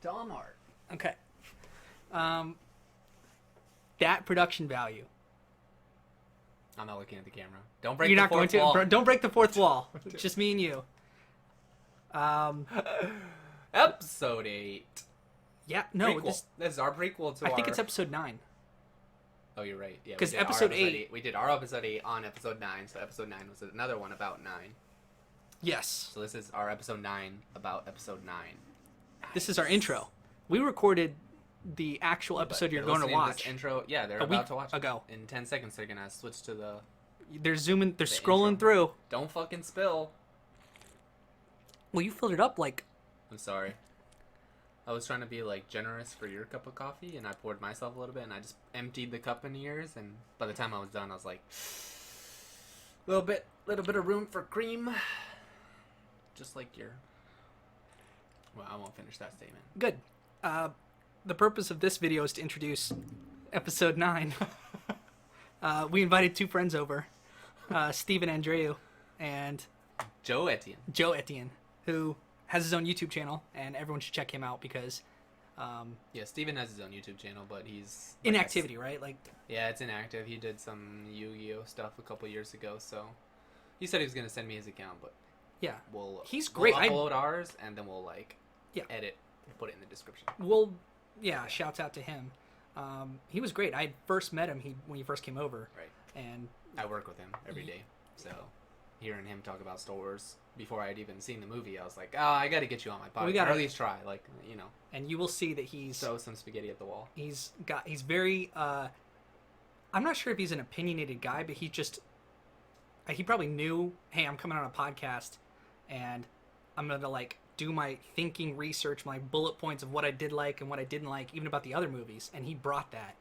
Dom art. Okay. That production value. I'm not looking at the camera. Don't break You're the not going fourth to. wall. Don't break the fourth wall. It's just me and you. Episode 8. Yeah. No. Prequel. This is our prequel to I think it's episode 9. Oh, you're right. Yeah. 'Cause we did episode our 8 We did our episode 8 on episode 9, so episode 9 was another one about 9. Yes. So this is our episode 9 about episode 9. This is our intro. We recorded the actual episode you're going to watch. This intro, yeah, they're a about week to watch ago. it. In 10 seconds, they're gonna switch to the. They're zooming. They're The scrolling intro. through. Don't fucking spill. Well, you filled it up like. I'm sorry. I was trying to be like generous for your cup of coffee, and I poured myself a little bit, and I just emptied the cup in yours. And by the time I was done, I was like, little bit of room for cream, just like your. Well, I won't finish that statement. Good. The purpose of this video is to introduce episode 9. We invited 2 friends over, Steve and Andreu, and Joe Etienne. Joe Etienne, who has his own YouTube channel, and everyone should check him out because Yeah, Steven has his own YouTube channel, but he's inactivity, right? Like, yeah, it's inactive. He did some Yu-Gi-Oh stuff a couple years ago, so he said he was gonna send me his account, but yeah, he's we'll great. upload ours, and then we'll edit, and put it in the description. Yeah, shouts out to him. He was great. I first met him when he first came over, Right. and I work with him every day, so hearing him talk about Star Wars before I'd even seen the movie, I was like, oh, I got to get you on my podcast. We gotta- or at least try, and you will see that he's throw some spaghetti at the wall. he's very. I'm not sure if he's an opinionated guy, but he probably knew, hey, I'm coming on a podcast, and I'm gonna do my thinking research, my bullet points of what I did like and what I didn't like, even about the other movies, and he brought that,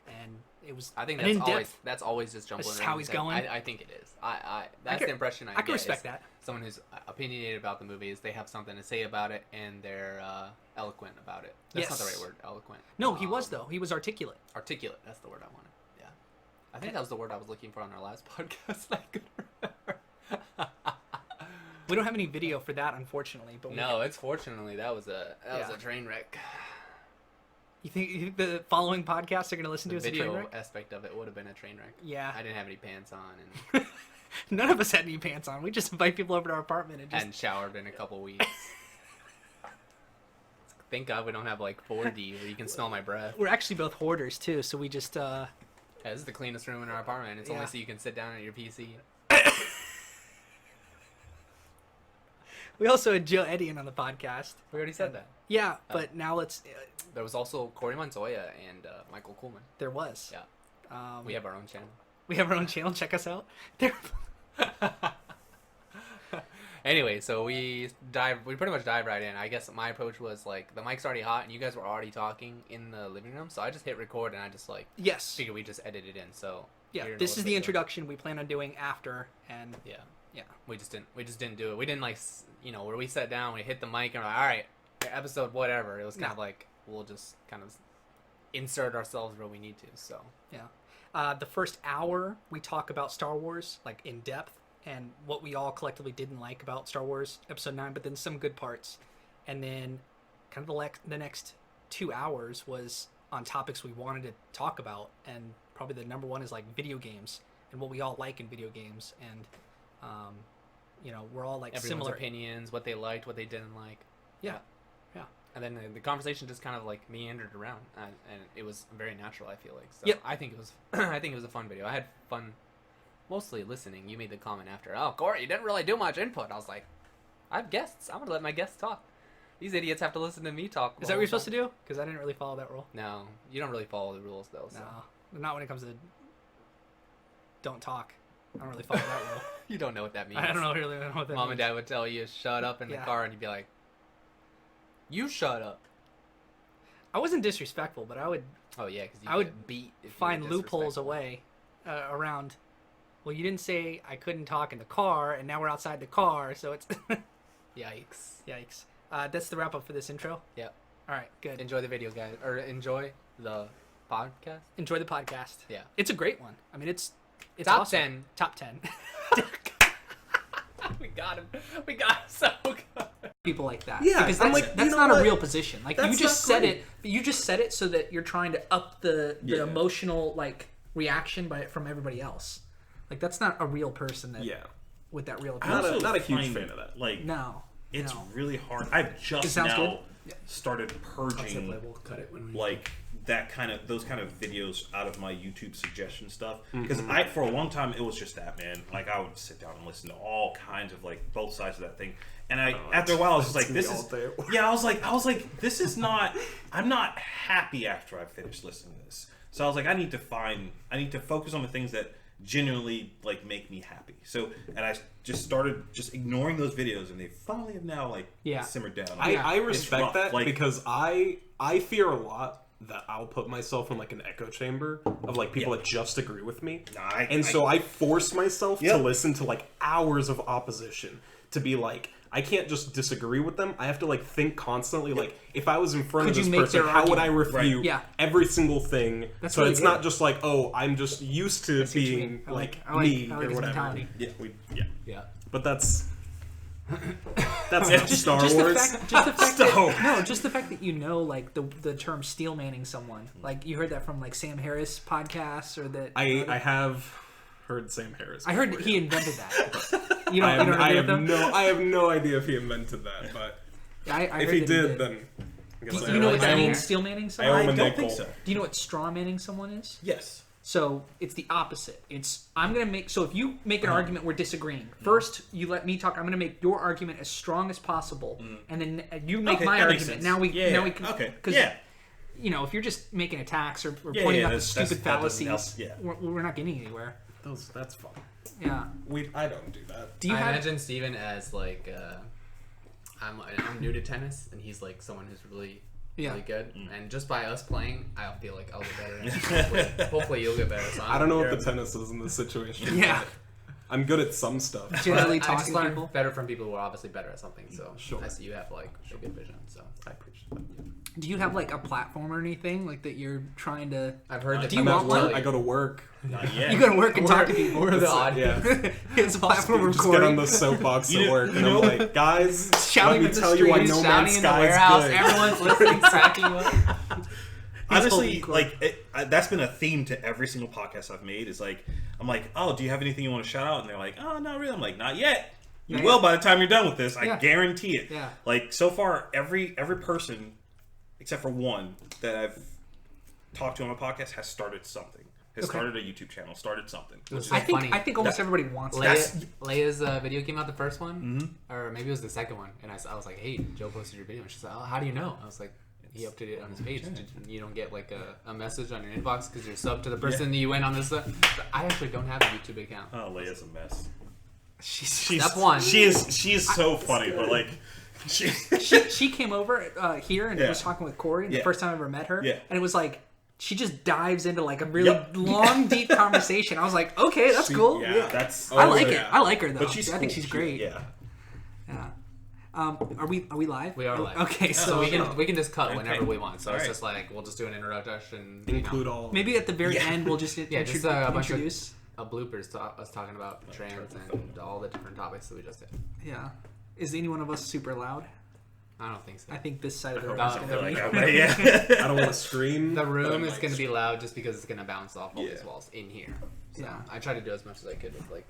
and it was. I think an that's always just jumping. This is around how he's his head. going? I think it is. That's the impression I can get, respect is that. Someone who's opinionated about the movies, they have something to say about it, and they're eloquent about it. That's not the Yes. right word. Eloquent. No, he was though. He was articulate. Articulate. That's the word I wanted. Yeah. I think that was the word I was looking for on our last podcast. I couldn't remember. We don't have any video for that, unfortunately. But No, it's fortunately that was a train wreck. You think the following podcasts are going to listen The to us a train video wreck? aspect of it would have been a train wreck. Yeah. I didn't have any pants on and None of us had any pants on. We just invite people over to our apartment and just. hadn't showered in a couple weeks. Thank God we don't have 4D where you can smell my breath. We're actually both hoarders too, so we just. Yeah, this is the cleanest room in our apartment. It's Yeah. only so you can sit down at your PC. We also had Joe Etienne on the podcast. We already said that. Yeah, but now let's. There was also Corey Montoya and Michael Kuhlman. There was. Yeah. We have our own channel. We have our own channel. Check us out. There. Anyway, so we pretty much dive right in. I guess my approach was the mic's already hot and you guys were already talking in the living room, so I just hit record and I just Yes. figured we just edit it in. So Yeah. you're in a This little is bit the of- introduction we plan on doing after, and Yeah. yeah. We just didn't do it. We didn't where we sat down, we hit the mic and we're like, all right, episode whatever. It was kind of we'll just kind of insert ourselves where we need to. So Yeah. The first hour we talk about Star Wars in depth and what we all collectively didn't like about Star Wars Episode 9, but then some good parts. And then kind of the next 2 hours was on topics we wanted to talk about, and probably the number one is video games and what we all like in video games, and we're all everyone's similar opinions, what they liked, what they didn't like. Yeah. And then the conversation just kind of meandered around, and it was very natural. I feel like. So Yep. I think it was. I think it was a fun video. I had fun, mostly listening. You made the comment after, "Oh, Corey, you didn't really do much input." I was like, "I have guests. I'm gonna let my guests talk. These idiots have to listen to me talk." Is that what you're supposed to do? Because I didn't really follow that rule. No, you don't really follow the rules though. So. No, not when it comes to don't talk. I don't really follow that rule. You don't know what that means. I don't really know what that Mom means. and Dad would tell you shut up in the Yeah. car, and you'd be like, "You shut up." I wasn't disrespectful, but I would Oh yeah, because I would get beat. If you find were loopholes disrespectful. away around. Well, you didn't say I couldn't talk in the car, and now we're outside the car, so it's Yikes. yikes. That's the wrap up for this intro. Yep. All right, good. Enjoy the video, guys, or enjoy the podcast. Enjoy the podcast. Yeah. It's a great one. I mean, it's Top awesome. 10. Top 10. We got him. We got him so good. people like that. Yeah, because I'm that's, like, that's you know not what? a real position. Like That's you just not said great. it. You just said it so that you're trying to up the Yeah. emotional like reaction from everybody else. Like that's not a real person that with that real. Not Opinion. a huge fan of that. Like, No, it's no. really hard. I've just sounds now good. started purging We'll cut it when we like those kind of videos out of my YouTube suggestion stuff, because I for a long time it was just that, man. Like I would sit down and listen to all kinds of like both sides of that thing, and after a while I was just like, this is I was like this is not, I'm not happy after I finished listening to this. So I was like, I need to focus on the things that genuinely like make me happy. So, and I just started just ignoring those videos, and they finally have now like simmered down. I It's respect rough. that, like, because I fear a lot that I'll put myself in like an echo chamber of like people that just agree with me, so I force myself to listen to like hours of opposition to be like, I can't just disagree with them. I have to like think constantly. Like if I was in front of this person, how would I refute every single thing? That's so really it's good. not just like, oh, I'm just used to being I like like me his or whatever. mentality. yeah. But that's Star Just Wars. just the fact that you know like the term steel manning someone. Like you heard that from like Sam Harris podcasts, or that I have heard Sam Harris. I heard before, he invented that. You don't I agree have with them? I have no idea if he invented that, but I if heard he that did, then I guess you know what that I means? own- Steel manning I someone. owe I him a don't nickel. think so. Do you know what straw manning someone is? Yes. So it's the opposite. It's I'm gonna make. So if you make an argument, we're disagreeing. First, you let me talk. I'm gonna make your argument as strong as possible, and then you make Okay, my that makes argument. sense. Now we can. Okay. Because you know, if you're just making attacks or pointing out the stupid that doesn't fallacies, help. we're not getting anywhere. That's fun. Yeah. I don't do that. Do you I have? imagine Steven as like I'm new to tennis, and he's like someone who's really good. And just by us playing, I feel like I'll get better. And hopefully you'll get better. So I don't know what the tennis is in this situation. Yeah. but I'm good at some stuff. Generally I just talking to learn people. better from people who are obviously better at something. So Sure. I see you have like a good vision. So I appreciate that. Do you have like a platform or anything like that you're trying to? I've heard that. Do you I'm want at one? work. I go to work. Not yet. You go to work and talk to people. We're the audience. Yeah. It's a platform Just get on recording. the soapbox You at know- work, you and know- I'm like, guys, Shouting let at me the tell you why streets, No Shouting Man's in the Sky warehouse. is good. Everyone's listening, cracking you up. Honestly, cool. like that's been a theme to every single podcast I've made. Is like, I'm like, oh, do you have anything you want to shout out? And they're like, oh, not really. I'm like, not yet. You Yeah. will by the time you're done with this. I Yeah. guarantee it. Yeah. Like so far, every person, except for one that I've talked to on my podcast, has started something. Has started a YouTube channel. Started something. Which is I think funny. I think almost everybody wants that. Leia's video came out, the first one, or maybe it was the second one, and I was like, "Hey, Joe posted your video," and she's like, "Oh, how do you know?" I was like, "He updated it on his page. You don't get like a message on your inbox because you're sub to the person you went on this." I actually don't have a YouTube account. oh, Leia's a mess. She's Step one. She is so funny, but like, she came over here and Yeah. was talking with Corey the Yeah. first time I ever met her, Yeah. and it was like she just dives into like a really Yep. long, deep conversation. I was like, okay, that's cool. yeah. that's. I like yeah. it. I like her though. But she's I think cool. she's great. Yeah. Yeah. Are we live? We are live. Okay, So so we can just cut whenever Okay. we want. So it's Alright. just like we'll just do an introduction. You Include know, all. maybe at the very end we'll just just a bunch of introduce. bloopers to us talking about trans and all the different topics that we just did. Yeah. Is any one of us super loud? I don't think so. I think this side of the room I is feel gonna like be. I'm like, yeah. I don't want to scream. The but I room is might going to be scream. loud just because it's going to bounce off all these Yeah. walls in here. So Yeah. I try to do as much as I could with like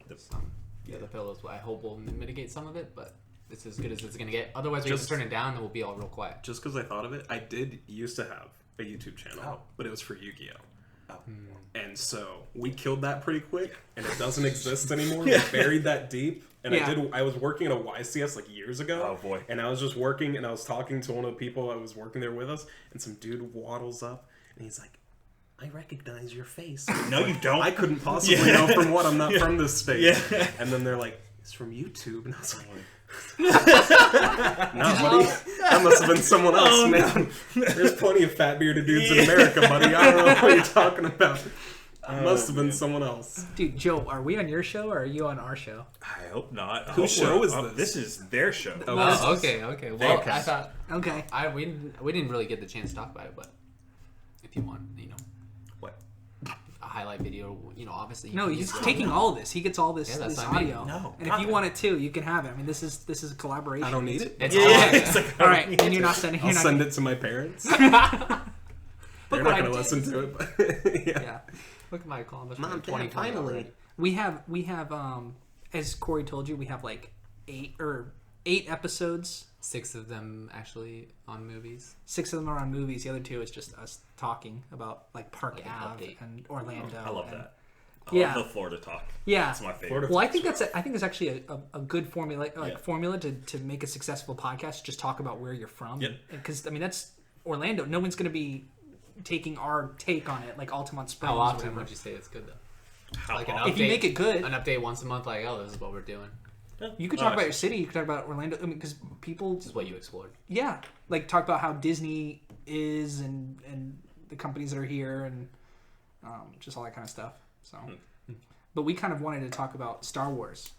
the pillows. I hope will mitigate some of it, but it's as good as it's going to get. Otherwise, we Just- just turn it down and we'll be all real quiet. Just because I thought of it, I did used to have a YouTube channel, but it was for Yu-Gi-Oh. And so we killed that pretty quick, and it doesn't exist anymore. We buried that deep. And Yeah. I was working at a YCS like years ago. Oh, boy. And I was just working, and I was talking to one of the people that was working there with us, and some dude waddles up, and he's like, I recognize your face. No, you don't. I couldn't possibly know from what. I'm not from this state. Yeah. And then they're like, it's from YouTube. And I was like, not buddy. That must have been someone else, man. There's plenty of fat bearded dudes in America, buddy. I don't know what you're talking about. Must have been someone else. Dude, Joe, are we on your show or are you on our show? I hope not. Whose show is this? This is their show. Oh, okay. Well, Okay. I thought Okay. we didn't really get the chance to talk about it, but if you want, you know, What? highlight video. You know, obviously. No, he's taking all of this. He gets all this, Yeah, that's this what I mean. audio. No, and if you want it too, you can have it. I mean, this is a collaboration. I don't need it. It's Yeah, all- it's like, All right, and you're not sending. I'll You're not send it to my parents. Look They're what not I going to did. listen to it. But yeah. Yeah, Look at my accomplishment. Mom, in 2020 finally. already. we have as Corey told you, we have like 8 episodes. 6 of them actually on movies. 6 of them are on movies. The other 2 is just us talking about like Park Like an Ave update. and Orlando. I love and- that. I Yeah. love the Florida talk. Yeah. That's my favorite. Florida- Well, I think it's actually a good formula formula to make a successful podcast. Just talk about where you're from. Yep. Because I mean that's Orlando. No one's going to be taking our take on it like Altamont Springs. How or often whatever. would you say it's good though? How Like an often? If you make it good, An update once a month, like, oh, this is what we're doing. you could talk about your city. You could talk about Orlando. I mean, because people, This is what you explored. yeah, like talk about how Disney is and the companies that are here and just all that kind of stuff. So, but we kind of wanted to talk about Star Wars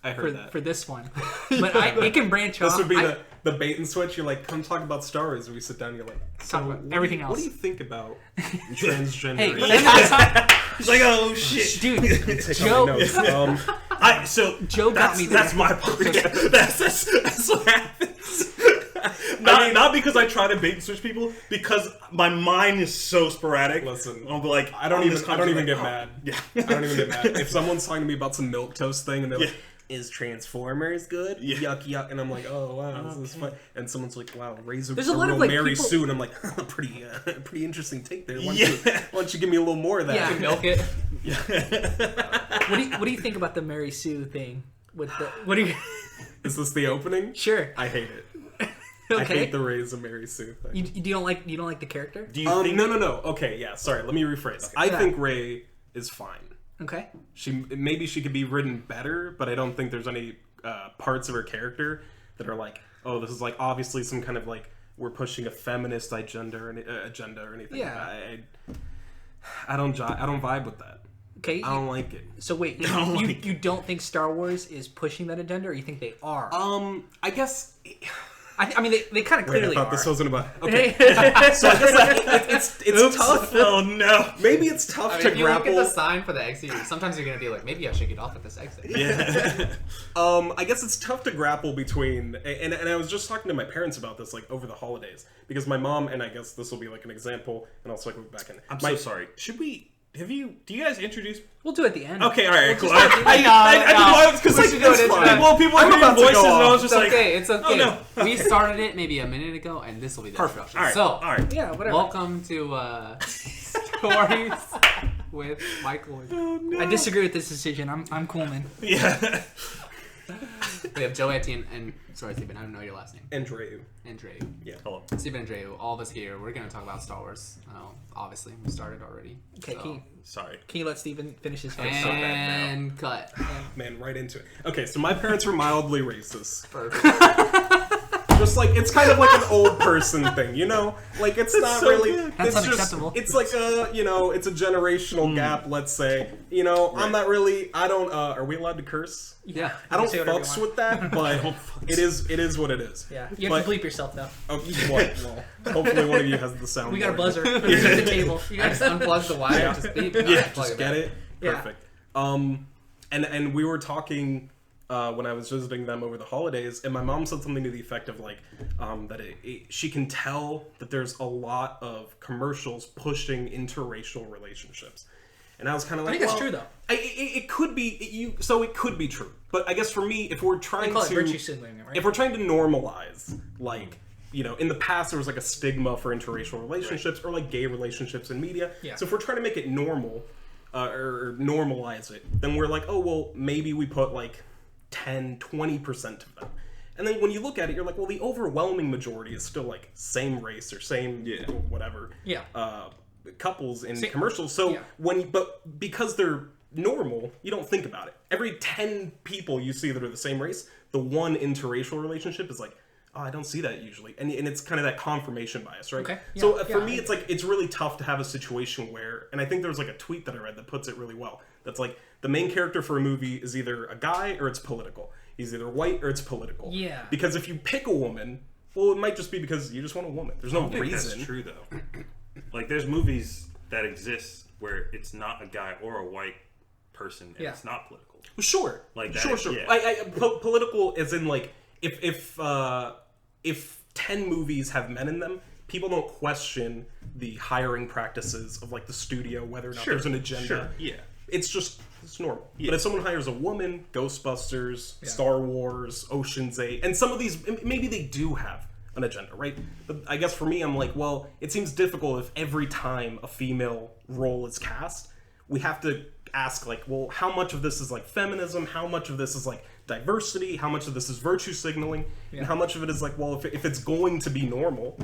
I heard that. for this one, but it can branch off. This would be the bait and switch. You're like, come talk about Star Wars. And we sit down and you're like, Talk about what everything do you, else. What do you think about transgender? Hey, but then that's He's like, oh shit. dude, Take Joe, all my notes. Joe got me there. That's my part. That's what happens. Not because I try to bait and switch people, because my mind is so sporadic. Listen, I'll be like, I don't even get oh, mad. Yeah. I don't even get mad. If someone's talking to me about some milquetoast thing and they're like, Yeah. is Transformers good? Yeah. Yuck, yuck. And I'm like, oh, wow, this is fun. And someone's like, wow, raise a There's a lot of, real like, Mary people- Sue. And I'm like, pretty interesting take there. Why Yeah. don't you give me a little more of that? Yeah. Milk it. What do you think about the Mary Sue thing? With the what do you? Is this the opening? Sure. I hate it. Okay. I hate the raise a Mary Sue thing. You don't like the character? Do you think? No. Okay, yeah, sorry. Let me rephrase. I Yeah. think Rey is fine. Okay. Maybe she could be written better, but I don't think there's any parts of her character that are like, oh, this is like obviously some kind of like we're pushing a feminist agenda or anything. Yeah. I don't vibe with that. Okay. I don't like it. So wait, you don't think Star Wars is pushing that agenda, or you think they are? I guess. I mean, they kind of Wait, I clearly thought are. this wasn't about. Okay, so I guess it's tough. Oh no. Maybe it's tough I mean, to if you look at grapple. the sign for the exit, sometimes you're gonna be like, maybe I should get off at this exit. Yeah. I guess it's tough to grapple between, and I was just talking to my parents about this like over the holidays because my mom, and I guess this will be like an example, and I'll cycle back in. I'm so sorry. Do you guys introduce? We'll do it at the end. Okay, all right, cool. just do it. Because We like should do it. it's It's people are I'm hearing about to go voices, and I off. was It's just like, okay. It's okay. oh no. We started it maybe a minute ago, and this will be the Perfect. introduction. All right. So, all right. Yeah, whatever. welcome to Stories with Michael. And I disagree with this decision. I'm Kuhlman. Yeah. we have Joe Etienne and sorry, Stephen. I don't know your last name. Andreu. Andreu. Yeah. Hello. Stephen Andreu. All of us here. We're gonna talk about Star Wars. Obviously, we started already. Okay, So- Sorry. can you let Steven finish his first? so bad And cut. Man, right into it. Okay, so my parents were mildly racist. Perfect. Just like it's kind of like an old person thing, you know? Like it's not so really. good. That's it's unacceptable. It's like it's a generational gap. Let's say, I'm not really. I don't. Are we allowed to curse? Yeah. I don't Say whatever you fucks want. with that, but it is what it is. Yeah. You have But- to bleep yourself though. Okay, well, hopefully one of you has the sound. We got a board. buzzer. Put it at the table. You I guys. just unplugged the wire. Yeah. Just beep. Yeah, Plug just back. get it. Yeah. Perfect. And we were talking when I was visiting them over the holidays, and my mom said something to the effect of like that she can tell that there's a lot of commercials pushing interracial relationships, and I was kind of like, I think that's true though. It could be so it could be true, but I guess for me, if we're They trying call it to virtue signaling, right? if we're trying to normalize, like, in the past there was like a stigma for interracial relationships or like gay relationships in media. Yeah. So if we're trying to make it normal or normalize it, then we're like, oh, well, maybe we put like 10-20% of them. And then when you look at it, you're like, well, the overwhelming majority is still like same race or same whatever Yeah. couples in See- commercials. So yeah. but because they're normal, you don't think about it. Every 10 people you see that are the same race, the one interracial relationship is like, oh, I don't see that usually. And it's kind of that confirmation bias, right? Okay. So Yeah. for Yeah, me, I- it's like, it's really tough to have a situation where, and I think there was like a tweet that I read that puts it really well. That's like, the main character for a movie is either a guy or it's political. He's either white or it's political. Yeah. Because if you pick a woman, well, it might just be because you just want a woman. There's no I think reason. that's true though. Like there's movies that exist where it's not a guy or a white person and it's not political. Sure, like that, sure. Yeah. Political is in like if 10 movies have men in them, people don't question the hiring practices of like the studio, whether or not there's an agenda. Sure. Yeah. It's normal. Yeah. But if someone hires a woman, Ghostbusters, Star Wars, Ocean's 8, and some of these, maybe they do have an agenda, right? But I guess for me, I'm like, well, it seems difficult if every time a female role is cast, we have to ask, like, well, how much of this is like feminism? How much of this is like diversity? How much of this is virtue signaling? And how much of it is like, well, if it's going to be normal,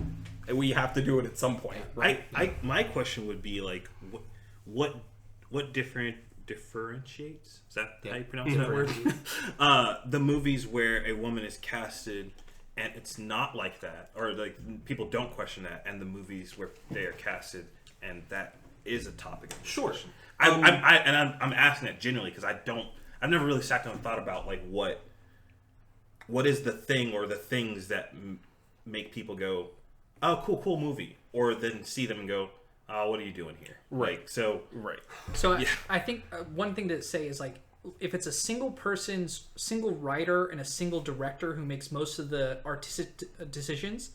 we have to do it at some point, right? My question would be like, what differentiates? Is that how you pronounce that word? The movies where a woman is casted and it's not like that, or like people don't question that, and the movies where they are casted and that is a topic of discussion. I'm asking that genuinely because I've never really sat down and thought about like what is the thing or the things that make people go, oh, cool movie, or then see them and go, oh, what are you doing here? Right. Like, so I think one thing to say is like, if it's a single writer and a single director who makes most of the artistic decisions,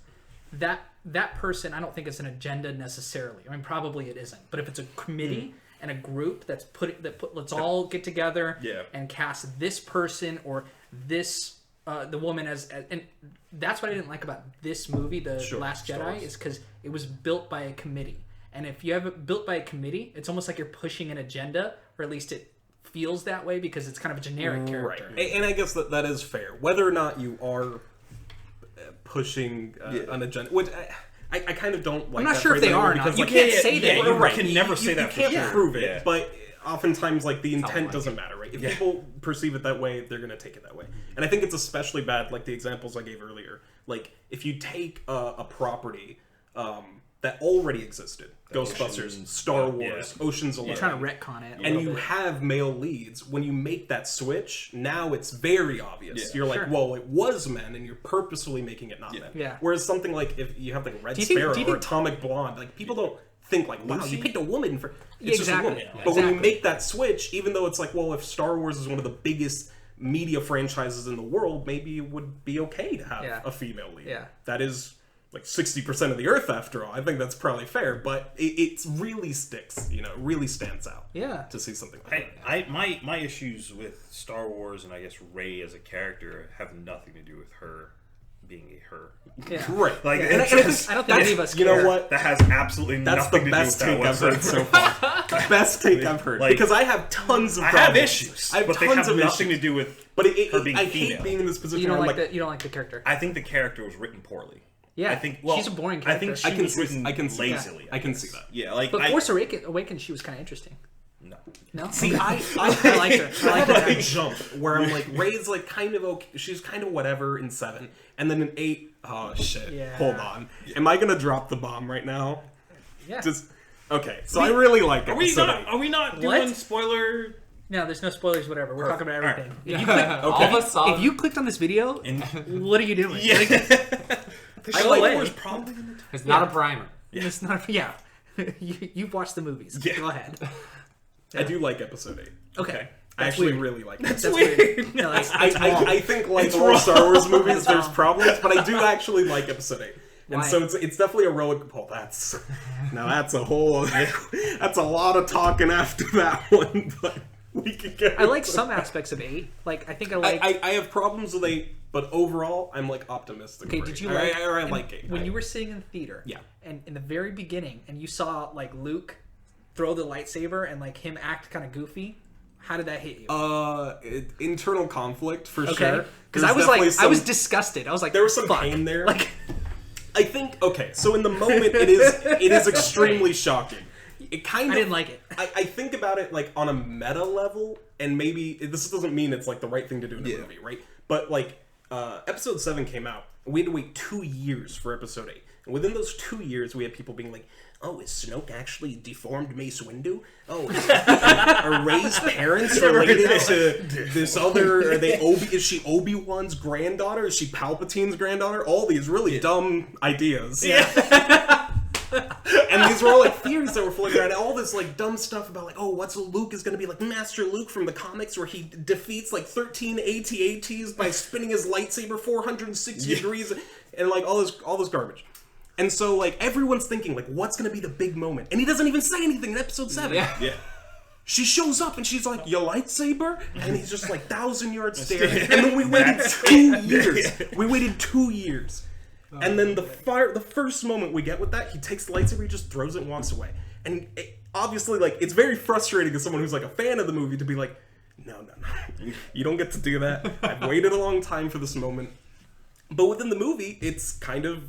that person, I don't think it's an agenda necessarily. I mean, probably it isn't. But if it's a committee and a group let's all get together and cast this person or this the woman as and that's what I didn't like about this movie, The Last Jedi, is because it was built by a committee. And if you have it built by a committee, it's almost like you're pushing an agenda, or at least it feels that way because it's kind of a generic character. Right. And I guess that is fair. Whether or not you are pushing an agenda, which I kind of don't like. I'm not that sure if they are or not. You can't say that. You can never say that. You can't prove it. Yeah. But oftentimes, like, the intent doesn't matter, right? If people perceive it that way, they're going to take it that way. And I think it's especially bad, like the examples I gave earlier. Like, if you take a property that already existed, Ghostbusters, Star Wars, Ocean's 11. You're trying to retcon it. And you have male leads. When you make that switch, now it's very obvious. You're like, well, it was men, and you're purposefully making it not men. Yeah. Whereas something like if you have like Red Sparrow or Atomic Blonde, like people don't think like, wow, you picked a woman for it's just a woman. Yeah, but when you make that switch, even though it's like, well, if Star Wars is one of the biggest media franchises in the world, maybe it would be okay to have a female lead. Yeah. That is like 60% of the Earth, after all. I think that's probably fair, but it really sticks. You know, it really stands out. Yeah. To see something like that. My issues with Star Wars and I guess Rey as a character have nothing to do with her being a her. Yeah. Right. Like, and I don't think any of us care. You know what? That has absolutely nothing to do with that. That's the best take I've heard so far. Best take I've heard. Like, because I have tons of I problems. have issues, but they have nothing to do with her being I female. hate being in this position. You don't where like the character. I think the character was written poorly. Yeah, I think she's a boring character. I think she was written lazily. I can see that. Yeah, like but Force Awakens, she was kind of interesting. No. See, I like her. I like that big jump where I'm like, Rey's like kind of okay. She's kind of whatever in 7, and then in 8. Oh shit! Yeah. Hold on. Am I gonna drop the bomb right now? Yeah. Okay. So I really like it. Are we not doing spoiler? No, there's no spoilers. Whatever. We're talking about everything. Right. All of us saw. If you clicked on this video, what are you doing? Yeah. I like Wars probably. It's not a primer. It's not. Yeah. You've watched the movies. Yeah. Go ahead. I do like Episode 8. Okay. I actually really like it. That's weird. No, I think like all Star Wars movies, there's problems, but I do actually like Episode 8. And so it's definitely a road. Well, that's a whole. That's a lot of talking after that one, but we could get. I like some aspects of 8. Like I think I like. I have problems with 8, but overall, I'm like optimistic. Okay, did you like? I like 8 when you were sitting in the theater? Yeah. And in the very beginning, and you saw like Luke throw the lightsaber and like him act kind of goofy. How did that hit you? Internal conflict for sure. Because I was like, I was disgusted. I was like, there was some pain there. Like, I think so in the moment it is extremely shocking. It kind of I didn't like it. I think about it like on a meta level, and maybe this doesn't mean it's like the right thing to do in a movie, right? But like Episode 7 came out, and we had to wait 2 years for Episode 8. And within those 2 years, we had people being like, "Oh, is Snoke actually deformed Mace Windu? Oh, are Rey's parents related to this other? Are they Is she Obi-Wan's granddaughter? Is she Palpatine's granddaughter? All these really dumb ideas." Yeah. And these were all like theories that were floating around, and all this like dumb stuff about like, oh, what's Luke is going to be like Master Luke from the comics, where he defeats like 13 AT-ATs by spinning his lightsaber 460 degrees, and like all this garbage. And so like everyone's thinking like, what's going to be the big moment? And he doesn't even say anything in episode 7. Yeah. She shows up and she's like, your lightsaber? And he's just like 1,000-yard stare. And then we waited 2 years. We waited 2 years. And then the first moment we get with that, he takes the lightsaber, he just throws it and walks away. And obviously, like, it's very frustrating as someone who's like a fan of the movie to be like, no. You don't get to do that. I've waited a long time for this moment. But within the movie, it's kind of...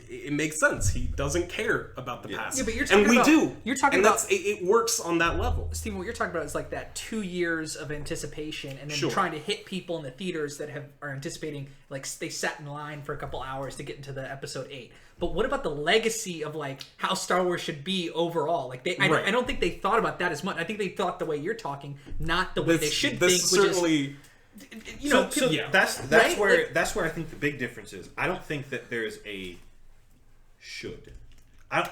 it makes sense. He doesn't care about the past. Yeah, but you're talking and we about, do. You're talking and about... it works on that level. Steven, what you're talking about is like that 2 years of anticipation and then Sure. trying to hit people in the theaters that are anticipating, like they sat in line for a couple hours to get into the episode 8. But what about the legacy of like how Star Wars should be overall? Like I don't think they thought about that as much. I think they thought the way you're talking, not the way they should think, certainly... which is... That's right? where I think the big difference is. I don't think that there's a should.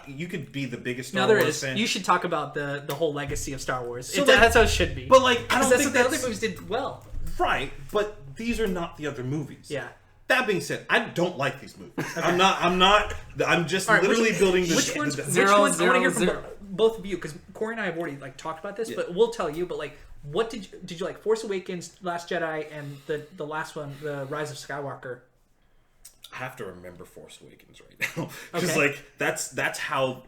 You could be the biggest Star Wars fan. You should talk about the whole legacy of Star Wars. So That's how it should be. But like, I don't that's think what the other movies did well. Right, but these are not the other movies. Yeah. That being said, I don't like these movies. I'm just literally building this. Which ones? I want to hear from both of you, because Corey and I have already like talked about this, but we'll tell you. But like, what did you like? Force Awakens, Last Jedi, and the last one, The Rise of Skywalker. I have to remember Force Awakens right now, because like that's how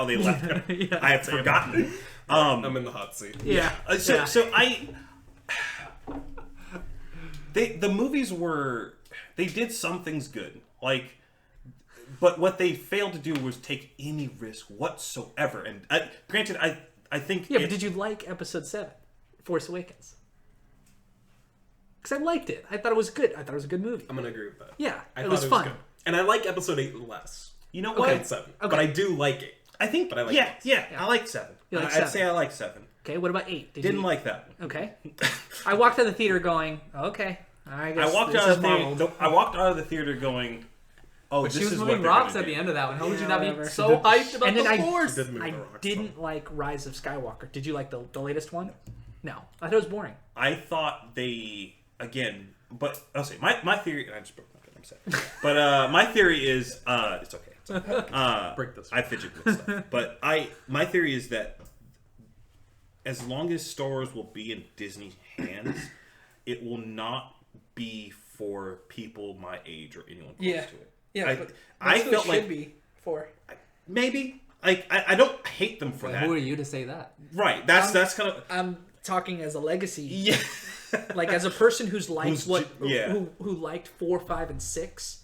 they left it. Yeah. I have forgotten. I'm in the hot seat. Yeah. The movies they did some things good, like, but what they failed to do was take any risk whatsoever. And granted, I think but did you like Episode 7, Force Awakens? Because I liked it. I thought it was good. I thought it was a good movie. I'm gonna agree with that. Yeah, it was fun. good. And I like Episode 8 less. You know what? Than 7. Okay. But I do like it. I think. But I like I like 7. Like I'd 7. say I like 7. Okay, what about 8? Didn't like that one. Okay. I walked out of the theater going, okay. I guess I walked out of the theater going, oh, this she was is moving what rocks they're at the gonna end of that one. How would you not whatever. be so hyped about And then the Force? I didn't like Rise of Skywalker. Did you like the latest one? No. I thought it was boring. I thought they, again, but I'll say, my theory, and I just broke my pen, I'm sad. But my theory is, it's okay. It's okay. Break this. I fidget with stuff. But my theory is that as long as Star Wars will be in Disney's hands, it will not be for people my age or anyone close to it. Yeah, I felt like should be for. maybe. Like I don't hate them for that. Who are you to say that? Right. That's kind of. I'm talking as a legacy. Yeah. Like as a person who's liked who liked 4, 5, and 6.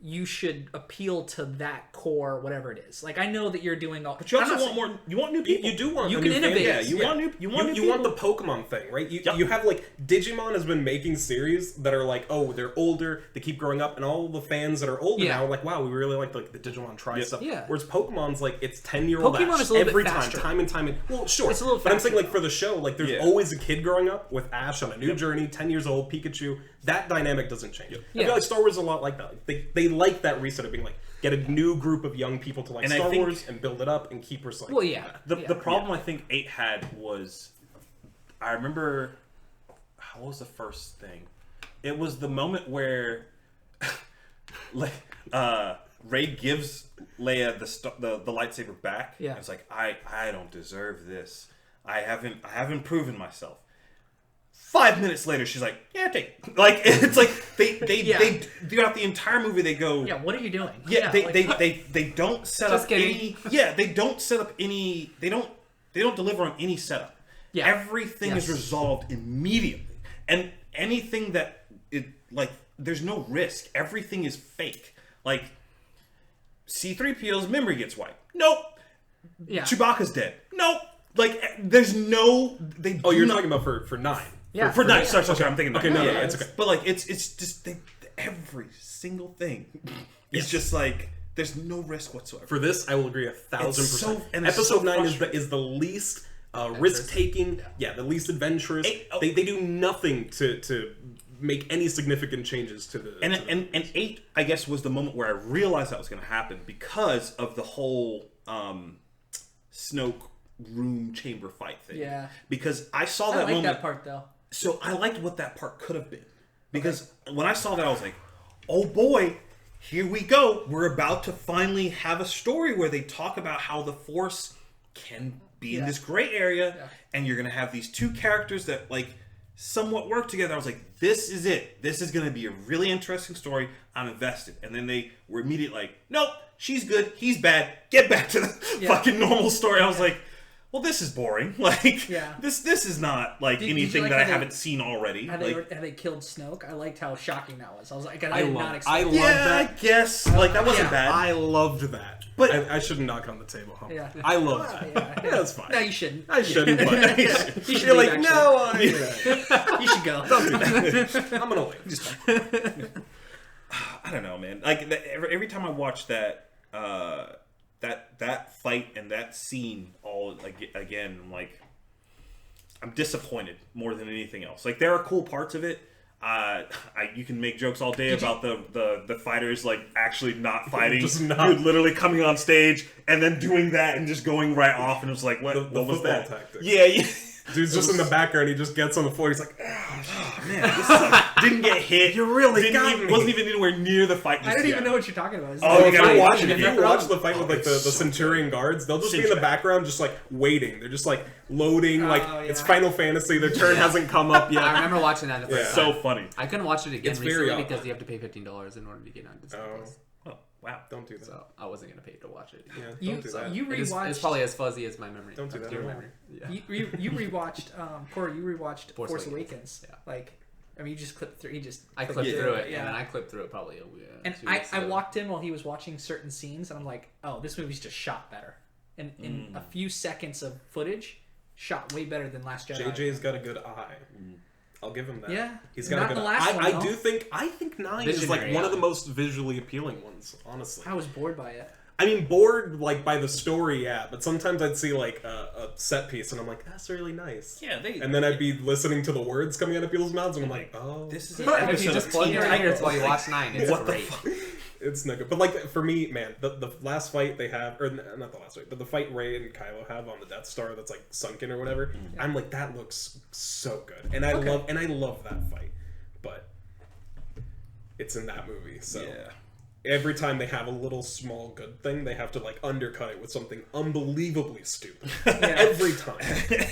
You should appeal to that core, whatever it is. Like I know that you're doing all, but you also want more. You want new people. You do want. You a can new innovate. fan. Yeah, you want new. You want new you people. want the Pokemon thing, right? You have like Digimon has been making series that are like, oh, they're older, they keep growing up, and all the fans that are older now are like, wow, we really like the Digimon Tri stuff. Yeah. Whereas Pokemon's like it's 10-year-old Pokemon Ash is a little every bit time, faster. time and time. Well, sure, It's a little but I'm saying faster, like for the show, like there's always a kid growing up with Ash on a new journey, 10 years old, Pikachu. That dynamic doesn't change. I feel like Star Wars is a lot like that. Like, they like that reset of being like, get a new group of young people to like Star Wars and build it up and keep recycling. Well, yeah. The problem I think 8 had was, I remember, what was the first thing? It was the moment where, Rey gives Leia the lightsaber back. Yeah. It's like I don't deserve this. I haven't proven myself. 5 minutes later, she's like, "Yeah, take it." Like it's like they throughout the entire movie they go, "Yeah, what are you doing?" Yeah, they don't set up any. Yeah, they don't set up any. They don't deliver on any setup. Yeah, everything is resolved immediately, and anything that there's no risk. Everything is fake. Like C-3PO's memory gets wiped. Nope. Yeah. Chewbacca's dead. Nope. Like there's no. You're talking about for 9. Yeah, for 9. Sorry, I'm thinking. Okay, no, it's okay. But like, it's just every single thing is just like there's no risk whatsoever. For this, I will agree 1,000%. And Episode 9 is the least risk taking. Yeah, the least adventurous. They do nothing to make any significant changes to the. And 8, I guess, was the moment where I realized that was going to happen because of the whole Snoke room chamber fight thing. Yeah. Because I saw that I like moment. that part though. So I liked what that part could have been. Because when I saw that, I was like, oh boy, here we go. We're about to finally have a story where they talk about how the Force can be in this gray area, and you're going to have these two characters that, like, somewhat work together. I was like, this is it. This is going to be a really interesting story. I'm invested. And then they were immediately like, nope, she's good, he's bad. Get back to the fucking normal story. I was like, well, this is boring. Like, this is not like anything like that I haven't seen already. How they killed Snoke. I liked how shocking that was. I was like, I did not expect. I love that. I guess like that wasn't bad. I loved that. But I shouldn't knock on the table, huh? Yeah. I loved that. Yeah, that's fine. No, you shouldn't. I shouldn't. But You should you're like, leave, no, you should go. don't do that. I'm gonna leave. Just I don't know, man. Like every time I watch that that fight and that scene all again, like I'm disappointed more than anything else. Like there are cool parts of it. You can make jokes all day about the fighters like actually not fighting, Just not. literally coming on stage and then doing that and just going right off, and it was like, what was that? Tactic. Yeah. Dude's just in the background. He just gets on the floor. He's like, Oh man, this didn't get hit. You really wasn't even anywhere near the fight. I don't even know what you're talking about. Oh, you gotta watch it. If you watch the fight with like the so Centurion guards, they'll just be in Cinch the background, just like waiting. They're just like loading. Like it's yeah. Final Fantasy. Their turn hasn't come up yet. I remember watching that the first So time. funny. I couldn't watch it again It's very recently odd. because you have to pay $15 in order to get on Disney Plus. Oh wow. Don't do that. So I wasn't gonna pay to watch it. Yeah, don't do that. You It's rewatched. probably as fuzzy as my memory. Don't do that Your at all. memory. Yeah. You rewatched. Corey, you rewatched Force Force Awakens. Awakens. Yeah. Like, I mean, you just clipped through. I clipped through it, yeah. and then I clipped through it probably And 2 I weeks ago. walked in while he was watching certain scenes, and I'm like, oh, this movie's just shot better. And in a few seconds of footage, shot way better than Last Jedi. JJ's got a good eye. I'll give him that. Yeah. He's got Not a good the eye. last one, I though. do think 9 is like Visionary one of the eye. most visually appealing ones, honestly. I was bored by it. I mean, bored like by the story, yeah, but sometimes I'd see like a set piece and I'm like, that's really nice. Yeah, And then I'd be listening to the words coming out of people's mouths and I'm like, oh, this is And if you just plug your ears while you watch 9, it's What the great. fuck? it's not good. But like for me, man, the last fight they have, or not the last fight, but the fight Rey and Kylo have on the Death Star that's like sunken or whatever, I'm like, that looks so good, and I love that fight, but it's in that movie, so. Yeah. Every time they have a little small good thing, they have to like undercut it with something unbelievably stupid. Every time,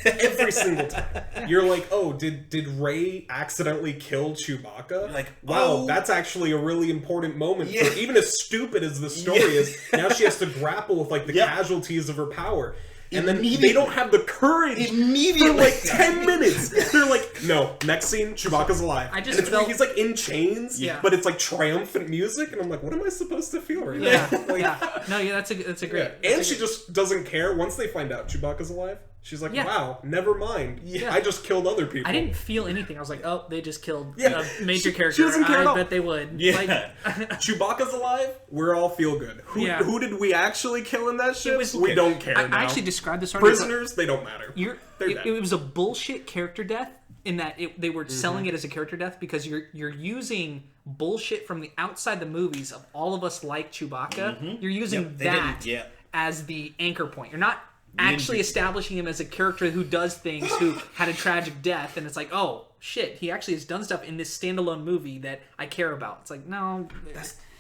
every single time, you're like, "Oh, did Rey accidentally kill Chewbacca?" You're like, wow, oh. that's actually a really important moment. Yeah. For, even as stupid as the story is, now she has to grapple with like the casualties of her power. And then they don't have the courage for like 10 minutes. They're like, no, next scene, Chewbacca's alive. I just and it's felt- he's like in chains, Yeah. but it's like triumphant music. And I'm like, what am I supposed to feel right Yeah, now? Like, yeah. No, yeah, that's a great. yeah. that's And a she great- just doesn't care. Once they find out Chewbacca's alive, she's like, Yeah. wow, never mind. Yeah. I just killed other people. I didn't feel anything. I was like, oh, they just killed Yeah. a major She character. doesn't care at I all. bet they would. Yeah. Like, Chewbacca's alive, we're all feel good. Who did we actually kill in that shit? was- we don't care I now. actually described this article. Prisoners, they don't matter. They're dead. It was a bullshit character death in that they were selling it as a character death because you're using bullshit from the outside the movies of all of us like Chewbacca. You're using they that didn't- yeah. as the anchor point. You're not actually establishing him as a character who does things, who had a tragic death, and it's like, oh shit, he actually has done stuff in this standalone movie that I care about. It's like, no,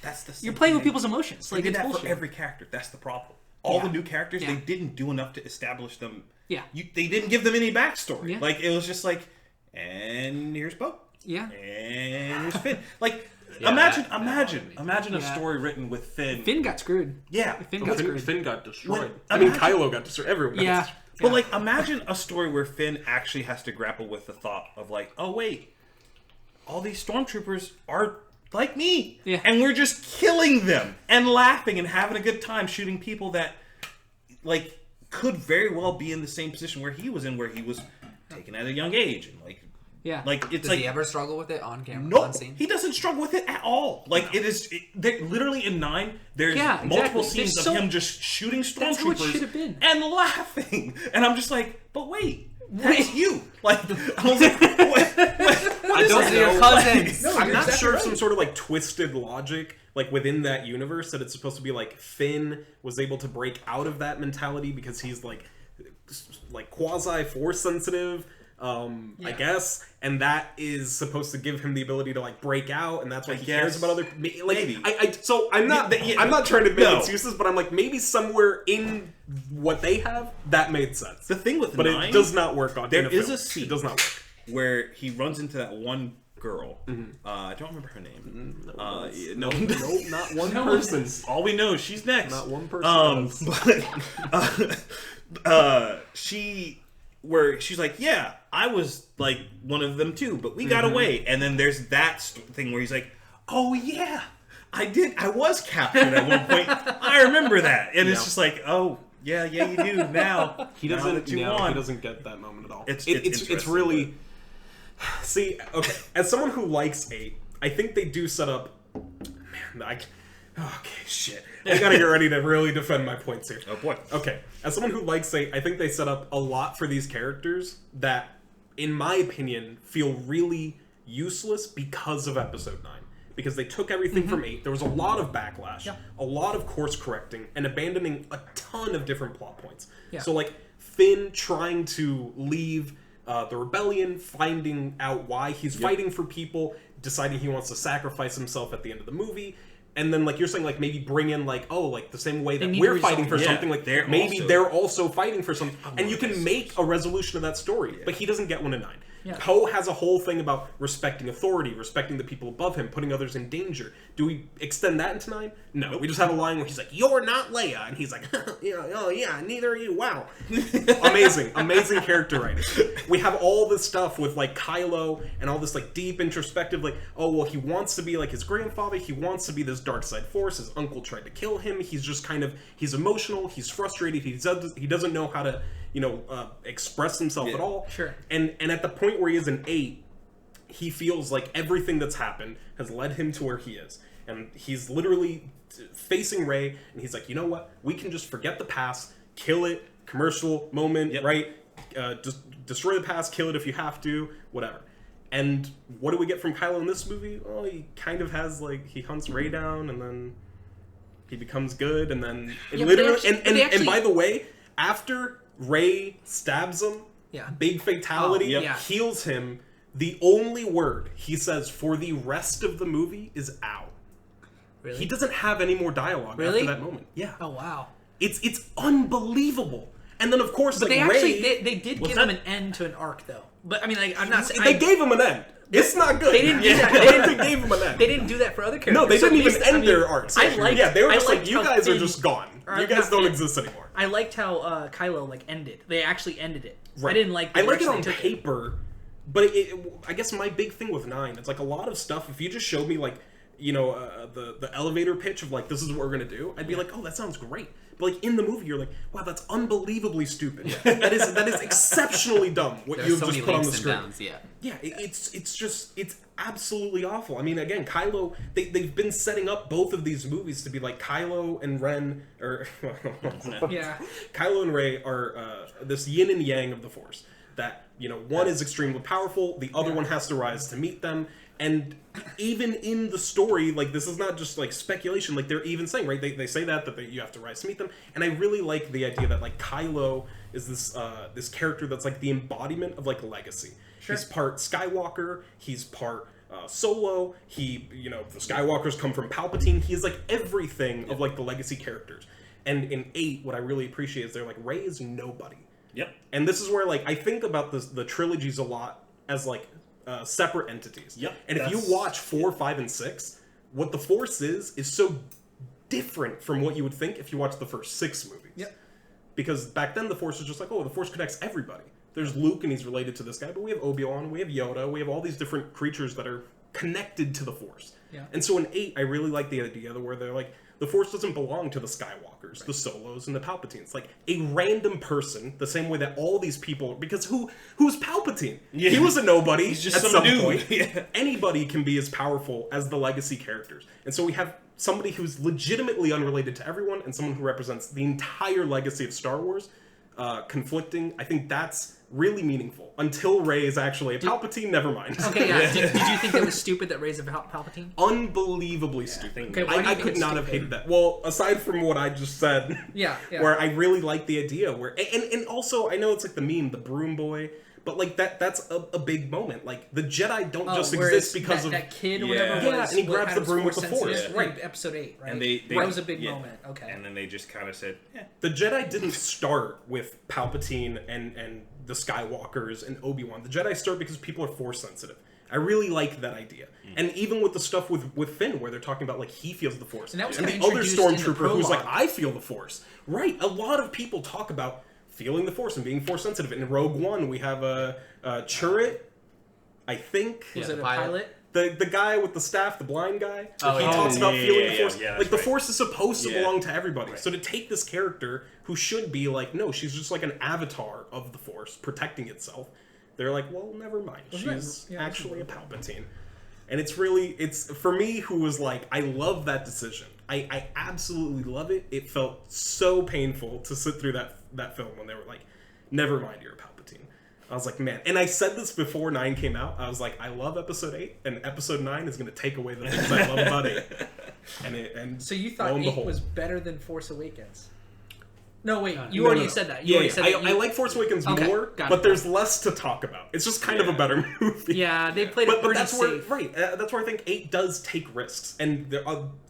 That's the you're playing with thing. people's emotions. They Like, did it's that bullshit. for every character. That's the problem. All Yeah. the new characters, Yeah. they didn't do enough to establish them. Yeah. They didn't give them any backstory. Yeah. Like, it was just like, and here's Poe. Yeah. And here's Finn. Like, Yeah, imagine a Yeah. story written with Finn. Finn got screwed. Yeah. Finn got screwed. Finn got destroyed. When- I mean, imagine- Kylo got destroyed. Everyone got Yeah. destroyed. But like, imagine a story where Finn actually has to grapple with the thought of like, oh wait, all these stormtroopers are like me, Yeah. and we're just killing them and laughing and having a good time shooting people that like could very well be in the same position where he was taken at a young age and Yeah. like it's Does like he ever struggle with it on camera? no, On scene? he doesn't struggle with it at all. Like literally in 9, there's Yeah, multiple exactly. scenes There's of so- him just shooting That's how it stormtroopers should have been. and laughing, and I'm just like, but wait, that's you. Like I was like, what? I don't Those are your know. cousins. No, I'm you're not exactly sure if right. some sort of like twisted logic, like within that universe, that it's supposed to be like Finn was able to break out of that mentality because he's like quasi force sensitive. I guess, and that is supposed to give him the ability to like break out, and that's why he cares about other. Like, Maybe. So I'm not. I'm not trying to make excuses, but I'm like maybe somewhere in what they have that made sense. The thing with but 9, it does not work on. there in is film. a scene It does not work. where he runs into that one girl. I don't remember her name. No, not one person. All we know, she's next. Not one person. She's like, yeah, I was like one of them too, but we got away. And then there's that thing where he's like, oh yeah, I was captured at one point. I remember that. And it's just like, oh yeah, you do now. He doesn't. He doesn't get that moment at all. It's really. See, okay. As someone who likes 8, I think they do set up. Man, okay, shit. I gotta get ready to really defend my points here. Oh boy. Okay. As someone who likes 8, I think they set up a lot for these characters that, in my opinion, feel really useless because of Episode 9. Because they took everything from 8. There was a lot of backlash, a lot of course correcting, and abandoning a ton of different plot points. Yeah. So, like, Finn trying to leave the rebellion, finding out why he's fighting for people, deciding he wants to sacrifice himself at the end of the movie. And then, like you're saying, like maybe bring in, like, oh, like the same way that we're fighting for something, like they're also fighting for something, and you can make a resolution of that story. But he doesn't get one in 9. Yeah. Poe has a whole thing about respecting authority, respecting the people above him, putting others in danger. Do we extend that into 9? No. We just have a line where he's like, "You're not Leia," and he's like, "Oh yeah, neither are you." Wow, amazing character writing. We have all this stuff with like Kylo and all this like deep introspective, like, oh well, he wants to be like his grandfather. He wants to be this dark side force. His uncle tried to kill him. He's just he's emotional. He's frustrated. He doesn't know how to express himself at all. Sure. And at the point where he is an 8, he feels like everything that's happened has led him to where he is. And he's literally facing Rey, and he's like, you know what? We can just forget the past, kill it, commercial moment, right? Just destroy the past, kill it if you have to, whatever. And what do we get from Kylo in this movie? Well, he kind of has, like, he hunts Rey down, and then he becomes good, and then and by the way, after Rey stabs him, big fatality, heals him, the only word he says for the rest of the movie is "ow." Really? He doesn't have any more dialogue after that moment. Yeah. Oh wow. It's unbelievable. And then of course, but like, they actually Rey, they did give him an end to an arc though. But I mean, like, I'm not saying they gave him an end. It's not good. They didn't do that. They gave him an end. They didn't do that for other characters. No, they So didn't at even least, end their arcs. They were just like, you guys are just gone. You guys don't exist anymore. I liked how Kylo like ended. They actually ended it. Right. I didn't like. I like it on paper, but I guess my big thing with 9, it's like a lot of stuff. If you just showed me like, the elevator pitch of like, this is what we're gonna do, I'd be like, oh, that sounds great. But like in the movie, you're like, wow, that's unbelievably stupid. that is exceptionally dumb. What you've just put on the screen. It's absolutely awful. I mean, again, Kylo, they've been setting up both of these movies to be like Kylo and Ren, or Kylo and Rey are this yin and yang of the Force. That one is extremely powerful, the other one has to rise to meet them. And even in the story, like, this is not just like speculation. Like, they're even saying, right? They say that you have to rise to meet them. And I really like the idea that like Kylo is this character that's like the embodiment of like legacy. Sure. He's part Skywalker. He's part Solo. The Skywalkers come from Palpatine. He is like everything of like the legacy characters. And in 8, what I really appreciate is they're like, Rey is nobody. Yep. And this is where like I think about the trilogies a lot as like separate entities. Yep. And if you watch 4, 5, and 6, what the Force is so different from what you would think if you watch the first 6 movies. Yep. Because back then the Force was just like, oh, the Force connects everybody. There's Luke and he's related to this guy, but we have Obi-Wan, we have Yoda, we have all these different creatures that are connected to the Force. Yeah. And so in 8, I really like the idea where they're like, the Force doesn't belong to the Skywalkers, the Solos, and the Palpatines. Like, a random person, the same way that all these people... Because who's Palpatine? Yeah. He was a nobody. He's just some dude. Point. Yeah. Anybody can be as powerful as the legacy characters. And so we have somebody who's legitimately unrelated to everyone, and someone who represents the entire legacy of Star Wars. conflicting. I think that's really meaningful. Until Rey is actually a Palpatine, never mind. Okay, yeah. Did you think it was stupid that Rey's a Palpatine? Unbelievably stupid. Okay, why do you I think could it's not have stupid? hated that. Well, aside from what I just said, Yeah. where I really like the idea, where and also I know it's like the meme, the broom boy. But, like, that's a big moment. Like, the Jedi don't just exist because that kid or whatever Yeah, was... and he grabs the broom with the sensitive. Force. Right, episode 8, right? And they that was a big moment, okay. And then they just kind of said, The Jedi didn't start with Palpatine and the Skywalkers and Obi-Wan. The Jedi start because people are Force sensitive. I really like that idea. And even with the stuff with Finn, where they're talking about, like, he feels the Force. And that was the kinda other introduced in the Stormtrooper who's like, prologue. I feel the Force. Right, a lot of people talk about feeling the Force and being Force sensitive. In Rogue One, we have a Chirrut, I think. Was Yeah, it the a pilot? pilot? The guy with the staff, the blind guy, Oh, he yeah. talks about feeling the Force. Yeah, like, the right. Force is supposed to Yeah. belong to everybody. So to take this character who should be like, no, she's just like an avatar of the Force protecting itself, they're like, well, never mind. She's actually a Palpatine. And it's for me, who was like, I love that decision. I absolutely love it. It felt so painful to sit through that film when they were like, never mind, you're a Palpatine. I was like, man. And I said this before 9 came out. I was like, I love episode 8, and episode 9 is going to take away the things I love about 8. And So you lo thought and 8 behold. was better than Force Awakens? No, wait. You No, already no. said that. Yeah, said I like Force Awakens Okay, more, got but it. there's less to talk about. It's just kind of a better movie. Yeah, they played it But pretty that's safe. where that's where I think 8 does take risks, and they're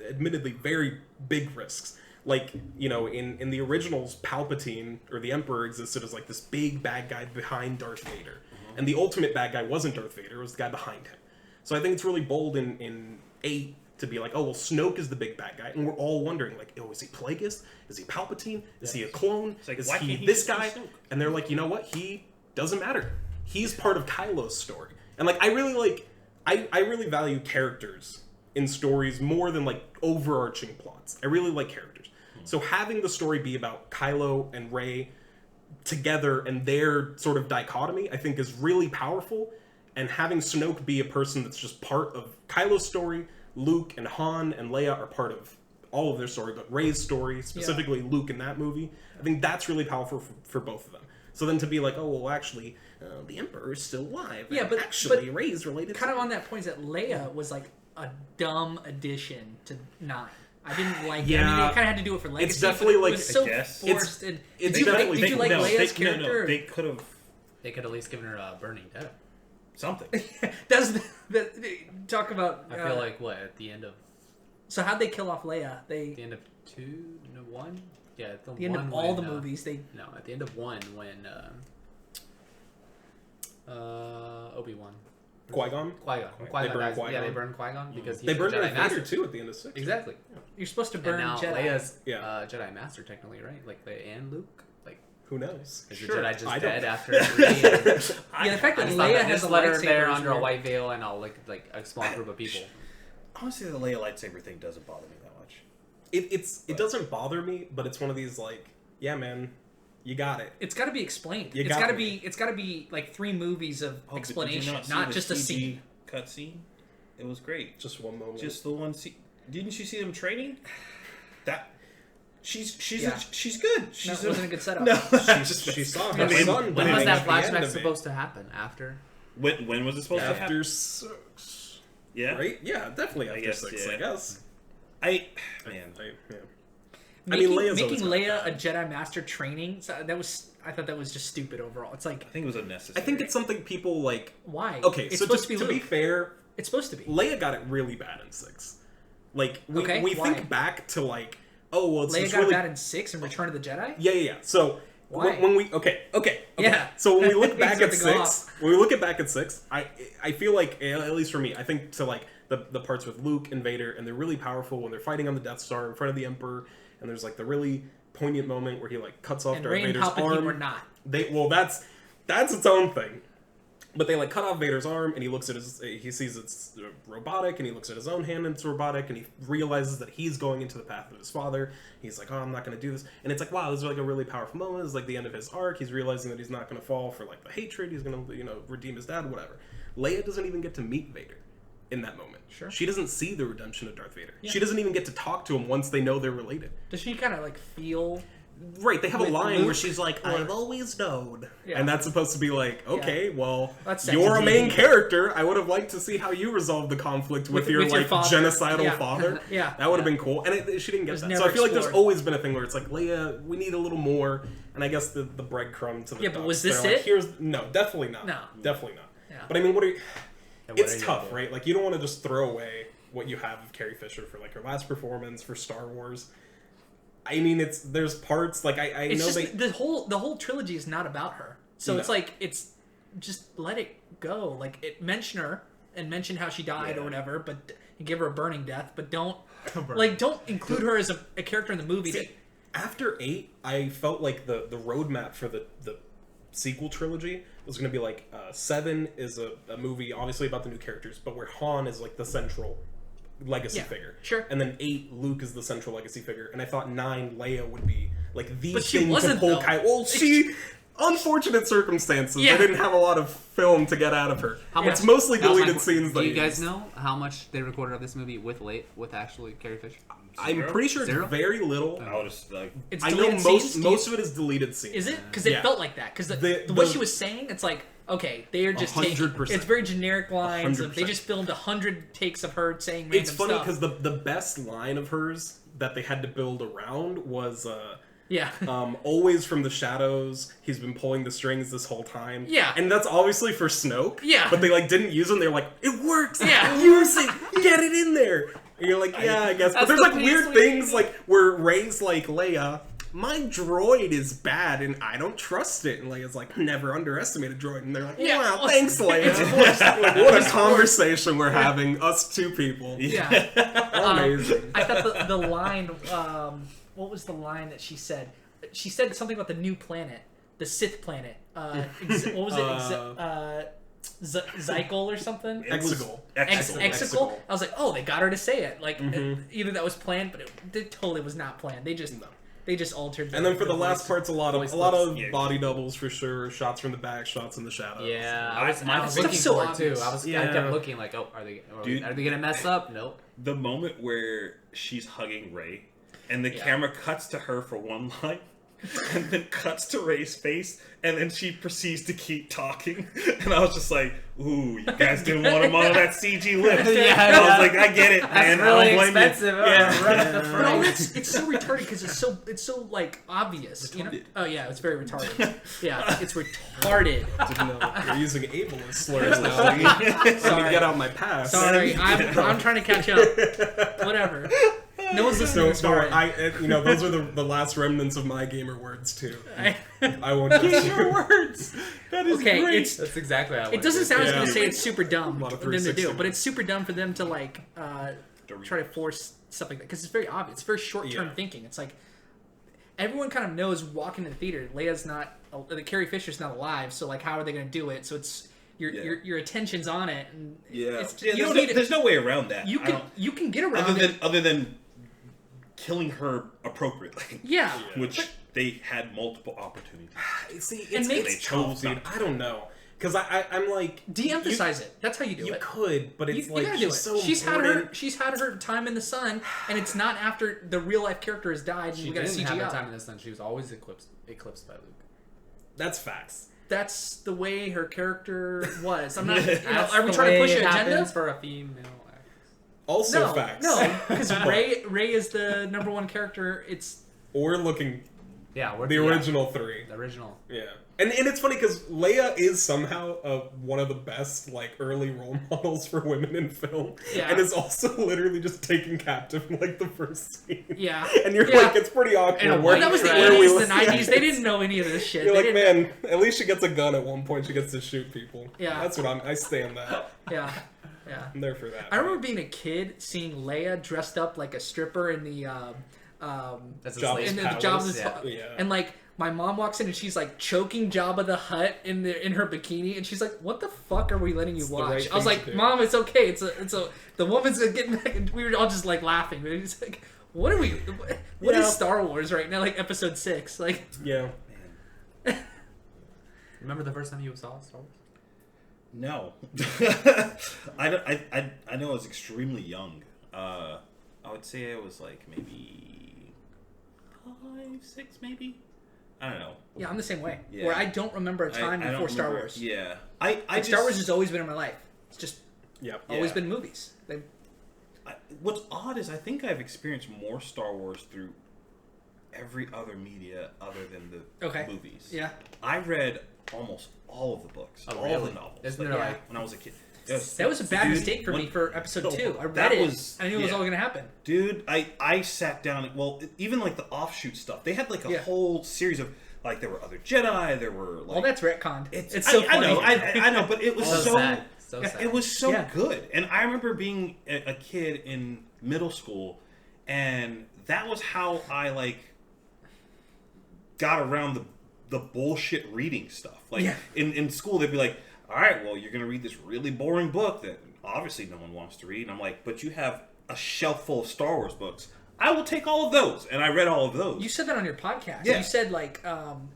admittedly very big risks. Like, you know, in the originals, Palpatine or the Emperor existed as like this big bad guy behind Darth Vader, and the ultimate bad guy wasn't Darth Vader; it was the guy behind him. So I think it's really bold in 8 to be like, oh well, Snoke is the big bad guy, and we're all wondering like, oh, is he Plagueis? Is he Palpatine? Is he a clone? like, Is why he can't he this just be guy? Snoke? And they're like, you know what? He doesn't matter. He's part of Kylo's story. And like I really value characters in stories more than like overarching plots. I really like characters. So having the story be about Kylo and Rey together and their sort of dichotomy, I think is really powerful. And having Snoke be a person that's just part of Kylo's story, Luke and Han and Leia are part of all of their story, but Rey's story, specifically Luke in that movie, I think that's really powerful for both of them. So then to be like, oh, well, actually, the Emperor is still alive. Yeah, and but actually, Rey's related Kind to of on that point is that Leia was like a dumb addition to 9. I didn't like it. I mean, they kind of had to do it for legacy. It's definitely but it like- was so I guess. forced. It's Did you definitely- like Leia's character? They could have They could at least given her a burning death. something. That's talk about. I feel like at the end of So how'd they kill off Leia? the end of 2, no 1? Yeah, at The end of all the movies. They No, at the end of 1 when Obi-Wan. Qui-Gon. Qui-Gon. They Qui-Gon burn dies. Qui-Gon. Yeah, they burn Qui-Gon because he's They burned a Jedi Darth Master. Vader too at the end of 6. Exactly. you're supposed to burn And now Jedi. Leia's Yeah. Jedi Master technically, right? Like Leia and Luke. Like, Who knows? is Sure. the Jedi just I don't- dead after? Rey? Yeah, the fact I that just thought Leia that has just a let her lightsaber there is under a weird. white veil and all like a small group of people. Honestly, the Leia lightsaber thing doesn't bother me that much. It doesn't bother me, but it's one of these like, yeah, man, you got it. It's got to be explained. You It's got got to me. be. It's got to be like 3 movies of Oh, explanation, did you not see just the a CG scene. cutscene. It was great. Just one moment. Just the one scene. Didn't you see them training? That she's Yeah. she's good. No, She's it wasn't a good setup. No, she saw I her mean, son. When was dying that at the end flashback of it. supposed to happen? After? when was it supposed to happen? After 6. Yeah, Right? Yeah, definitely after guess, 6. yeah. I guess. Man, Yeah. Making, Leia's making always got Leia that. a Jedi Master training. So I thought that was just stupid overall. It's like I think it was unnecessary. I think it's something people like. why? Okay, it's so supposed to to be be Luke. fair, It's supposed to be. Leia got it really bad in 6. Like we Okay, we why? think back to like, oh well, it's Leia this got really bad in 6 and Return of the Jedi. Yeah. So Why? when we okay. Yeah. So when we look Things back have at to go 6, when we look back at 6, I feel like, at least for me, I think to like the parts with Luke and Vader, and they're really powerful when they're fighting on the Death Star in front of the Emperor, and there's like the really poignant moment where he like cuts off And Darth Rey and Vader's Palpatine arm. were not. That's its own thing. But they like cut off Vader's arm, and he looks at he sees it's robotic, and he looks at his own hand and it's robotic, and he realizes that he's going into the path of his father. He's like, oh, I'm not going to do this. And it's like, wow, this is like a really powerful moment. It's like the end of his arc. He's realizing that he's not going to fall for like the hatred. He's going to, redeem his dad, whatever. Leia doesn't even get to meet Vader in that moment. Sure. She doesn't see the redemption of Darth Vader. Yeah. She doesn't even get to talk to him once they know they're related. Does she kind of like feel Right, they have a With line Luke where she's like, or- "I've always known," Yeah. and that's supposed to be like, okay, well, That's you're a sexy. main character. I would have liked to see how you resolve the conflict with your like father. genocidal Yeah. father. Yeah. That would have been cool, and she didn't get was that. never So I feel like there's explored. always been a thing where it's like, Leia, we need a little more, and I guess the breadcrumb to the Yeah, but ducks, was this they're like, it? Here's no, definitely not. No. Definitely not. Yeah. But I mean, what are you? And what It's are you tough, gonna do? right? Like you don't want to just throw away what you have of Carrie Fisher for like her last performance for Star Wars. I mean, there's parts like I It's know just they the whole trilogy is not about her. So No. it's like it's just let it go. Like mention her and mention how she died or whatever, but and give her a burning death. But don't include her as a character in the movie. See, after 8, I felt like the roadmap for the sequel trilogy was going to be like 7 is a movie obviously about the new characters, but where Han is like the central legacy figure. Sure. And then 8, Luke is the central legacy figure. And I thought 9, Leia would be like the But she thing to wasn't, pull though. Well, she... Unfortunate circumstances. Yeah. They didn't have a lot of film to get out of her. How much- It's mostly That was my deleted qu- scenes. Do they you guys used. know how much they recorded of this movie with actually Carrie Fisher? I'm pretty sure Zero? it's very little. I would just like. It's I know deleted most scenes? Do you- most of it is deleted scenes. Is it? Because it Yeah. felt like that. Because The- what the- she was saying, it's like, okay, they are just taking... 100%. It's very generic lines. Of, they 100%. just filmed 100 takes of her saying random It's funny stuff. because the best line of hers that they had to build around was Yeah. always from the shadows. He's been pulling the strings this whole time. Yeah. And that's obviously for Snoke. Yeah. But they like didn't use them. They're like, it works. Yeah. Use it. Get it in there. And you're like, yeah, I guess. But That's there's the like weird piece we things needed. like where Rey's like, Leia, my droid is bad and I don't trust it. And Leia's like, never underestimate a droid. And they're like, Yeah. wow, thanks, Leia. Like, what a conversation we're having, us two people. Yeah. Amazing. I thought the line, what was the line that she said? She said something about the new planet, the Sith planet. What was it? Zykel or something? Exegol. Exegol. I was like, oh, they got her to say it. Like either that was planned, but it totally was not planned. They just altered. And then for the last parts, a lot of voice body doubles for sure. Shots from the back, shots in the shadows. Yeah, I was was looking so for it too. obvious. I Yeah. kept looking like, oh, are they gonna mess up? Nope. The moment where she's hugging Rey, and the camera cuts to her for one line, and then cuts to Rey's face, and then she proceeds to keep talking, and I was just like, "Ooh, you guys didn't want him on that CG lift." Yeah, And I was like, "I get it, That's man. I really don't blame expensive. you." Yeah, right up the But all front. it's so retarded because it's so like obvious. You know? Oh yeah, it's very retarded. Yeah, it's retarded. Didn't know you're using ableist slurs now. Let me Sorry. get out my past. Sorry, I'm trying to catch up. Whatever. No one's listening to So, this part. those are the last remnants of my gamer words too. I won't Gamer words. That is Okay, great. That's exactly how It doesn't sound as Yeah. going to say it's super dumb A lot of for them to do, 360. but it's super dumb for them to like try to force stuff like that because it's very obvious. It's very short-term Yeah. thinking. It's like everyone kind of knows walking in the theater. Leia's not, Carrie Fisher's not alive, so like how are they going to do it? So it's your attention's on it, and it's, you don't need there's no way around that. You I can don't- you can get around it. other than killing her appropriately. Yeah, Which they had multiple opportunities. See, And it's, make- it's They chose tough, dude. not I don't know because I'm like de-emphasize it. That's how you do You it. could, but You, it's you like gotta do it. she's so she's important. had her time in the sun, and it's not after the real life character has died. And She we got to didn't have CGI. that time in the sun. She was always eclipsed by Luke. That's facts. That's the way her character was. I'm not. That's are we the trying to way push it an agenda? happens for a female actress. Also No, facts. no, because Ray is the number one character. It's Or looking Yeah, we're the original 3. The original. Yeah. And it's funny because Leia is somehow one of the best like early role models for women in film, Yeah. and is also literally just taken captive in like the first scene. Yeah. And you're Yeah. like, it's pretty awkward. And a where- that was the Right. where we 80s, the live. 90s. They didn't know any of this shit. You're They like, didn't- man, at least she gets a gun at one point. She gets to shoot people. Yeah. That's what I stand that. Yeah, yeah. I'm there for that. I remember being a kid seeing Leia dressed up like a stripper in the That's a Jabba's slave. in the Palace. Jabba's Yeah. and like my mom walks in and she's like choking Jabba the Hutt in her bikini and she's like, "What the fuck are we letting you It's the watch?" right I was thing like, to do. "Mom, it's okay. It's a the woman's getting back." And we were all just like laughing. We were just like, "What are we? What is Yeah. Star Wars right now? Like Episode 6? Like, Yeah. Remember the first time you saw Star Wars? No. I know I was extremely young. I would say I was like maybe 5, 6 maybe. I don't know. Yeah, I'm the same way. Yeah. Where I don't remember a time I don't before Star remember- Wars. Yeah, Star Wars has always been in my life. It's just always Yeah. been movies. What's odd is I think I've experienced more Star Wars through every other media other than the movies. Yeah. I read almost all of the books, all the novels. Isn't there like when I was a kid? That was a bad mistake for me for episode 2. I read it. I knew it was all going to happen. Dude, I sat down. Well, even like the offshoot stuff, they had like a whole series of like there were other Jedi. There were like, well, that's retconned. It's so I funny. know, I know, but it was so sad. So sad. it was so good. And I remember being a kid in middle school, and that was how I like got around the bullshit reading stuff. Like in school, they'd be like, all right, well, you're going to read this really boring book that obviously no one wants to read. And I'm like, but you have a shelf full of Star Wars books. I will take all of those. And I read all of those. You said that on your podcast. Yeah. You said like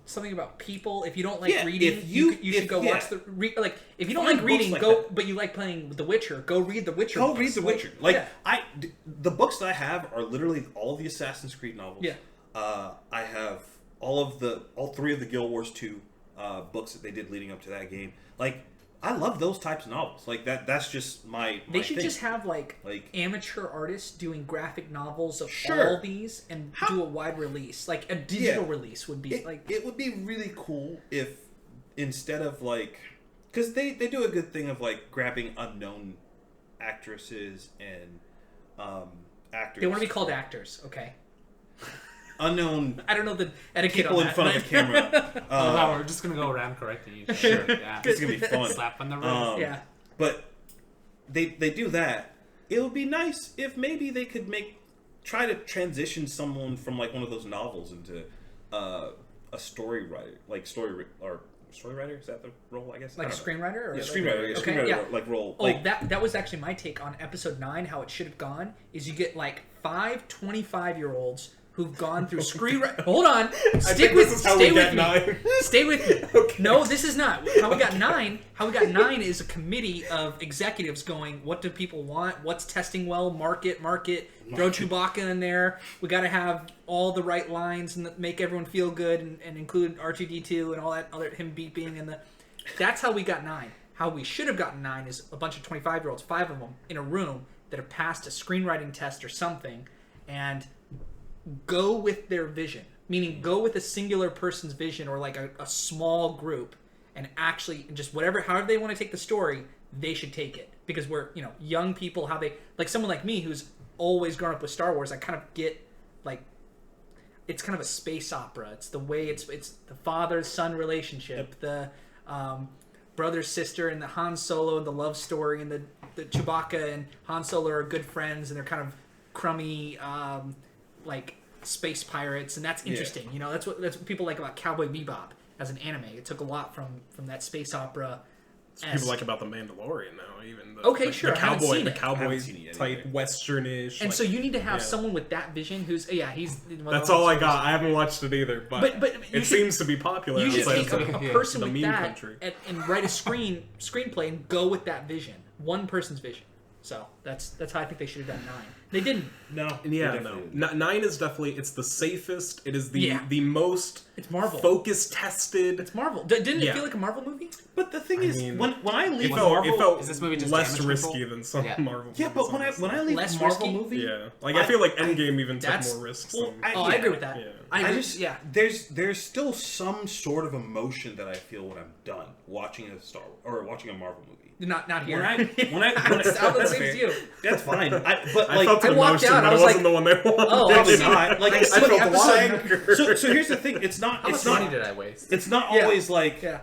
something about people. If you don't like reading, if you should go watch the like. If you don't like reading, like go. But you like playing The Witcher. Go read The Witcher. Go books. read The Witcher. The books that I have are literally all of the Assassin's Creed novels. Yeah. I have all 3 of the Guild Wars 2 books that they did leading up to that game. Like, I love those types of novels. Like that's just my They should thing. just have like amateur artists doing graphic novels of all these and do a wide release. Like a digital release would be it would be really cool if instead of like, because they do a good thing of like grabbing unknown actresses and actors. They want to be called actors, okay? Unknown. I don't know the etiquette people on in front of the camera. no, we're just gonna go around correcting you. Sure, yeah, it's gonna be fun. Slap on the wrist. Yeah, but they do that. It would be nice if maybe they could try to transition someone from like one of those novels into a story writer, story writer. Is that the role? I guess like a screenwriter or screenwriter. Okay, screenwriter like role. Oh, like, that was actually my take on episode 9. How it should have gone is you get like 5 25-year-olds who've gone through screenwriting. Hold on, stay with me. Stay with me. Okay. No, this is not how we got 9. How we got 9 is a committee of executives going, what do people want? What's testing well? Market. Throw Chewbacca in there. We got to have all the right lines and make everyone feel good, and include R2D2 and all that other him beeping and the. That's how we got 9. How we should have gotten 9 is a bunch of 25-year-olds, 5 of them in a room that have passed a screenwriting test or something, and go with their vision, meaning go with a singular person's vision or like a small group, and actually just however they want to take the story, they should take it, because we're young people, how they like someone like me who's always grown up with Star Wars. I kind of get like it's kind of a space opera. It's the way it's the father-son relationship, the brother sister, and the Han Solo and the love story, and the Chewbacca and Han Solo are good friends, and they're kind of crummy like space pirates, and that's interesting. That's what people like about Cowboy Bebop as an anime. It took a lot from that space opera. People like about the Mandalorian now, even sure, the I haven't seen the it. cowboy type westernish. And so you need to have someone with that vision who's he's. That's all I got. I haven't watched it either, but it seems to be popular. You should take a person the with meme that country. and write a screenplay and go with that vision. One person's vision. So that's how I think they should have done 9. They didn't. No. Yeah, no. 9 is definitely, it's the safest. It is the most it's Marvel. Focus tested. It's Marvel. Didn't it feel like a Marvel movie? But the thing is, when I leave it felt is this movie just less damage risky control? than some Marvel Yeah, but when I leave Less a Marvel risky? movie, yeah, like I feel like Endgame even took more risks. well, than, I agree with that. Yeah. I just there's still some sort of emotion that I feel when I'm done watching watching a Marvel movie. Not here. When I Sound the that's same fair. as you. That's fine. But I like felt I an walked emotion, out, but I was it wasn't like, the one they wanted. oh, probably not. Like I I felt the episode- anger. so here's the thing. It's not. How much It's not. money did I waste? It's not always like, Yeah.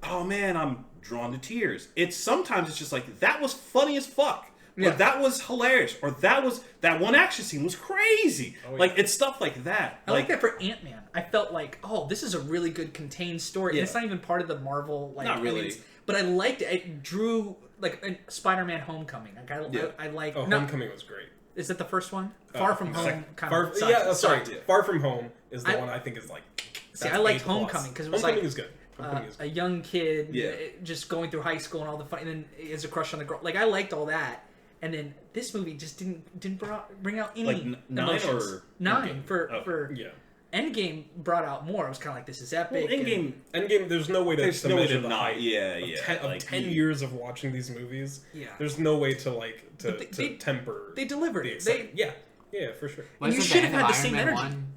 oh man, I'm drawn to tears. Sometimes it's just like that was funny as fuck. Or Yeah. that was hilarious. Or that one action scene was crazy. Oh, yeah. Like it's stuff like that. I like that for Ant-Man. I felt like, oh, this is a really good contained story. Yeah. And it's not even part of the Marvel. Like, Not really. But I liked it. It drew like Spider-Man: Homecoming. Like I like. Oh, Homecoming was great. Is that the first one? Far From Home. Far From Home is the one I think is like. See, I liked Homecoming because it was Homecoming like is good. Homecoming is a good. young kid Yeah. just going through high school and all the fun, and then he has a crush on the girl. Like I liked all that, And then this movie just didn't bring out any Like 9 emotions. or 9 for Yeah. Endgame brought out more. I was kind of like, this is epic. Well, Endgame, There's no way to there's no way measure to the not. hype. Yeah, Of yeah. 10, like, 10 years of watching these movies, Yeah. there's no way to they temper. They delivered the it. excitement. Yeah, for sure. And you Wasn't should the have end had of the same Iron Man energy. 1,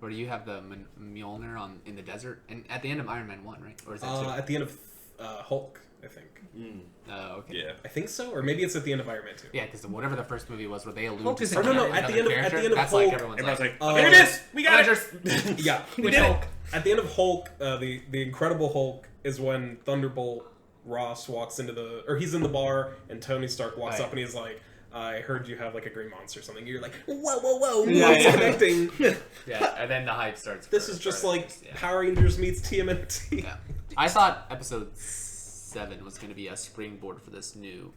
where you have the Mjolnir in the desert, and at the end of Iron Man 1, right? Or is that 2? At the end of Hulk, I think. Okay. Yeah. I think so, or maybe it's at the end of Iron Man 2. Yeah, because whatever the first movie was, where they allude Hulk to is someone, in- no, at the end of- another at the character, end of that's Hulk, like everyone's Everybody's like, like, there it is! We got it! Yeah, Which at, Hulk? at the end of Hulk, the Incredible Hulk is when Thunderbolt Ross walks into or he's in the bar, and Tony Stark walks Right. up and he's like, I heard you have like a green monster or something. You're like, whoa, Yeah, what's yeah. connecting? yeah, and then the hype starts. This is just like Power Rangers meets TMNT. Yeah. I thought episode 7 was going to be a springboard for this new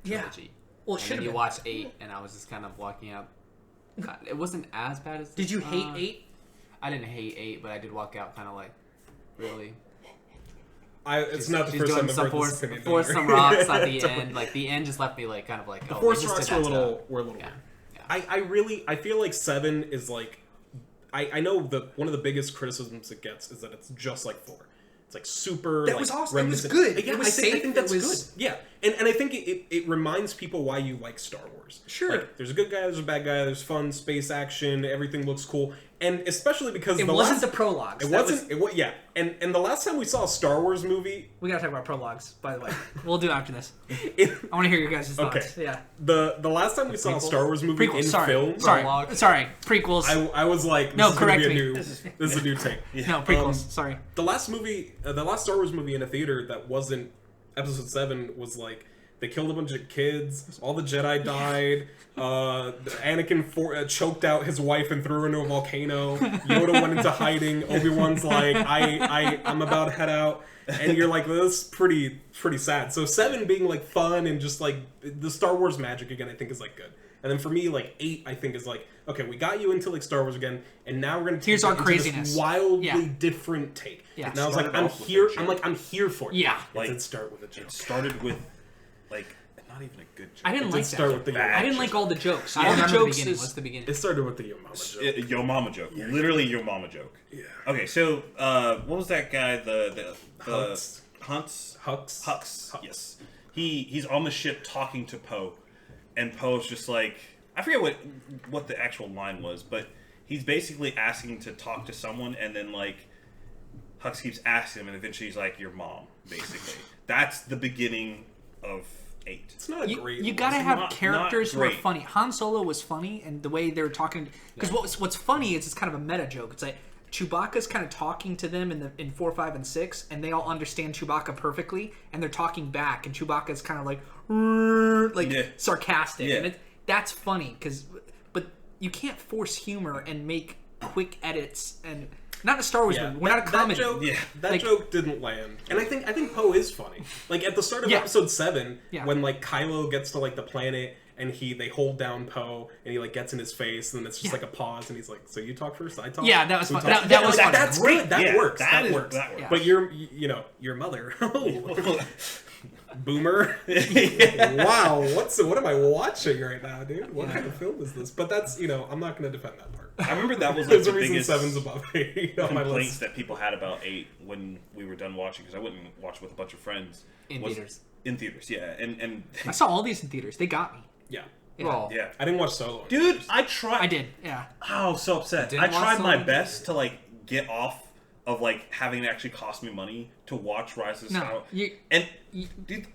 Yeah. trilogy. Well, it And should then have you been. watch 8, and I was just kind of walking out. God, it wasn't as bad as. Did you hate 8? I didn't hate 8, but I did walk out kind of like, really. It's not the She's first time doing I've some heard this opinion. force either. some rocks at the end. Like the end just left me like kind of like. The Oh, force they just rocks did were a that little stuff. weird. Yeah. I feel like 7 is like, I know one of the biggest criticisms it gets is that it's just like 4. It's like super. That like, was awesome. It was reminiscent. good. Yeah, It was I safe. think that's It was- good. Yeah, and I think it reminds people why you like Star Wars. Sure. Like, there's a good guy, there's a bad guy, there's fun space action, everything looks cool, and especially because It the wasn't last, the prologues. It That wasn't. Yeah, and the last time we saw a Star Wars movie, We gotta talk about prologues, by the way. We'll do it after this. it, I want to hear your guys' thoughts. Okay. Yeah. the last time we saw a prequels? Star Wars movie Prequels. in Sorry. film, Sorry. Prequels. I was like, this No, is gonna correct be a me. new. This is a new take. no, prequels. Sorry. The last Star Wars movie in a theater that wasn't Episode 7 was like they killed a bunch of kids, all the Jedi died, Anakin choked out his wife and threw her into a volcano. Yoda went into hiding. Obi-Wan's like, I'm about to head out, and you're like, this is pretty sad. So 7 being like fun and just like the Star Wars magic again, I think is like good. And then for me, like 8, I think is like, okay, we got you into like Star Wars again, and now we're gonna take Here's it our into craziness. this wildly Yeah. different take. Yeah. And I was like, Started I'm off with here. a joke. I'm here for it. Yeah. It did start with a joke. It started with, like, not even a good joke. I didn't It like did start that. with the Bad I didn't like all the jokes. I All the remember the jokes beginning. is What's the beginning? It started with the Yo Mama joke. Yo mama joke. Literally yo mama joke. Yeah. Okay, so what was that guy? The Hux. Hux. Hux. Yes. He's on the ship talking to Poe, and Poe's just like, I forget what the actual line was, but he's basically asking to talk to someone, and then like Hux keeps asking him, and eventually he's like, your mom, basically. That's the beginning of 8. It's not a great. You gotta movie. have not characters who are great. funny. Han Solo was funny, and the way they were talking. Because what's funny is it's kind of a meta joke. It's like Chewbacca's kind of talking to them in 4, 5, and 6, and they all understand Chewbacca perfectly, and they're talking back, and Chewbacca's kind of like Yeah. sarcastic, Yeah. and that's funny but you can't force humor and make quick edits and. Not a Star Wars Yeah, movie. We're not a comedy. That Like- joke didn't land, and I think Poe is funny. Like at the start of Yeah. Episode 7, Yeah. when like Kylo gets to like the planet and they hold down Poe and he like gets in his face, and then it's just Yeah. like a pause, and he's like, "So you talk first, I talk." Yeah, that was We fun. talk- That was fun. That's Great. good. That Yeah, works. that That is- works. that works. Yeah. But your mother. Boomer. Wow, what am I watching right now, dude? What kind of film is this? But that's I'm not going to defend that part. I remember that was like There's the a reason biggest 7's above 8 on my complaints list. that people had about 8 when we were done watching, because I wouldn't watch with a bunch of friends. In was- theaters. In theaters, yeah. And I saw all these in theaters. They got me. Yeah. Yeah. Well, yeah. I didn't watch Solo. Dude, I tried. I did. Yeah. I was so upset. Didn't I watch tried my Solo? best to like get off of like having it actually cost me money to watch Rise of the No, Skywalker. And dude,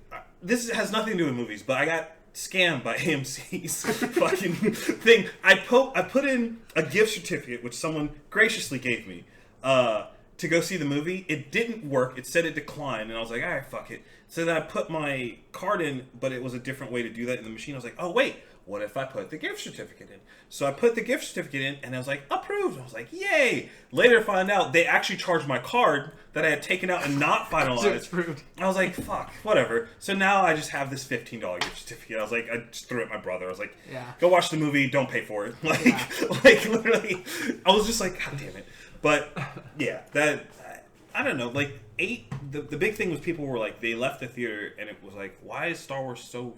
this has nothing to do with movies, but I got scammed by AMC's fucking thing. I put in a gift certificate which someone graciously gave me to go see the movie. It didn't work. It said it declined, and I was like, all right, fuck it. So then I put my card in, but it was a different way to do that in the machine. I was like, oh wait, what if I put the gift certificate in? So I put the gift certificate in, and I was like, approved. I was like, yay! Later, find out they actually charged my card that I had taken out and not finalized. Approved. I was like, fuck, whatever. So now I just have this $15 gift certificate. I was like, I just threw it at my brother. I was like, Yeah. go watch the movie, don't pay for it. Like literally, I was just like, god damn it. But yeah, that I don't know. Like 8, the big thing was people were like, they left the theater and it was like, why is Star Wars so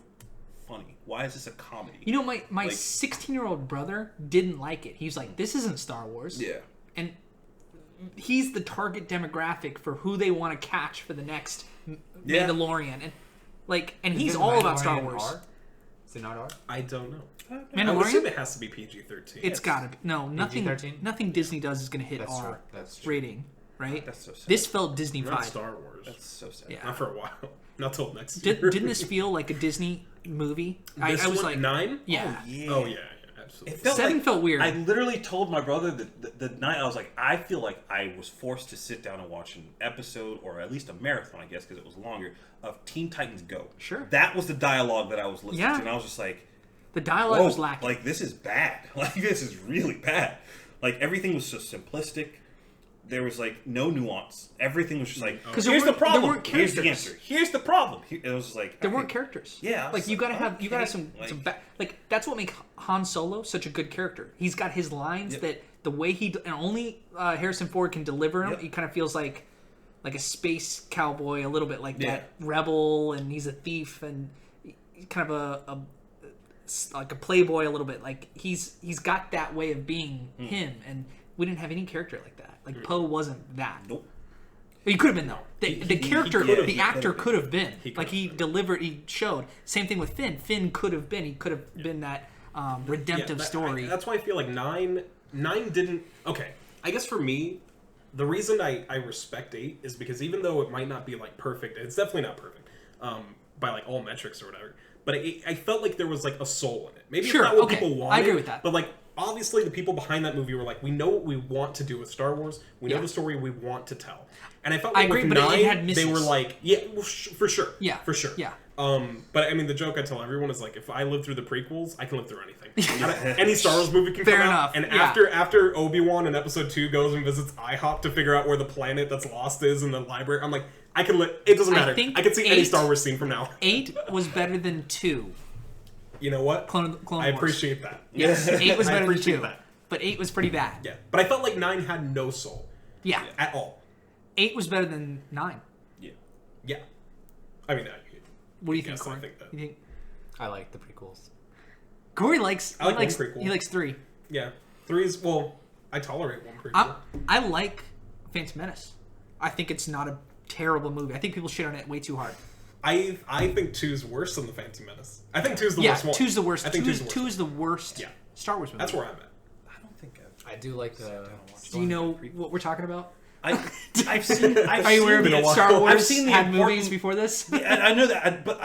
funny? Why is this a comedy? You know, my 16-year-old brother didn't like it. He was like, "This isn't Star Wars." Yeah. And he's the target demographic for who they want to catch for the next Mandalorian, and he's all about Star Wars. R? Is it not R? I don't know. Mandalorian? I would assume it has to be PG-13. It's gotta be. No, nothing. PG-13? Nothing Disney does is gonna hit That's R true. That's true. rating, right? That's so sad. This felt Disney Not vibe. Star Wars. That's so sad. Yeah. Not for a while. Not till next year. Didn't this feel like a Disney movie? I was one, like, 9? yeah. Oh, yeah, absolutely. It felt 7 felt weird. I literally told my brother the night I was like, I feel like I was forced to sit down and watch an episode, or at least a marathon, I guess, because it was longer, of Teen Titans Go. Sure. That was the dialogue that I was listening to, and I was just like, The dialogue whoa, was lacking. like, this is bad. Like, this is really bad. Like, everything was so simplistic. There was, like, no nuance. Everything was just like, here's the there problem. weren't Here's the characters. answer. Here's the problem. It was just like... There okay. weren't characters. Yeah, I was like you gotta like, have okay, some like- like that's what makes Han Solo such a good character. He's got his lines Yep. that the way and only Harrison Ford can deliver him. Yep. He kind of feels like a space cowboy, a little bit like Yeah. that rebel, and he's a thief and kind of like a playboy a little bit. Like he's got that way of being him, and we didn't have any character like that. Like Poe wasn't that. Nope. He could have been though. The character, could have the been. actor could have been. could He delivered. He showed. Same thing with Finn. Finn could have been. He could have been that redemptive story. That's why I feel like 9 didn't... Okay, I guess for me, the reason I respect 8 is because even though it might not be, like, perfect, it's definitely not perfect, by, like, all metrics or whatever, but I felt like there was, like, a soul in it. Maybe Sure, it's not what okay, people wanted. I agree with that. But, like, obviously the people behind that movie were like, we know what we want to do with Star Wars. We know Yeah. the story we want to tell. And I felt I like agree, with but it 9, had they misses. were like, yeah, well, for sure. Yeah. For sure. Yeah. But I mean, the joke I tell everyone is like, if I live through the prequels, I can live through anything. Any Star Wars movie can Fair come enough, out. And yeah. after Obi-Wan in Episode 2 goes and visits IHOP to figure out where the planet that's lost is in the library, I'm like, I can live. It doesn't matter. think I can see any 8 Star Wars scene from now. 8 was better than 2. You know what? Clone I Wars. appreciate that. Yes, 8 was I better than appreciate 2. that. But 8 was pretty bad. Yeah, but I felt like 9 had no soul Yeah. at all. 8 was better than 9. Yeah. Yeah, I mean, What do you think, Yes, I Corey? think that. You think I like the prequels. Corey likes? I like he likes. one prequel. He likes 3. yeah. 3 is I tolerate one prequel. I like Phantom Menace. I think it's not a terrible movie. I think people shit on it way too hard. I think 2's worse than the Phantom Menace. I think 2's the Yeah, worst one. 2's the worst. I think 2's the worst. 2 is the worst. Yeah. Star Wars movie. That's where I'm at. I don't think I do like the. Do you know what we're talking about? I've seen. Are you aware been a of while. Star Wars I've seen the had important- movies before this? I know that, but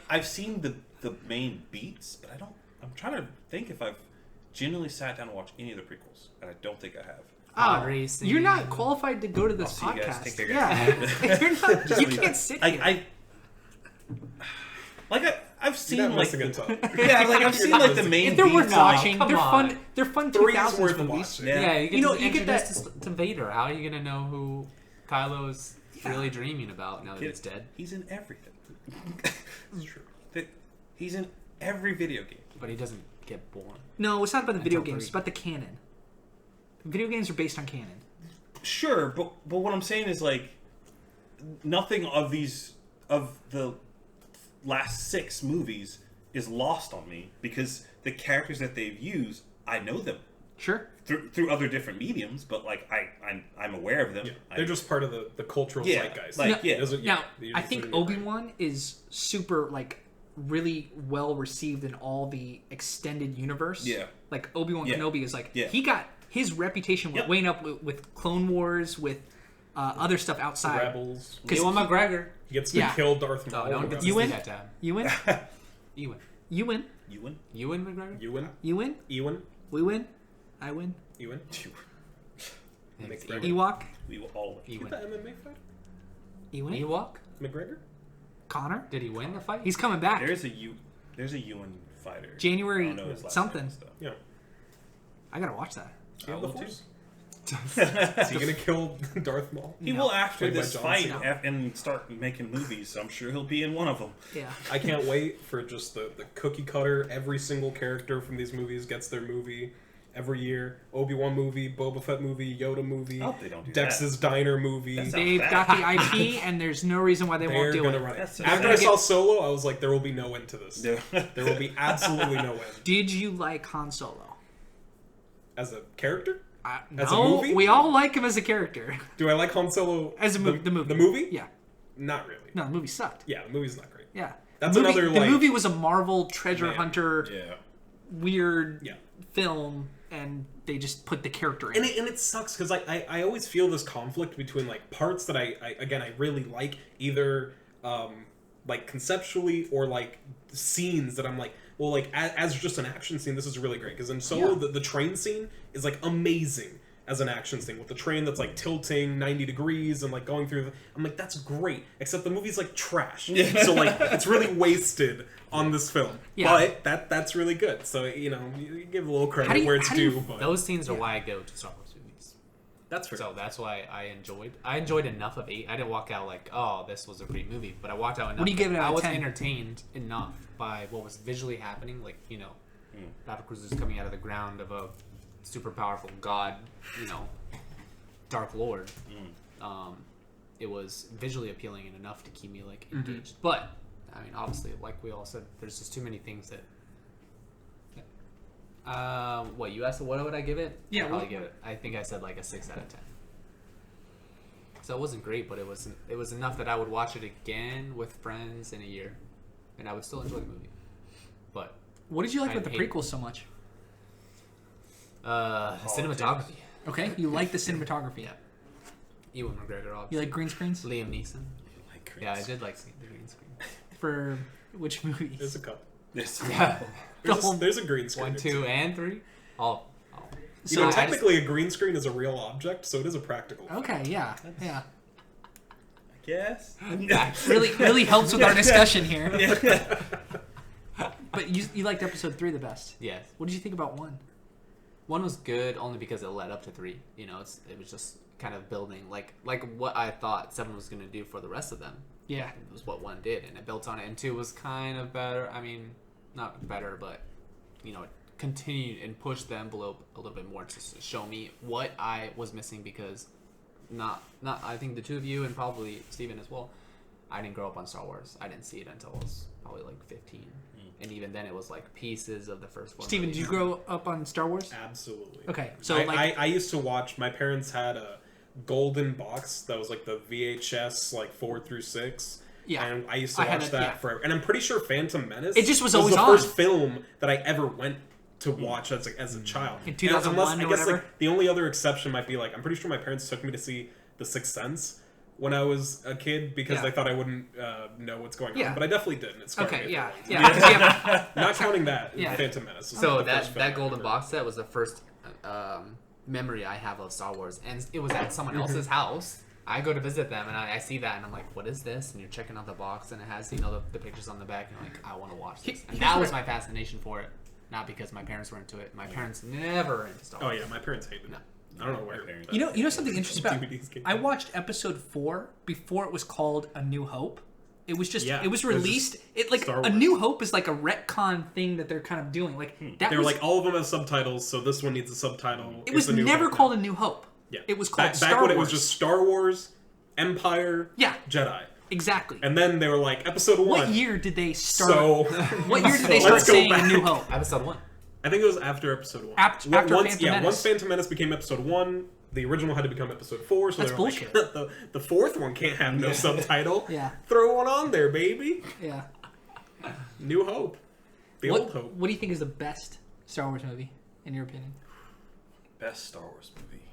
I've seen the main beats, but I don't. I'm trying to think if I've genuinely sat down and watched any of the prequels, and I don't think I have. Oh, racing. you're not qualified to go to this I'll see you guys. podcast. Take care, Yeah, guys. you're not, you can't sit here. I've seen You're not like missing a ton. yeah, like I've seen like the main if they're beats. worth and, like, watching, come they're on. fun. They're fun 3 is 2000s worth movies. watching. Yeah. Yeah, you get, You know, to you get that- introduced to Vader. How are you gonna know who Kylo's really dreaming about now that he's dead? He's in everything. That's true. He's in every video game. But he doesn't get born. No, it's not about the video Until games. It's 3. about the canon. Video games are based on canon. Sure, but what I'm saying is like nothing of the last 6 movies is lost on me because the characters that they've used, I know them Sure. through other different mediums, but like I'm aware of them. Yeah. They're just part of the cultural Yeah, zeitgeist. like, Now- yeah. It doesn't- Now, they I just think don't get Obi-Wan is super, like, really well received in all the extended universe. Yeah. Like, Obi-Wan Yeah. Kenobi is, like, Yeah. he got his reputation Yep. weighing up with Clone Wars, with other stuff outside. Rebels. 'Cause Ewan he- McGregor. He gets to Yeah. kill Darth No, Maul. no one gets You to win? see that tab. You win? Ewan. You win? Ewan? Ewan McGregor? Ewan? You win? Ewan? We win? I win? Ewan? Thanks, McGregor. Ewok? We will all win. Get Ewan. the MMA fight? Ewan? Ewok? McGregor? Connor? Did he win the fight? He's coming back. There's a Ewan fighter. January I don't know his last something. name and stuff. Yeah. I gotta watch that. Do you have the will too. Force? Is he gonna kill Darth Maul? He No. will after Played by this John fight Cena. and start making movies. So I'm sure he'll be in one of them. Yeah. I can't wait for just the cookie cutter. Every single character from these movies gets their movie. every year. Obi-Wan movie, Boba Fett movie, Yoda movie, I hope they don't do Dex's Diner movie. That's They've got the IP, and there's no reason why they They're won't do gonna it. run it. That's so After sad. I saw Solo, I was like, there will be no end to this. Yeah. There will be absolutely no end. Did you like Han Solo? As a character? No, As a movie? we all like him as a character. Do I like Han Solo As a movie, the movie. The movie? Yeah. Not really. No, the movie sucked. Yeah, the movie's not great. Yeah. That's the movie, another, the like- movie was a Marvel treasure Man. hunter Yeah. weird Yeah. film, and they just put the character in. And it sucks because I always feel this conflict between like parts that I really like, either like conceptually or like scenes that I'm like, well, like as just an action scene, this is really great. Because in Solo, the train scene is like amazing as an action scene with the train that's like tilting 90 degrees and like going through. I'm like, that's great. Except the movie's like trash. So like it's really wasted on this film. Yeah. But that's really good. So you give a little How credit do you- where it's how do you- due. But Those scenes are why I go to Star Wars movies. that's fair. So that's why I enjoyed enough of 8. I didn't walk out like, oh, this was a great movie, but I walked out enough. What do you give it out I of was 10? entertained enough by what was visually happening, like battle cruisers coming out of the ground of a super powerful god, Dark Lord. It was visually appealing and enough to keep me like engaged. But I mean, obviously, like we all said, there's just too many things that. What you asked? What would I give it? Yeah, I'd probably what- give it. I think I said like a 6 out of 10. So it wasn't great, but it was enough that I would watch it again with friends in a year, and I would still enjoy the movie. But What did you like I about the hate- prequels so much? cinematography. Okay, you like the cinematography. Yeah. Ewan McGregor, You obviously. like green screens? Liam Neeson. Like Yeah, I did like seeing the green screen. For which movies? There's a couple. This. Yeah. There's a green screen. 1, 2, and 3. All. You know, I just- technically, a green screen is a real object, so it is a practical. Okay, yeah. Yes. Really helps with our discussion here. But you liked episode 3 the best. Yes. What did you think about 1? 1 was good only because it led up to 3. It was just kind of building like what I thought 7 was going to do for the rest of them. Yeah. It was what 1 did, and it built on it. And 2 was kind of better. I mean, not better, but it continued and pushed the envelope a little bit more to show me what I was missing, because not I think the two of you and probably Steven as well, I didn't grow up on Star Wars. I didn't see it until I was probably like 15. And even then it was like pieces of the first 4 Steven, did you grow up on Star Wars? Absolutely. Okay, so I used to watch. My parents had a golden box that was like the VHS, like 4 through 6. Yeah. And I used to I had watch it, that yeah. forever. And I'm pretty sure Phantom Menace. It just was always the on. first film that I ever went to watch as a child. In 2001 I or guess whatever? like the only other exception might be like, I'm pretty sure my parents took me to see The Sixth Sense when I was a kid because Yeah. they thought I wouldn't know what's going Yeah. on, but I definitely did. And it scarred Okay, me yeah. for a long time. Yeah. Not counting that, Yeah. Phantom Menace. was So the first film that I golden ever- box set was the first memory I have of Star Wars, and it was at someone else's house. I go to visit them, and I see that, and I'm like, "What is this?" And you're checking out the box, and it has the pictures on the back, and you're like, "I want to watch this." And that was my fascination for it, not because my parents were into it. My parents never were into Star Oh Wars. yeah, my parents hated it. No. I don't know where. parents- You know something interesting about DVDs came I out. watched episode 4 before it was called A New Hope. It was just Yeah, it was it was released. just It like Star A Wars. New Hope is like a retcon thing that they're kind of doing. Like that They was were like, all of them have subtitles, so this one needs a subtitle. it was never called A New Hope. Yeah. It was called back Star when Wars. it was just Star Wars, Empire, Yeah. Jedi. Exactly. And then they were like, episode 1. What year did they start? So What year did they So start let's go saying A back. New Hope? Episode 1. I think it was after episode 1. After once, Phantom yeah, Menace. once Phantom Menace became episode 1, the original had to become episode 4. So That's they were bullshit. like, the fourth one can't have no subtitle. Yeah. Throw one on there, baby. Yeah. New Hope. The What, old Hope. what do you think is the best Star Wars movie, in your opinion? Best Star Wars movie.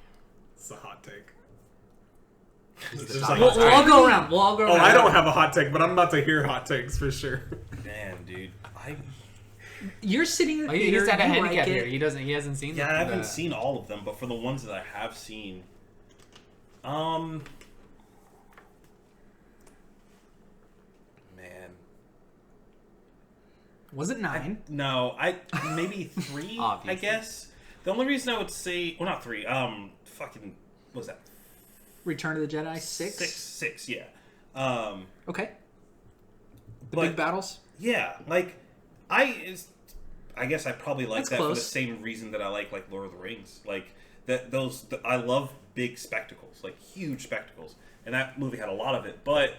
It's a hot take. This is It's the just top. like- We'll all go around. We'll all go Oh, around. I don't have a hot take, but I'm about to hear hot takes for sure. Man, dude. You're sitting in the Oh, he theater. just had a you handicap like here. it. He hasn't seen. Yeah, I the- haven't seen all of them, but for the ones that I have seen, man, Was it 9? no, maybe 3, I Obviously. guess. The only reason I would say, well, not 3, fucking, what was that? Return of the Jedi 6. 6, yeah. Okay. The But- big battles. Yeah, like I I guess I probably like That's that close. for the same reason that I like Lord of the Rings. Like I love big spectacles, like huge spectacles, and that movie had a lot of it. But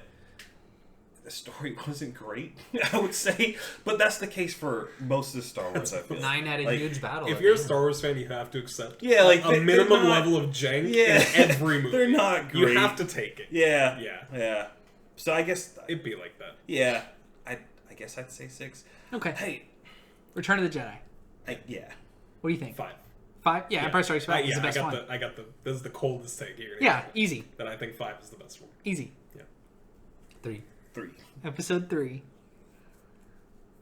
the story wasn't great, I would say. But that's the case for most of the Star Wars. I feel 9 at a like, huge battle. If you're a Star Wars fan, you have to accept like a minimum level of jank in every movie. They're not great. You have to take it. Yeah. So I guess It'd be like that. Yeah, I guess I'd say 6. Okay. Hey, Return of the Jedi. yeah. What do you think? 5. 5? Yeah, Empire Strikes Back is the best one. I got the. This is the coldest take here. Yeah, easy. That I think 5 is the best one. Easy. Yeah. 3. Episode 3.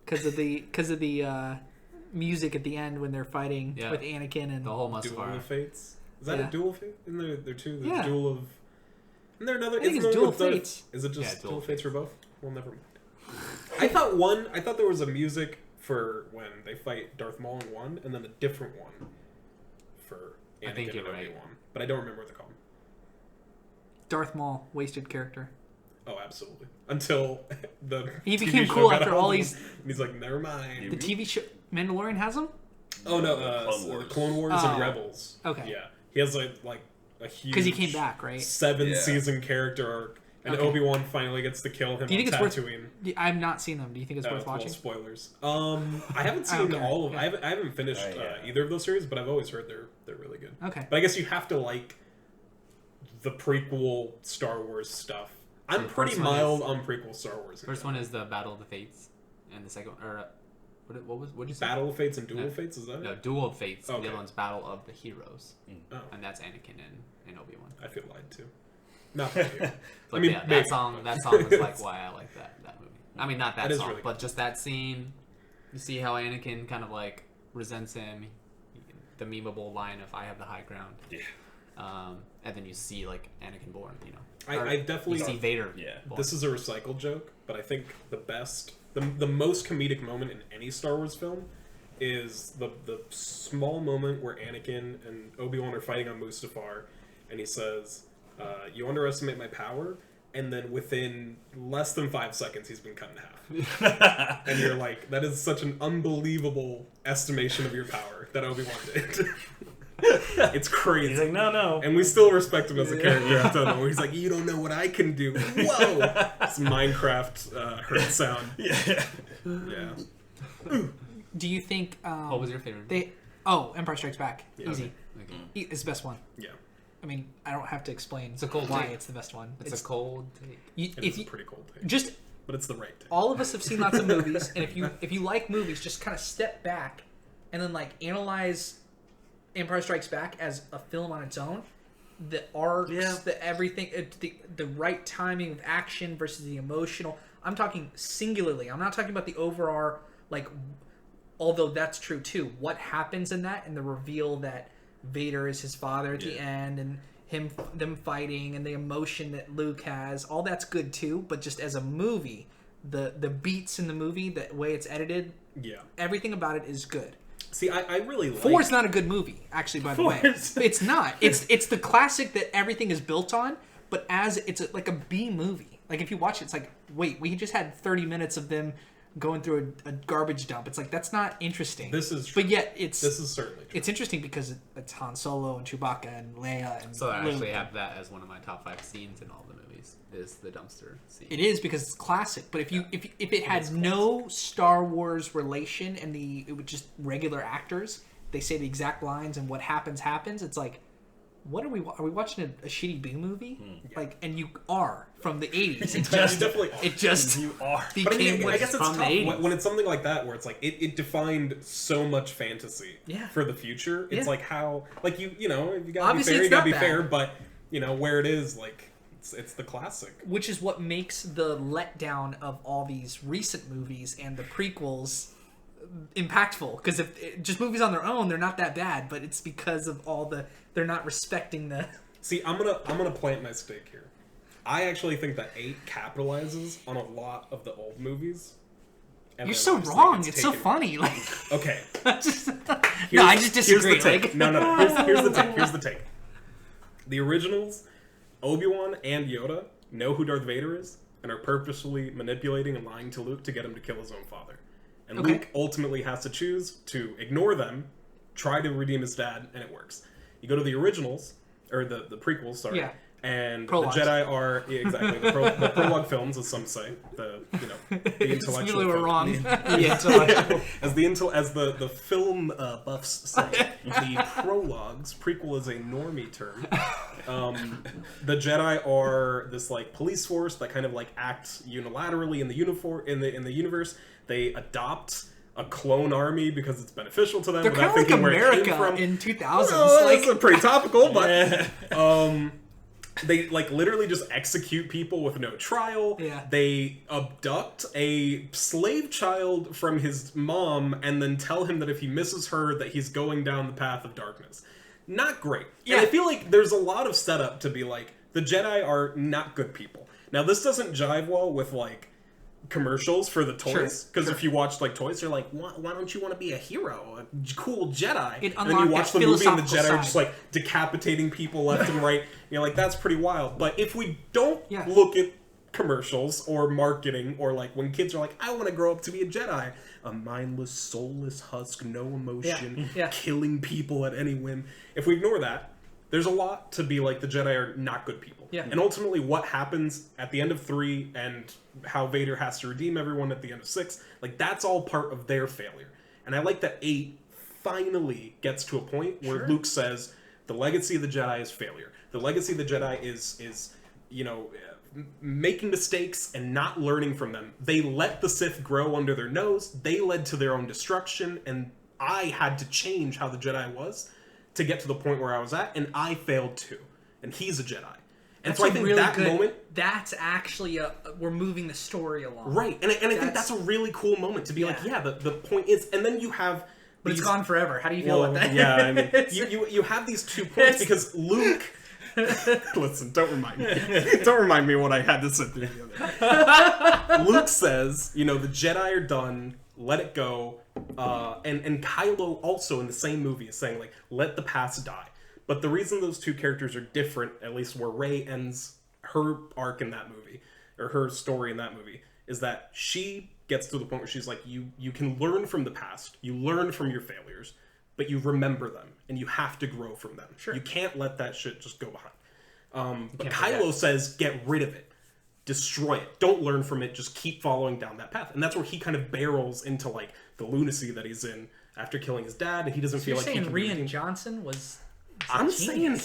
Because of the music at the end when they're fighting with Anakin and the whole Duel Mustafar. of Fates. Is that Yeah. a Duel of Fates? Isn't there two? There's Yeah. Duel of. Isn't there another? I think isn't it's there Duel one of with Fates. Is it just Yeah, Duel Duel of Fates for Fates. both? Well, never mind. I thought there was a music for when they fight Darth Maul in 1, and then a different one for Anakin I think you're and right. Obi-Wan. But I don't remember what they're called. Darth Maul, wasted character. Oh, absolutely. Until the He TV became show cool got after hold all of these- him, and he's like, never mind. The TV show Mandalorian has him? Oh no, Clone Wars. Clone Wars Oh. and Rebels. Okay. Yeah, he has like a huge Because he came back, right? 7-season character arc, and Okay. Obi-Wan finally gets to kill him Do you think on it's Tatooine. I've not seen them. Do you think it's worth Well, watching? spoilers. I haven't seen Okay. all of. Yeah. I haven't finished either of those series, but I've always heard they're really good. Okay. But I guess you have to like the prequel Star Wars stuff. I'm the pretty first one mild is- on prequel Star Wars. First one is the Battle of the Fates, and the second one, or what did you say? Battle of Fates and Duel No. of Fates. Is that No, it? Duel of Fates. And the Okay. other one's Battle of the Heroes, Oh, and that's Anakin and Obi-Wan. I feel lied to. Not that you. But I mean, yeah, maybe. that song is like why I like that movie. I mean, not that That is song, really but just that scene. You see how Anakin kind of like resents him. The memeable line of "I have the high ground." Yeah. And then you see like Anakin born. You know, I definitely you see Vader. Yeah. born. This is a recycled joke, but I think the most comedic moment in any Star Wars film is the small moment where Anakin and Obi-Wan are fighting on Mustafar, and he says, "You underestimate my power," and then within less than 5 seconds, he's been cut in half. And you're like, that is such an unbelievable estimation of your power that Obi-Wan did. It's crazy. He's like, no. And we still respect him as a character after that, where he's like, you don't know what I can do. Whoa! It's Minecraft hurt sound. Yeah. Yeah. Do you think What was your favorite? Empire Strikes Back. Yeah. Easy. Okay. It's the best one. Yeah. I mean, I don't have to explain It's a cold why take. it's the best one. It's a cold take. It is a pretty cold take. Just But it's the right take. all of us have seen lots of movies, and if you like movies, just kind of step back and then like analyze Empire Strikes Back as a film on its own. The arcs, the everything, the right timing of action versus the emotional. I'm talking singularly. I'm not talking about the overall, like, although that's true too. What happens in that, and the reveal that Vader is his father at the end, and them fighting, and the emotion that Luke has, all that's good too. But just as a movie, the beats in the movie, the way it's edited, everything about it is good. See, I really like... 4 is not a good movie, actually. By the way, it's not. It's the classic that everything is built on, but as like a B movie. Like if you watch it, it's like, wait, we just had 30 minutes of them going through a garbage dump. It's like, that's not interesting. This is true. But yet This is certainly true. it's interesting because it's Han Solo and Chewbacca and Leia and So I Luke. actually have that as one of my top 5 scenes in all the movies. Is the dumpster scene. It is because it's classic. But if it had no Star Wars relation and it was just regular actors, they say the exact lines and what happens. It's like, what are we watching a shitty B movie? Like, and you are from the 80s. It just definitely are. It just You are. became But I mean, I what's guess it's from tough the 80s. when it's something like that, where it's like it defined so much fantasy for the future. It's Yeah. like how, like you know, you gotta Obviously, be fair, it's you gotta not be bad. fair, but you know where it is, like it's the classic. which is what makes the letdown of all these recent movies and the prequels impactful. Because if just movies on their own, they're not that bad, but it's because of they're not respecting the. See, I'm gonna plant my stake here. I actually think that 8 capitalizes on a lot of the old movies. And You're then so obviously wrong. it's It's so taken- funny. Like, Okay. I just disagree. Here's the take. Like, No. Here's the take. Here's the take. The originals, Obi-Wan and Yoda know who Darth Vader is and are purposefully manipulating and lying to Luke to get him to kill his own father. And Luke ultimately has to choose to ignore them, try to redeem his dad, and it works. You go to the originals, or the prequels, sorry. Yeah. And Prologues. the Jedi are exactly the prologue films, as some say, the intellectual. Really were wrong. As the film buffs say, the prologues. Prequel is a normie term. The Jedi are this like police force that kind of like act unilaterally in the universe. They adopt a clone army because it's beneficial to them. They're kind of like America in 2000s. Well, that's pretty topical, but they like literally just execute people with no trial. Yeah. They abduct a slave child from his mom and then tell him that if he misses her, that he's going down the path of darkness. Not great. Yeah. And I feel like there's a lot of setup to be like, the Jedi are not good people. Now, this doesn't jive well with like commercials for the toys, because if you watch like toys, you're like, why don't you want to be a hero, a cool Jedi? And then you watch the movie and the Jedi are just like decapitating people left and right. You're like, that's pretty wild. But if we don't look at commercials or marketing, or like when kids are like, I want to grow up to be a Jedi, a mindless, soulless husk, no emotion, killing people at any whim. If we ignore that, there's a lot to be like, the Jedi are not good people. Yeah. And ultimately what happens at the end of 3 and how Vader has to redeem everyone at the end of 6, like that's all part of their failure. And I like that 8 finally gets to a point where Luke says, the legacy of the Jedi is failure. The legacy of the Jedi is making mistakes and not learning from them. They let the Sith grow under their nose. They led to their own destruction, and I had to change how the Jedi was to get to the point where I was at, and I failed too. And he's a Jedi. And That's so I think really that good, moment... That's actually we're moving the story along. Right. And I think that's a really cool moment to be like, the point is... And then you have... But it's gone forever. How do you feel about that? Yeah, I mean, you have these 2 points because Luke... Listen, don't remind me. Don't remind me what I had to sit through the other day. Luke says, the Jedi are done, let it go. And Kylo also in the same movie is saying, like, let the past die. But the reason those 2 characters are different, at least where Rey ends her arc in that movie, or her story in that movie, is that she gets to the point where she's like, you can learn from the past, you learn from your failures, but you remember them, and you have to grow from them. Sure. You can't let that shit just go behind. But Kylo says, get rid of it. Destroy it. Don't learn from it. Just keep following down that path. And that's where he kind of barrels into, like, the lunacy that he's in after killing his dad, and he doesn't feel like he can... You're saying Rian Johnson was... I'm saying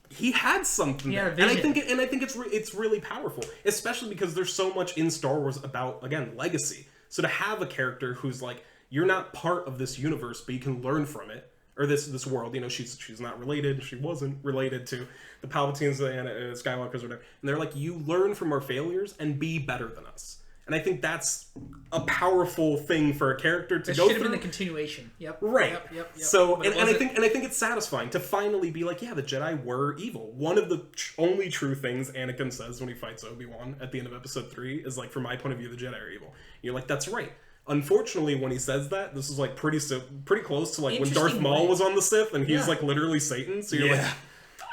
he had something there. And I think it's really powerful, especially because there's so much in Star Wars about, again, legacy. So to have a character who's like, you're not part of this universe, but you can learn from it, or this world. She's not related. She wasn't related to the Palpatines and Skywalkers or whatever. And they're like, you learn from our failures and be better than us. And I think that's a powerful thing for a character to go through. Should have been the continuation. Yep. Right. Yep. So, and I think it's satisfying to finally be like, yeah, the Jedi were evil. One of the only true things Anakin says when he fights Obi-Wan at the end of Episode 3 is like, from my point of view, the Jedi are evil. You're like, that's right. Unfortunately, when he says that, this is like pretty close to like when Darth Maul was on the Sith and he's like literally Satan. So you're like,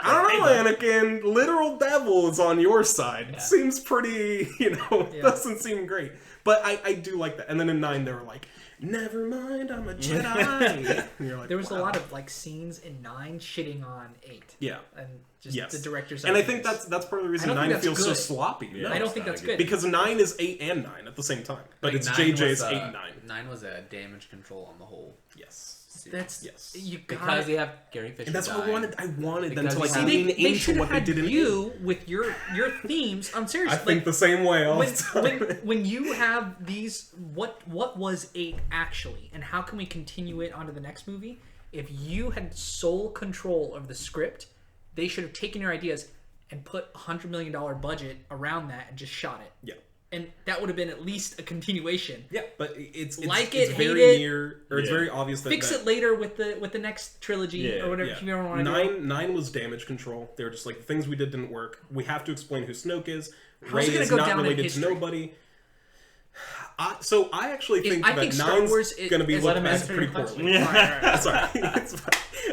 I don't know, Anakin. Literal devil is on your side. Yeah. Seems pretty, doesn't seem great. But I do like that. And then in 9, they were like, never mind, I'm a Jedi. And you're like, there was a lot of like scenes in 9 shitting on 8. Yeah. And just the director's... And I think that's part of the reason 9 feels so sloppy. Yeah, I don't think that's good. Because 9 is 8 and 9 at the same time. But it's JJ's 8 and 9. 9 was a damage control on the whole. Yes. That's because they have Gary Fisher. And that's what I wanted them to like lean into what they did in you with your themes. I'm serious. I think the same way all the time. When you have these, what was 8 actually, and how can we continue it onto the next movie? If you had sole control of the script, they should have taken your ideas and put $100 million budget around that and just shot it. Yeah. And that would have been at least a continuation. Yeah, but it's very near, or it's very obvious that fix it later with the next trilogy or whatever you ever want to do. 9 was damage control. They were just like, the things we did didn't work. We have to explain who Snoke is. Rey is not related to nobody. So I actually think that 9's going to be looked at pretty poorly. Yeah. Sorry.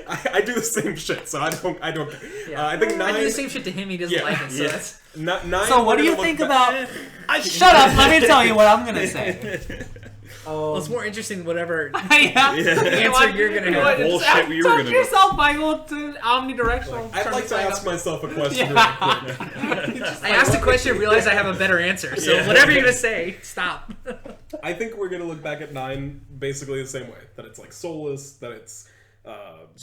I do the same shit, so I don't care. Yeah. I think 9... I do the same shit to him, he doesn't like it, so that's... 9, so what do you think about... Shut up, let me tell you what I'm going to say. It's more interesting than whatever Yeah. answer you're gonna have. Bullshit you were Talk gonna yourself, Michael, to omnidirectional. I'd like to ask myself a question Yeah. really quick. I asked a question and realized I have a better answer. So Yeah. whatever you're gonna say, stop. I think we're gonna look back at 9 basically the same way. That it's like soulless, that it's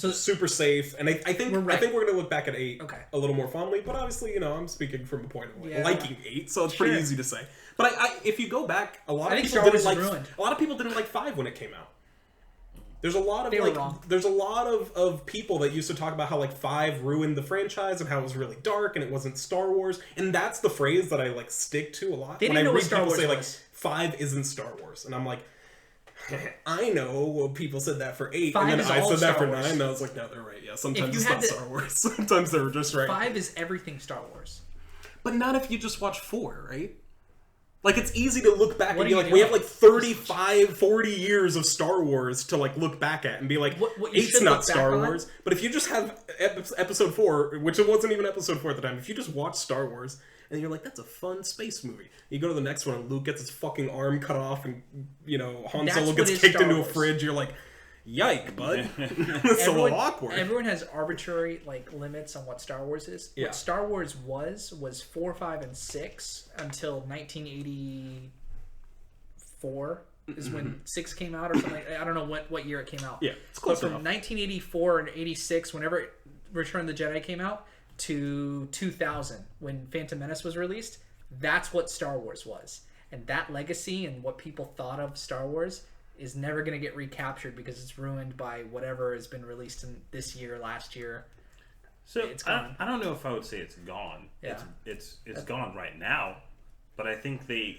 super safe, and I think We're right. we're gonna look back at 8 Okay. a little more fondly. But obviously, I'm speaking from a point of Yeah. liking 8, so it's pretty Sure. easy to say. But if you go back, a lot I of think people Star didn't Wars like is ruined. a lot of people didn't like 5 when it came out. There's a lot of They were wrong. there's a lot of people that used to talk about how 5 ruined the franchise and how it was really dark and it wasn't Star Wars, and that's the phrase that I stick to a lot They when didn't I know read what Star people Wars say was. 5 isn't Star Wars, and I'm like, I know. Well, people said that for 8, 5 and then is I all said that Star for Wars. 9, and I was like, no, they're right. Yeah, sometimes you it's had not to- Star Wars. Sometimes they were just right. 5 is everything Star Wars. But not if you just watch 4, right? It's easy to look back What and be are like, you we have doing? 35, 40 years of Star Wars to look back at and be like, What you 8's should not look back Star on- Wars. But if you just have episode 4, which it wasn't even episode 4 at the time, if you just watch Star Wars and you're like, that's a fun space movie. You go to the next one and Luke gets his fucking arm cut off and, Han That's Solo what gets is kicked Star into a Wars. fridge. You're like, yike, bud. It's a little awkward. Everyone has arbitrary limits on what Star Wars is. Yeah. What Star Wars was 4, 5, and 6 until 1984 is when 6 came out or something. I don't know what year it came out. Yeah, it's But close from enough. 1984 and 86, whenever Return of the Jedi came out, to 2000 when Phantom Menace was released, that's what Star Wars was. And that legacy and what people thought of Star Wars is never going to get recaptured because it's ruined by whatever has been released in this year, last year. So It's gone. I don't know if I would say it's gone. Yeah. It's gone right now, but I think the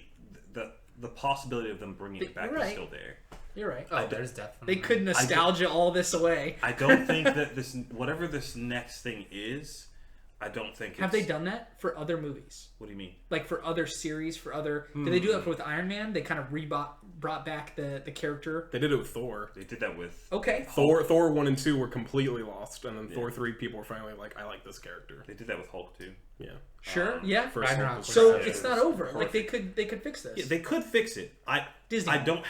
possibility of them bringing it back You're is right. still there. You're right. Oh, there's definitely. They could nostalgia all this away. I don't think that whatever this next thing is, I don't think Have they done that for other movies? What do you mean? For other series, did they do that with Iron Man? They kind of brought back the character. They did it with Thor. They did that with Okay. Thor 1 and 2 were completely lost, and then Thor 3 people were finally like, I like this character. They did that with Hulk too. Yeah. Sure. Yeah. First Ragnarok Hulk was was So Yeah, it's it not was over. perfect. They could fix this. Yeah, they could fix it. Disney. I don't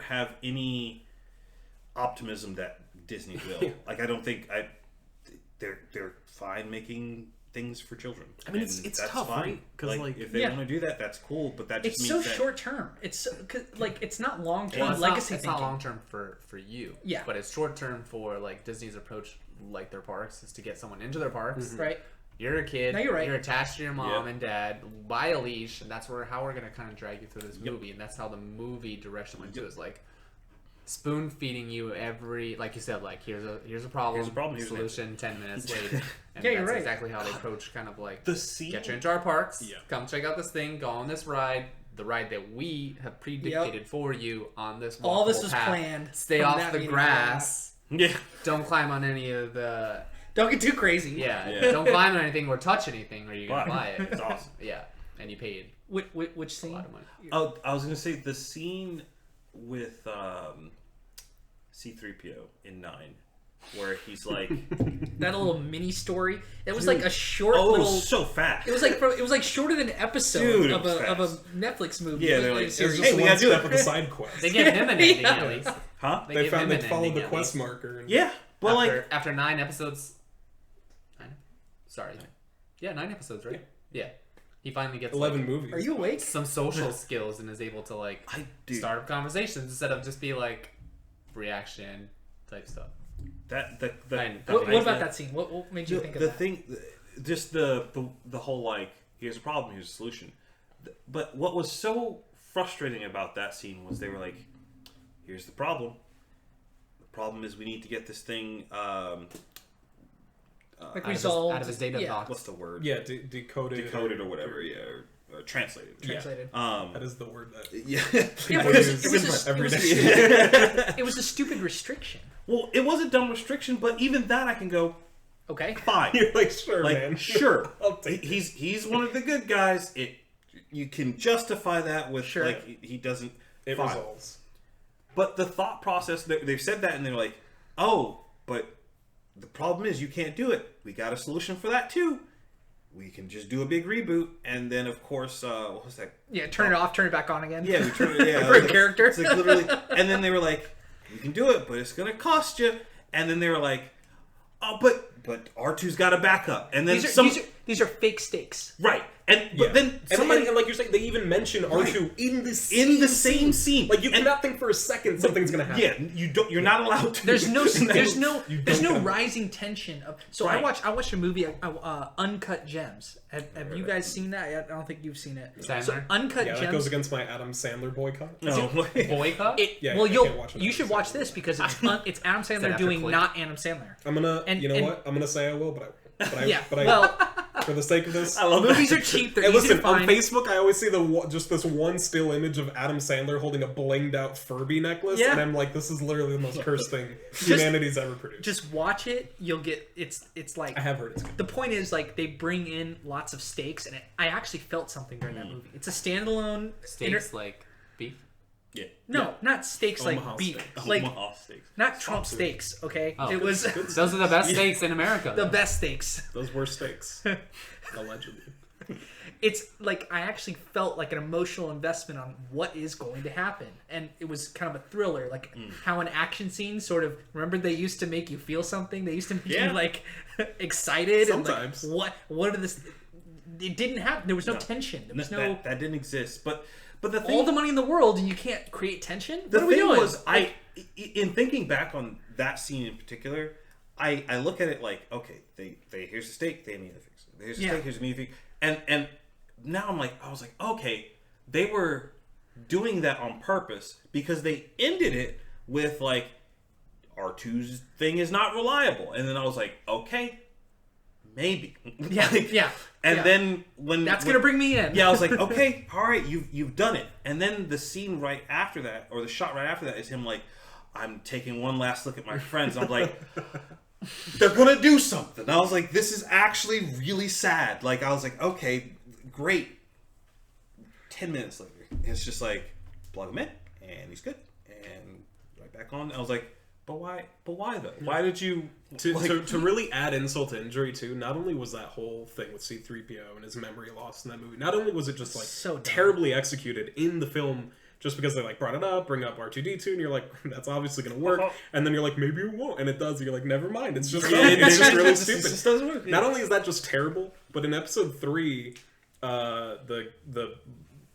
have any optimism that Disney will. I don't think they're fine making things for children. I mean, And it's that's tough, fine. right? 'Cause, if they Yeah. want to do that, that's cool. But that just It's means so that short term. It's it's not long term Well, it's legacy not thinking. long term for you. Yeah. But it's short term for Disney's approach, their parks, is to get someone into their parks. Right. You're a kid. No, you're right. You're attached to your mom Yeah. and dad by a leash, and that's how we're gonna kind of drag you through this movie, and that's how the movie direction went to, is spoon feeding you every, like you said, here's a problem, Here's a problem, here's an solution, 10 minutes later. And Yeah, you're that's right. exactly how they approach kind of the scene. get you into our parks, Yeah. come check out this thing, go on this ride, the ride that we have predictated for you on this All this walkable was path. planned Stay from off that the meeting. grass. Yeah. Don't climb on any of the Don't get too crazy. Yeah. don't climb on anything or touch anything, or you're gonna But buy it. it's awesome. Yeah, and you paid Which a scene? lot of money. Oh, I was gonna say the scene with C-3PO in 9, where he's like, That little mini story. It was like a short "Oh, it little. was so fast." It was like shorter than an episode Dude, it of was a fast. Netflix movie. Yeah, It they're was like, a series. "Hey, we gotta do step it." of the side quest. They give him an ending Yeah. at least. Huh? They give found him they an followed ending the at quest least. marker. And Yeah, but After 9 episodes. 9 episodes, right? Yeah. He finally gets 11 movies. Are you awake? some social skills and is able to dude. start up conversations instead of just be reaction type stuff. that What about that scene? What made you think of the that? thing, just the whole here's a problem, here's a solution. But what was so frustrating about that scene was they were like, here's the problem. The problem is we need to get this thing Resolved. Out of his data yeah. box. What's the word? Yeah, decoded or whatever, or translated. Translated. That is the word that Yeah. people it was- use it was a- every it was day. It was a stupid restriction. Well, it was a dumb restriction, but even that I can go, Okay. fine. You're like, sure, man. Sure. I'll take it. He's one of the good guys. You can justify that with Sure. he doesn't. It fine. resolves. But the thought process, they've said that and they're like, oh, but the problem is you can't do it. We got a solution for that too. we can just do a big reboot, and then of course, what was that? Yeah, turn it off, turn it back on again. Yeah, we turn it. Yeah, for a character. It's like literally, and then they were like, "We can do it, but it's gonna cost you." And then they were like, "Oh, but R2's got a backup." And then these are fake stakes. Right. But then somebody, and like you're saying, they even mention R2 in the same scene. Like you cannot think for a second something's gonna happen. Yeah, you're not allowed to. There's no rising tension of. So right. I watched a movie, Uncut Gems. Have you guys seen that? I don't think you've seen it. Sandler? So Uncut Gems. That goes against my Adam Sandler boycott. No boycott. You should watch this because it's Adam Sandler doing not Adam Sandler. I'm gonna. What? I'm gonna say I will, but I. For the sake of this, I love movies are cheap. They're easy listen, to find. on Facebook, I always see just this one still image of Adam Sandler holding a blinged out Furby necklace, and I'm like, this is literally the most cursed thing humanity's ever produced. Just watch it. You'll get it's like I have heard it's good. The point is like they bring in lots of stakes, and I actually felt something during that movie. It's a standalone stakes like beef. Yeah. No, not steaks Omaha like beef. steak. Like Omaha steaks. not Trump steaks, okay? Oh. It was Those are the best steaks in America. the best steaks. Those were steaks, allegedly. It's like I actually felt like an emotional investment on what is going to happen, and it was kind of a thriller, like how an action scene sort of. Remember, they used to make you feel something. They used to make you like excited. Sometimes. And, like, what are this? It didn't happen. There was no tension. There was no that didn't exist. But the thing, all the money in the world, and you can't create tension. The what are we thing doing? was, in thinking back on that scene in particular, I look at it like, okay, they here's the steak, they need to fix it. Here's the steak, here's the meat, and now I was like, okay, they were doing that on purpose because they ended it with like R2's thing is not reliable, and then I was like, okay, maybe, And then when gonna bring me in, I was like, okay, all right, you've done it. And then the scene right after that, or the shot right after that, is him like, I'm taking one last look at my friends. I'm like, they're gonna do something. I was like, this is actually really sad. Like, I was like, okay, great. 10 minutes later, it's just like, plug him in, and he's good, and right back on. I was like, but why though? Why did you to really add insult to injury too? Not only was that whole thing with C-3PO and his memory lost in that movie, not only was it just like so terribly executed in the film, just because they like brought it up, bring up R2-D2, and you're like, that's obviously gonna work, and then you're like, maybe it won't, and it does. And you're like, never mind, it's just it's just really stupid. It just doesn't work. Not only is that just terrible, but in Episode 3, the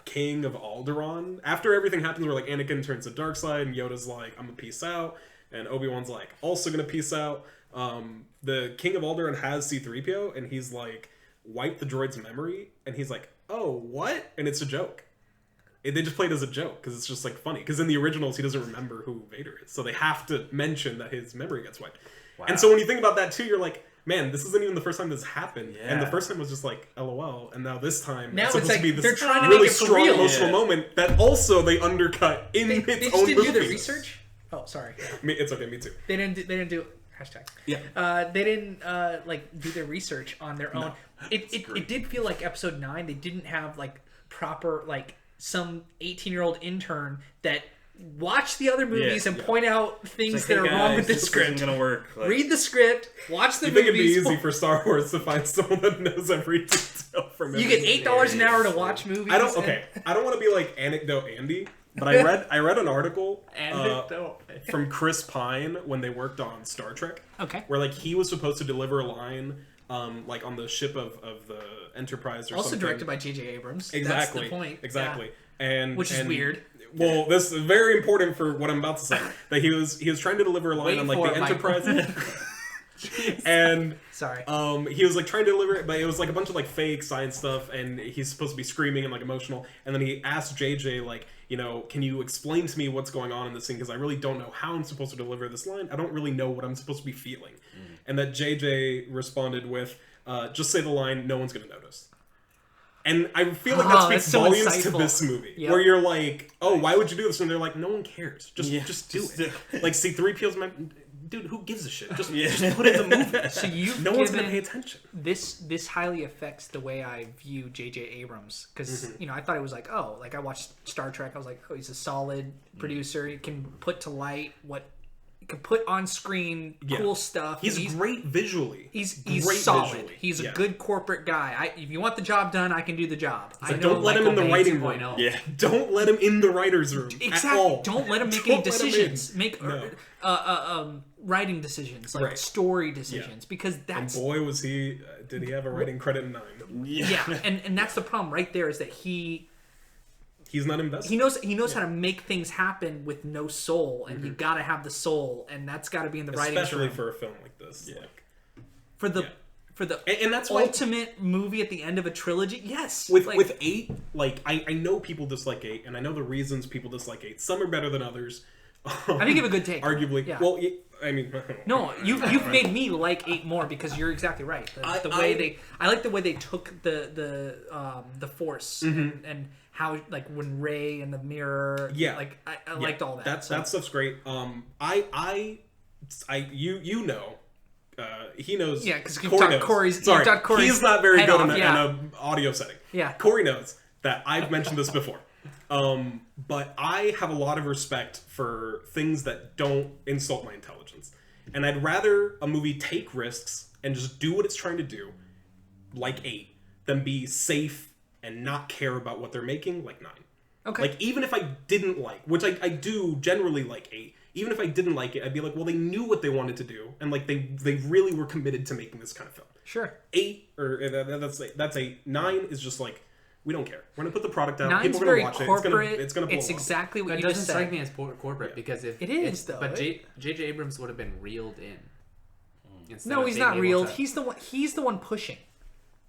King of Alderaan, after everything happens, where like Anakin turns to dark side, and Yoda's like, I'm gonna peace out. And Obi-Wan's like, also gonna peace out. The King of Alderaan has C-3PO, and he's like, wipe the droid's memory, and he's like, oh, what? And it's a joke. They just played it as a joke, because it's just like funny. Because in the originals, he doesn't remember who Vader is, so they have to mention that his memory gets wiped. Wow. And so when you think about that too, you're like, man, this isn't even the first time this happened. Yeah. And the first time was just like, LOL. And now this time, now it's supposed to be this they're trying to really make it for strong real. emotional moment that also they undercut in its they just own didn't movie. do the research. Oh, sorry. It's okay, me too. They didn't do hashtag. Yeah. They didn't like do their research on their own. No, it did feel like Episode 9. They didn't have like proper like some 18-year-old intern that watch the other movies and point out things like, that are wrong with the script. Isn't gonna work. Like, read the script, watch the you movies. think it'd be easy for Star Wars to find someone that knows every detail from you get $8 an hour to watch movies. I don't want to be like Anecdote Andy, but I read an article from Chris Pine when they worked on Star Trek. Okay. Where like he was supposed to deliver a line like on the ship of the Enterprise or also something. directed by J.J. Abrams. Exactly. That's the point. Exactly. Yeah. Which is weird. Well, this is very important for what I'm about to say. That he was trying to deliver a line on like the Enterprise. And sorry. He was like trying to deliver it, but it was like a bunch of like fake science stuff, and he's supposed to be screaming and like emotional. And then he asked JJ like, you know, can you explain to me what's going on in this scene? Because I really don't know how I'm supposed to deliver this line. I don't really know what I'm supposed to be feeling. And that JJ responded with, just say the line, no one's gonna notice. And I feel like that speaks volumes to this movie. Yep. Where you're like, oh, why would you do this? And they're like, no one cares. Just do it. Like, C-3PO's my... Dude, who gives a shit? Just put it in the movie. So no one's going to pay attention. This highly affects the way I view J.J. Abrams. Because, you know, I thought it was like, oh, like I watched Star Trek. I was like, oh, he's a solid producer. He can put to light what can put on screen cool stuff. He's great visually. He's great solid. visually. He's a good corporate guy. If you want the job done, I can do the job. I know. Don't let him in the writing room. Yeah. Don't let him in the writer's room. Exactly. At all. Don't let him make any decisions. Make No. writing decisions, like story decisions, because that's. And boy, was he! Did he have a writing credit in 9? Yeah, and that's the problem right there is that he's not invested. He knows how to make things happen with no soul, and you got to have the soul, and that's got to be in the writing room. Especially for a film like this. Yeah. For the and that's why ultimate movie at the end of a trilogy. Yes. With 8, like I know people dislike 8, and I know the reasons people dislike 8. Some are better than others. I think you have a good take. Arguably, yeah. Well, I mean, no, you've made me like 8 more because you're exactly right. I like the way they took the Force and how, like, when Rey and the mirror. Yeah, like I liked all that. That stuff's great. You know. He knows. Yeah, because Corey's. He's not very good in an audio setting. Yeah, Corey knows that. I've mentioned this before. But I have a lot of respect for things that don't insult my intelligence. And I'd rather a movie take risks and just do what it's trying to do, like 8, than be safe and not care about what they're making, like 9. Okay. Like, even if I didn't like, which I do generally like 8, even if I didn't like it, I'd be like, well, they knew what they wanted to do, and like they really were committed to making this kind of film. Sure. 8, or that's 8. 9 is just like, we don't care. We're gonna put the product out. 9's People are very gonna watch corporate. it. It's gonna blow up. Exactly what That you just doesn't said. strike me as corporate because if it is though. But J.J. Abrams would have been reeled in. No, he's not reeled. He's the one pushing.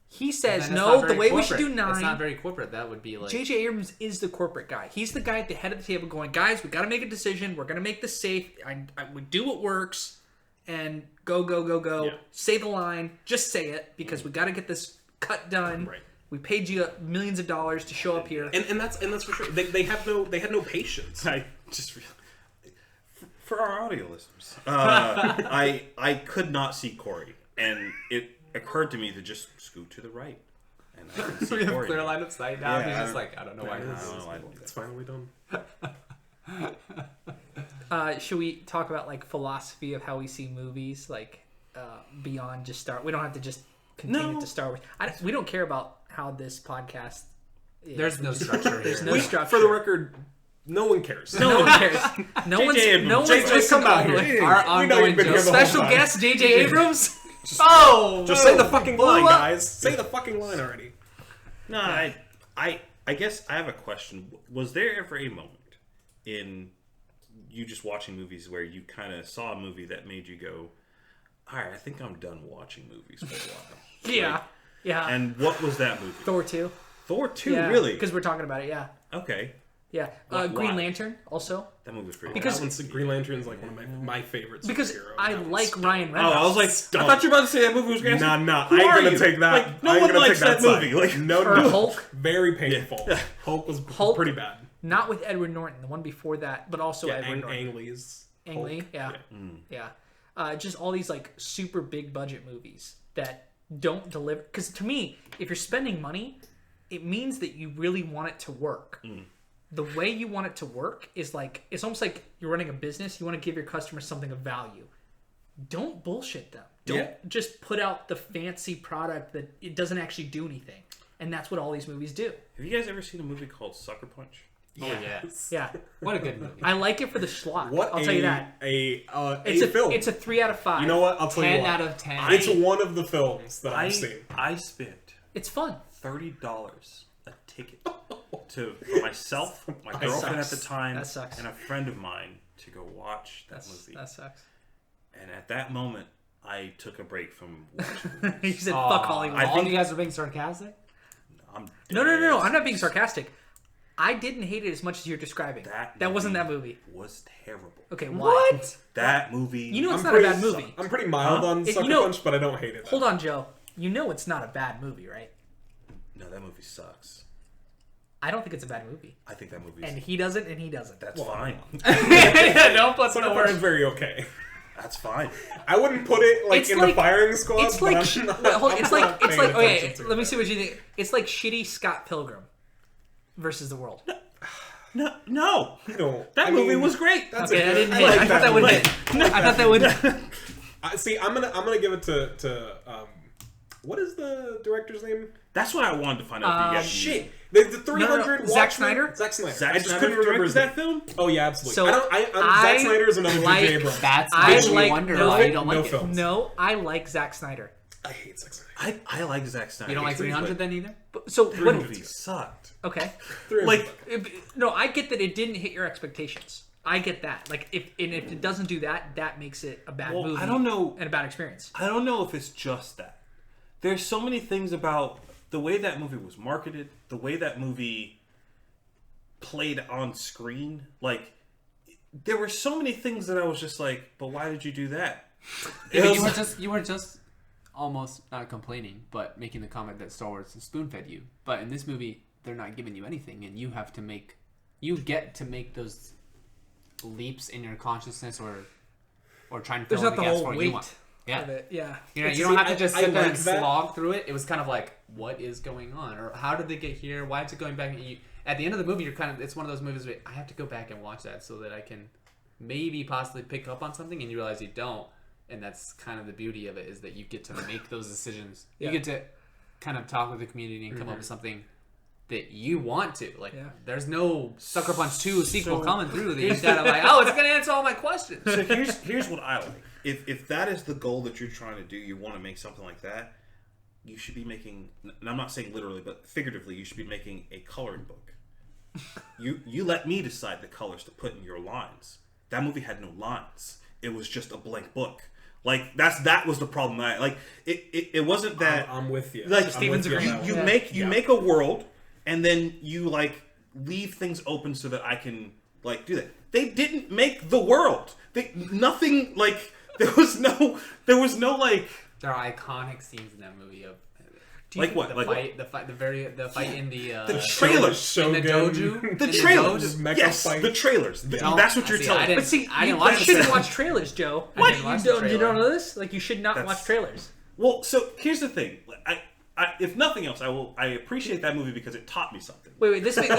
He says Then no. The way corporate. We should do 9. It's not very corporate. That would be like J.J. Abrams is the corporate guy. He's the guy at the head of the table going, guys, we got to make a decision. We're gonna make this safe. We do what works, and go. Yeah. Say the line. Just say it because we got to get this cut done. Right. We paid you millions of dollars to show up here, and that's for sure. They had no patience. I just for our audio listeners, I could not see Corey, and it occurred to me to just scoot to the right, and I can see we have Corey. clear line of sight now. Yeah, He's just like, I don't know why. It's finally done. Should we talk about like philosophy of how we see movies, like beyond just Star? We don't have to just continue to Star Wars. We don't care about how this podcast is. There's no structure. There's no structure. For the record, no one cares. No one cares. No one's JJ, come out here. Our ongoing special guest, J.J. Abrams. Just say the fucking line, guys. Say the fucking line already. No, I guess I have a question. Was there ever a moment in you just watching movies where you kind of saw a movie that made you go, all right, I think I'm done watching movies for a while? Yeah. Yeah. And what was that movie? Thor 2. Thor 2, Yeah, really? because we're talking about it, yeah. Okay. Yeah. Why? Green Lantern, also. That movie was pretty Because- That Green Lantern's like one of my favorites. Because I like Ryan Oh, Reynolds. I was like, I thought you were about to say that movie was great. Nah. Who I ain't are gonna you? take that. Like, no I ain't one gonna likes take that side. movie. Like, No. Or Hulk. Very painful. Yeah. Hulk was Hulk. pretty bad. Not with Edward Norton, the one before that, but also Edward Norton. Ang Lee's Ang Lee, Hulk. yeah. Just all these like super big budget movies that don't deliver. Because to me, if you're spending money, it means that you really want it to work. The way you want it to work is like, it's almost like you're running a business. You want to give your customers something of value. Don't bullshit them. Don't just put out the fancy product that it doesn't actually do anything. And that's what all these movies do. have you guys ever seen a movie called Sucker Punch? Oh yeah. Yeah. What a good movie. I like it for the schlock. What I'll tell you that. It's a film. It's a 3 out of 5. You know what? I'll tell you 10 what. out of 10. It's one of the films that I've seen. I spent It's fun. $30 a ticket to myself, my girlfriend at the time, That sucks. and a friend of mine to go watch that movie. That sucks. And at that moment, I took a break from watching. He said, "Fuck Hollywood." I All think- you guys are being sarcastic. No. I'm not being sarcastic. I didn't hate it as much as you're describing. That wasn't that movie. Was terrible. Okay, why? That movie. You know it's I'm not a bad movie. I'm pretty mild on Sucker Punch, but I don't hate it. Hold on, Joe. You know it's not a bad movie, right? No, that movie sucks. I don't think it's a bad movie. I think that movie. And he doesn't, and he doesn't. That's fine. Don't put Sucker Punch is very okay. That's fine. I wouldn't put it like It's in like- the firing squad. It's like, but I'm not, wait, hold- I'm it's not like, paying attention okay. to Let me it. see what you think. It's like shitty Scott Pilgrim versus the World. No. I movie mean, was great. That's Okay, I didn't I hit. like I thought that would hit. I thought that would. See, I'm gonna give it to what is the director's name? That's what I wanted to find out. Shit. The 300 Zack Snyder? Zack Snyder. Zack I just Snyder couldn't remember his directed name. that film. Oh yeah, absolutely. So Zack Snyder is another like- J.J. Abrams. That's I makes me like wonder no- why you don't no like it. films. No, I like Zack Snyder. I hate Zack Snyder. I like Zack Snyder. You don't like 300 then either? So The what? movie sucked. Okay. 300. Like, No, I get that it didn't hit your expectations. I get that. Like, if it doesn't do that, that makes it a bad Well, movie. I don't know. And a bad experience. I don't know if it's just that. There's so many things about the way that movie was marketed, the way that movie played on screen. Like, there were so many things that I was just like, but why did you do that? Yeah, you were just almost not complaining, but making the comment that Star Wars spoon fed you. But in this movie, they're not giving you anything, and you get to make those leaps in your consciousness or try and fill There's in not the the gaps whole for what weight you want. Yeah. of it. Yeah. You know, It's- you don't have to see, just I sit there like and that. slog through it. It was kind of like, what is going on, or how did they get here? Why is it going back? At the end of the movie, it's one of those movies where I have to go back and watch that so that I can maybe possibly pick up on something, and you realize you don't. And that's kind of the beauty of it, is that you get to make those decisions. Yeah. You get to kind of talk with the community and come up with something that you want to. Like, there's no Sucker Punch 2 sequel coming through that you gotta like, oh, it's gonna answer all my questions. So here's what I like. If that is the goal that you're trying to do, you want to make something like that, you should be making, and I'm not saying literally, but figuratively, you should be making a coloring book. You let me decide the colors to put in your lines. That movie had no lines. It was just a blank book. Like, that was the problem. It wasn't that. I'm with you. Like, Steven's I'm with agreeing. you. you make a world, and then you like leave things open so that I can like do that. They didn't make the world. Nothing like there was no like. There are iconic scenes in that movie of Like what? the Like fight, the fight in the the trailers. in the Shogun. dojo. The In trailers. Mecha Yes, fight. the trailers. Don't- That's what you're see, telling I me. But see, I didn't you watch the shouldn't trailer. watch trailers, Joe. I didn't watch the You trailer. don't know this? Like, you should not That's- watch trailers. Well, so here's the thing. If nothing else, I appreciate that movie because it taught me something. Wait, this is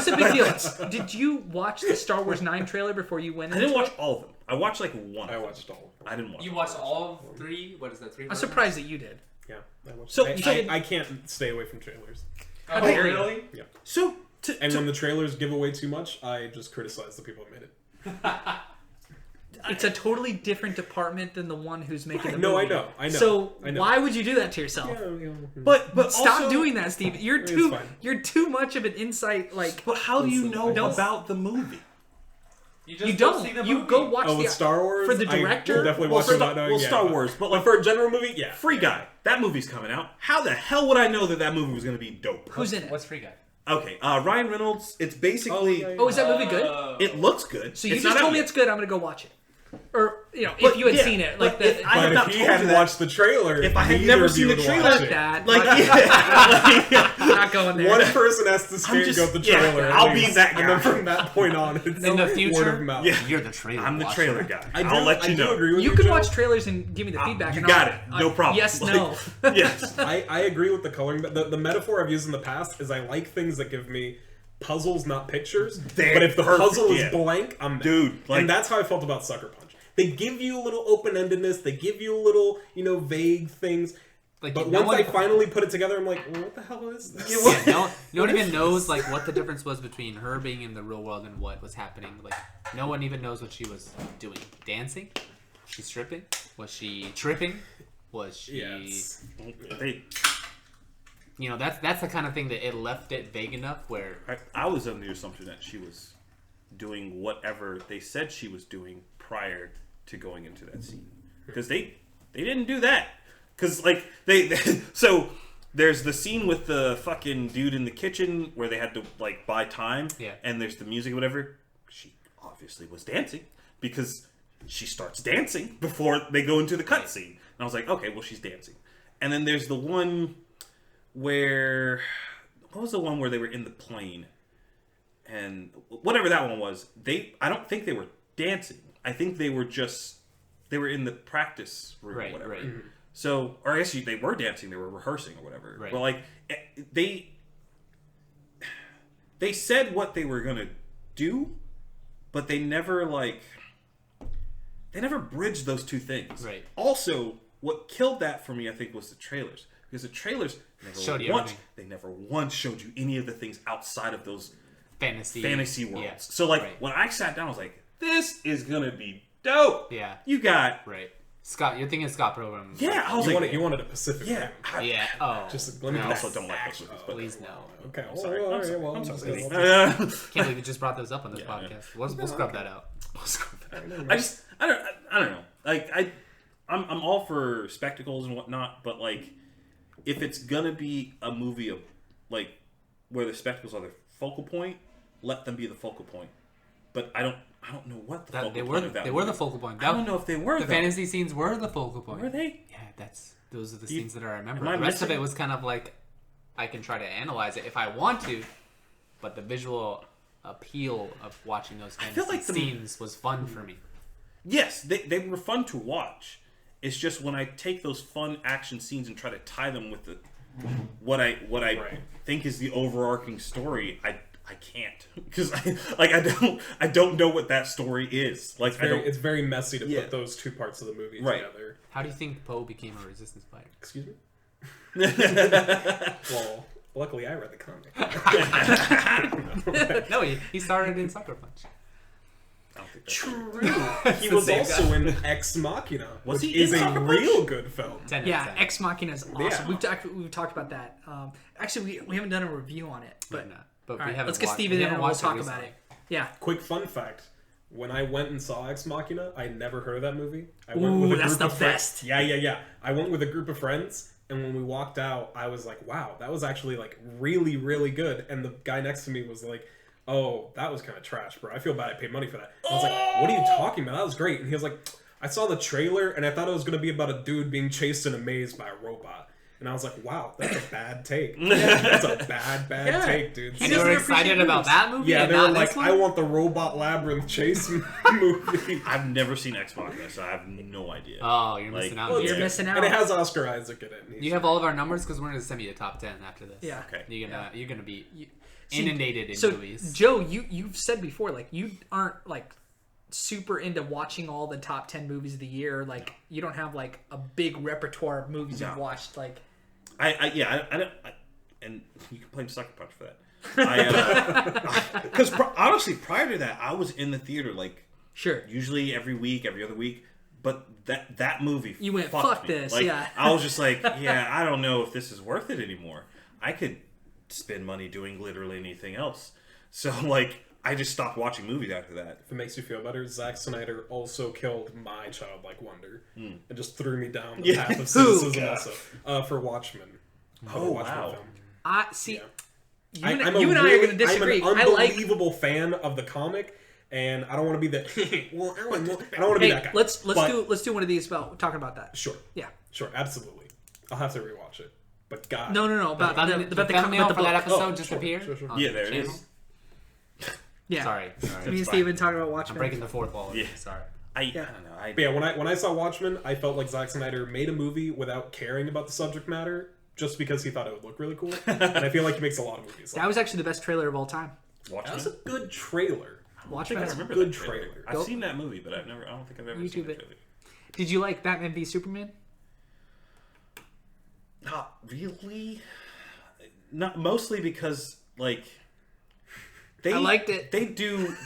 a big deal. Did you watch the Star Wars 9 trailer before you went I into didn't watch it? all of them. I watched like one. I of them. watched all of them. I didn't watch. You watched all 3? What is that? 3? I'm surprised that you did. Yeah, I watched. So- I can't stay away from trailers. How dare you. really? Yeah. So And when the trailers give away too much, I just criticize the people that made it. It's a totally different department than the one who's making the No, movie. I know. So I know. why would you do that to yourself? but Stop also, doing that, Steve. It's fine. You're too much of an insight. Like, But how do you know Don't- about the movie? you don't. You go watch Oh, the with Star Wars? for the I will director. definitely Well, watch it not knowing. Star Wars, but like for a general movie, yeah. Free Guy. That movie's coming out. How the hell would I know that movie was going to be dope? Who's in it? What's Free Guy? Okay, Ryan Reynolds. It's basically. Oh, yeah, Oh, is that movie good? It looks good. So you It's just not told out me yet. it's good. I'm gonna go watch it. Or if But, you had yeah, seen it, but like if I had But not if he told you hadn't that- watched the trailer, if I had neither never of you seen the would trailer, watch fuck it. that. Like, Like, yeah. not going there. One person has to I'm just- scapegoat the yeah, trailer. at I'll be least. that And then guy. from that point on, it's In the word future, of mouth. Yeah. You're the trailer. I'm the watcher. trailer guy. I do, I'll let you I do know. agree with You you, can Joe. watch trailers and give me the feedback. You and got I'll- it. No problem. Yes, Like, no. Yes. I agree with the coloring. The metaphor I've used in the past is I like things that give me puzzles, not pictures. They're But if the perfect, puzzle is yeah. blank, I'm mad. Dude, like- and that's how I felt about Sucker Punch. They give you a little open-endedness. They give you a little, vague things. Like, But no once I one- finally put it together, I'm like, well, what the hell is this? Yeah, no one even knows like what the difference was between her being in the real world and what was happening. Like, no one even knows what she was doing. Dancing? Was she stripping? Was she tripping? Was she? Yes. They, That's the kind of thing that it left it vague enough where I was under the assumption that she was doing whatever they said she was doing prior to going into that scene, because they didn't do that. Because like they so there's the scene with the fucking dude in the kitchen where they had to like buy time, Yeah. and there's the music or whatever. She obviously was dancing because she starts dancing before they go into the cutscene, and I was like, okay, well she's dancing. And then there's the one where what was the one where they were in the plane, and whatever that one was, I don't think they were dancing. I think they were in the practice room or right, whatever. right. So, or I guess they were dancing, they were rehearsing or whatever. Right. But like they said what they were gonna do, but they never bridge those two things. Right. Also, what killed that for me, I think, was the trailers. Because the trailers never once showed you any of the things outside of those fantasy worlds. Yeah. So, when I sat down, I was like, this is going to be dope. Yeah. You got... Right. Scott, you're thinking Scott Pilgrim. Yeah, I was you wanted a Pacific Rim. Yeah. Oh. Just let me. I also don't like those movies, but Please no. Okay. I'm sorry. I'm sorry. Can't believe you just brought those up on this podcast. We'll scrub that out. I don't know. Like I'm all for spectacles and whatnot, but like if it's gonna be a movie of like where the spectacles are the focal point, let them be the focal point. But I don't know what the focal point of that They were the focal point. I don't know if they were. The fantasy scenes were the focal point. Were they? Yeah, those are the scenes that I remember. Am I The rest of missing- it was kind of like I can try to analyze it if I want to, but the visual appeal of watching those fantasy scenes was fun for me. Yes, they were fun to watch. It's just when I take those fun action scenes and try to tie them with what I think is the overarching story, I can't, because I don't know what that story is. Like it's very messy to put those two parts of the movie together. How do you think Poe became a resistance fighter? Excuse me. Well, luckily I read the comic. No, he started in Sucker Punch. True. He was also in Ex Machina, which is a real good film. Yeah, Ex Machina is awesome. Yeah. We've talked about that. Actually, we haven't done a review on it, but But all we right, haven't let's get watched- Steven we in and haven't we'll watched it talk about recently. it. Yeah. Quick fun fact: when I went and saw Ex Machina, I never heard of that movie. I That's the best. Yeah. I went with a group of friends, and when we walked out, I was like, "Wow, that was actually like really, really good." And the guy next to me was like, "Oh, that was kind of trash, bro. I feel bad I paid money for that." I was like, "What are you talking about? That was great." And he was like, "I saw the trailer, and I thought it was going to be about a dude being chased in a maze by a robot." And I was like, wow, that's a bad take. That's a bad take, dude. And you were excited about that movie? Yeah, and they were not like, this one? I want the Robot Labyrinth chase movie. I've never seen Ex Machina, so I have no idea. Oh, you're missing out. Well, you're missing out. And it has Oscar Isaac in it. You have all of our numbers because we're going to send you a top 10 after this. Yeah. Okay. You're gonna be inundated in so, movies. Joe, you've said before, like, you aren't, like, super into watching all the top 10 movies of the year. Like, you don't have, like, a big repertoire of movies you've watched, like... I don't, and you can blame Sucker Punch for that. Because honestly, prior to that, I was in the theater like usually every week, every other week. But that movie, you went fucked fuck me. this, like, yeah. I was just like, yeah, I don't know if this is worth it anymore. I could spend money doing literally anything else. So like, I just stopped watching movies after that. If it makes you feel better, Zack Snyder also killed my childlike wonder and just threw me down the path of cynicism also for Watchmen. Wow. I see. Yeah. You and I are going to disagree. I'm an unbelievable fan of the comic, and I don't want to be the. Well, I don't want to be that guy. Let's do one of these about talking about that. Sure. Yeah. Sure. Absolutely. I'll have to rewatch it. But God. No. About the thumbnail for that episode Oh, just sure, appeared. sure. on Yeah, the there it channel. is. Yeah. Sorry. Me and Steven talking about Watchmen. I'm breaking the fourth wall. Yeah. Sorry. I don't know. But yeah, when I saw Watchmen, I felt like Zack Snyder made a movie without caring about the subject matter, just because he thought it would look really cool. And I feel like he makes a lot of movies. That was actually the best trailer of all time. Watchmen? That was a good trailer. Watchmen. I is- remember good that trailer. I've trailer. seen that movie, but I don't think I've ever seen YouTube the it. trailer. Did you like Batman v Superman? Not really. Not mostly because like they I liked it. They do. What?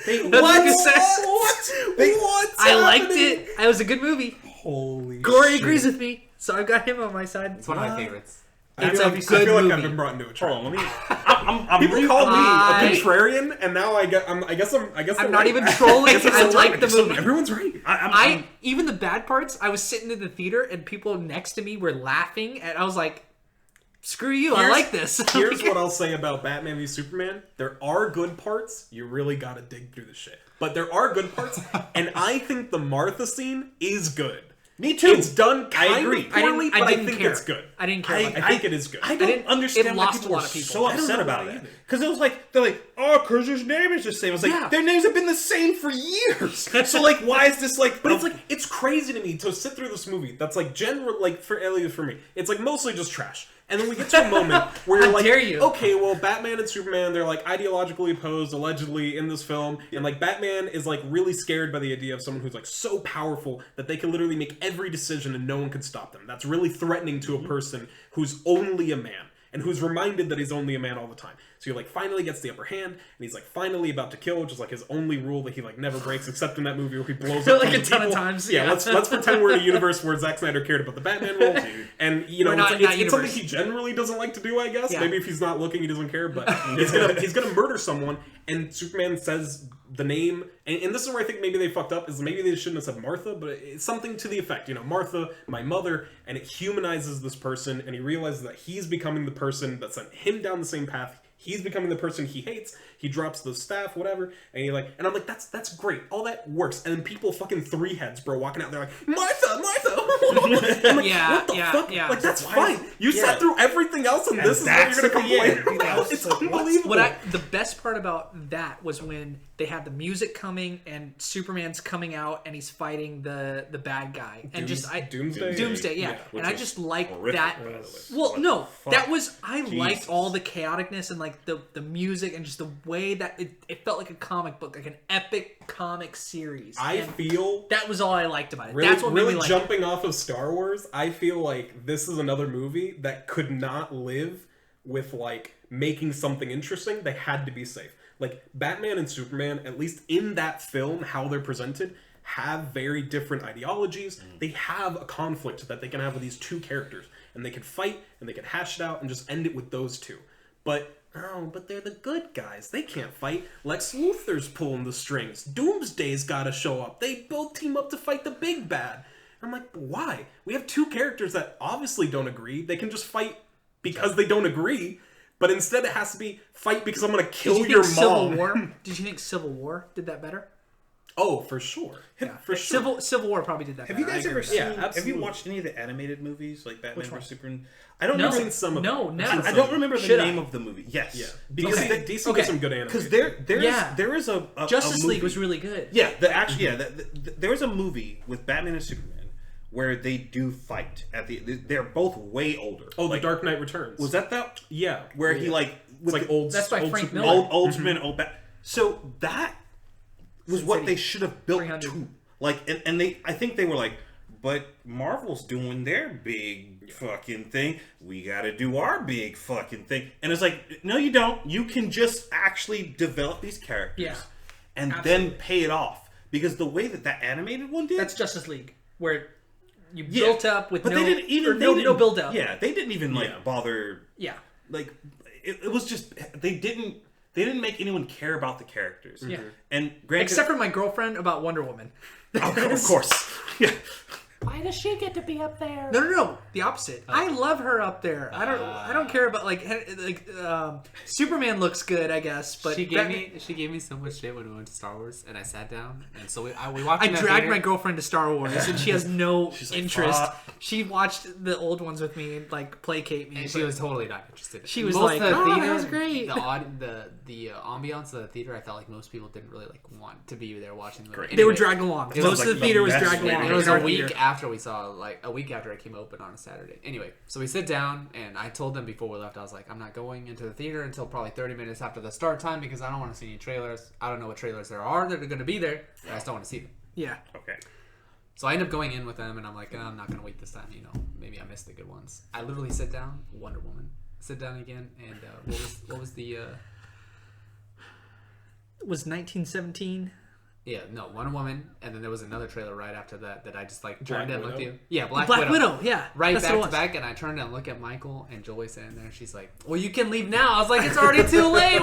I liked it. It was a good movie. Holy Corey shit. agrees with me, so I've got him on my side. It's one of my favorites. It's I a feel like, good I've movie. been brought into a trap. Hold on, let me. I'm People really- call me I- a contrarian, and now I guess I'm I'm not even trolling. I like the movie. Everyone's right. I even the bad parts. I was sitting in the theater and people next to me were laughing, and I was like, "Screw you! I like this." Here's what I'll say about Batman v Superman: there are good parts. You really got to dig through the shit, but there are good parts, and I think the Martha scene is good. Me too. It's done kind agree. of poorly, but I didn't think care. it's good. I didn't care. I think it is good. I don't didn't- understand it why lost people a lot were of people. so I don't upset know about why that. either. Because it was like they're like, oh, because his name is the same. It's like Yeah. their names have been the same for years. So like, why is this like? But it's like it's crazy to me to sit through this movie that's like general, like for at least for me, it's like mostly just trash. And then we get to a moment where you're How like, dare you? okay, well, Batman and Superman, they're like ideologically opposed, allegedly, in this film. And like Batman is like really scared by the idea of someone who's like so powerful that they can literally make every decision and no one can stop them. That's really threatening to a person who's only a man and who's reminded that he's only a man all the time. So he like finally gets the upper hand, and he's like finally about to kill, which is like his only rule that he like never breaks, except in that movie where he blows up like a ton people. of times. Yeah, let's pretend we're in a universe where Zack Snyder cared about the Batman rule, and you know We're not in that it's something universe. he generally doesn't like to do. I guess Yeah. maybe if he's not looking, he doesn't care. But he's gonna murder someone, and Superman says the name, and this is where I think maybe they fucked up. Is maybe they shouldn't have said Martha, but it's something to the effect, you know, Martha, my mother, and it humanizes this person, and he realizes that he's becoming the person that sent him down the same path. He's becoming the person he hates. He drops the staff, whatever, and and I'm like, that's great. All that works. And then people fucking three heads, bro, walking out there like, Martha. I'm like, Yeah, what the yeah, fuck? yeah. Like, that's fine. You sat through everything else, and this is what that's you're gonna at the end. complain about. It's unbelievable. The best part about that was when they had the music coming and Superman's coming out and he's fighting the bad guy and Doomsday, yeah. And I just liked horrific, that. by the way. Well, What no, the fuck? that was I liked Jesus. all the chaoticness and like the music and just the way that it felt like a comic book, like an epic comic series. I And feel that was all I liked about it. really, That's what made me like it. jumping off of Star Wars. I feel like this is another movie that could not live with like making something interesting. They had to be safe. Like Batman and Superman, at least in that film, how they're presented, have very different ideologies. They have a conflict that they can have with these two characters, and they can fight and they can hash it out and just end it with those two. But they're the good guys. They can't fight. Lex Luthor's pulling the strings. Doomsday's got to show up. They both team up to fight the big bad. I'm like, why? We have two characters that obviously don't agree. They can just fight because they don't agree. But instead it has to be fight because I'm going to kill your mom. Civil War? Did you think Civil War did that better? Oh, for sure. Yeah. For sure. Civil War probably did that Have better. you guys I agree ever with seen? that. Yeah, Have absolutely. you watched any of the animated movies like Batman Which one? vs Superman? I don't No. remember. I've seen some of No, them. never. I don't remember the Should I? name of the movie. Yes. Yeah. Because Okay. DC Okay. does some good animation. Because Yeah. there is a Justice League movie. was really good. Yeah, there's a movie with Batman and Superman where they do fight at they're both way older. Oh, The Like, Dark Knight Returns. was that Yeah. where he like It's like old. That's by old Frank Superman. Miller. old Superman, old Bat. So that was Sin what City. they should have built 300. to. Like, and I think they were like, but Marvel's doing their big fucking thing. We got to do our big fucking thing. And it's like, no, you don't. You can just actually develop these characters, Yeah. and Absolutely. then pay it off. Because the way that animated one did, That's Justice League, where you yeah. built up with but no, they didn't even no build up. Yeah, they didn't even like Yeah. bother. Yeah. Like it was just they didn't make anyone care about the characters. Yeah. And granted, Except for my girlfriend about Wonder Woman. of course, yeah. Why does she get to be up there? No. The opposite. I love her up there. I don't care about like Superman looks good, I guess, but she gave me so much shit when we went to Star Wars, and I sat down, and so we watched. I in that dragged theater. my girlfriend to Star Wars, and she has no like, interest. "Fuck." She watched the old ones with me and like placate me. And she was totally not interested. She was Most like, of the "Oh, that theater, was great." The ambiance of the theater, I felt like most people didn't really like want to be there watching the movie. Great. They were Anyway, dragged along. It was Most like of the the theater was best dragged way to along. It was in a our week theater. after we saw, like a week after it came open on a Saturday. Anyway, so we sit down, and I told them before we left, I was like, I'm not going into the theater until probably 30 minutes after the start time because I don't want to see any trailers. I don't know what trailers there are that are going to be there. But I just don't want to see them. Yeah. Okay. So I end up going in with them, and I'm like, I'm not going to wait this time. You know, maybe I missed the good ones. I literally sit down, Wonder Woman. Sit down again, and what was the? It was 1917. Yeah, no, Wonder Woman, and then there was another trailer right after that I just like Black turned and looked at Widow? you. Yeah, Black Widow. Yeah. Right That's back what it to was. back, and I turned and looked at Michael and Joey sitting there. And she's like, "Well, you can leave now." I was like, "It's already too late."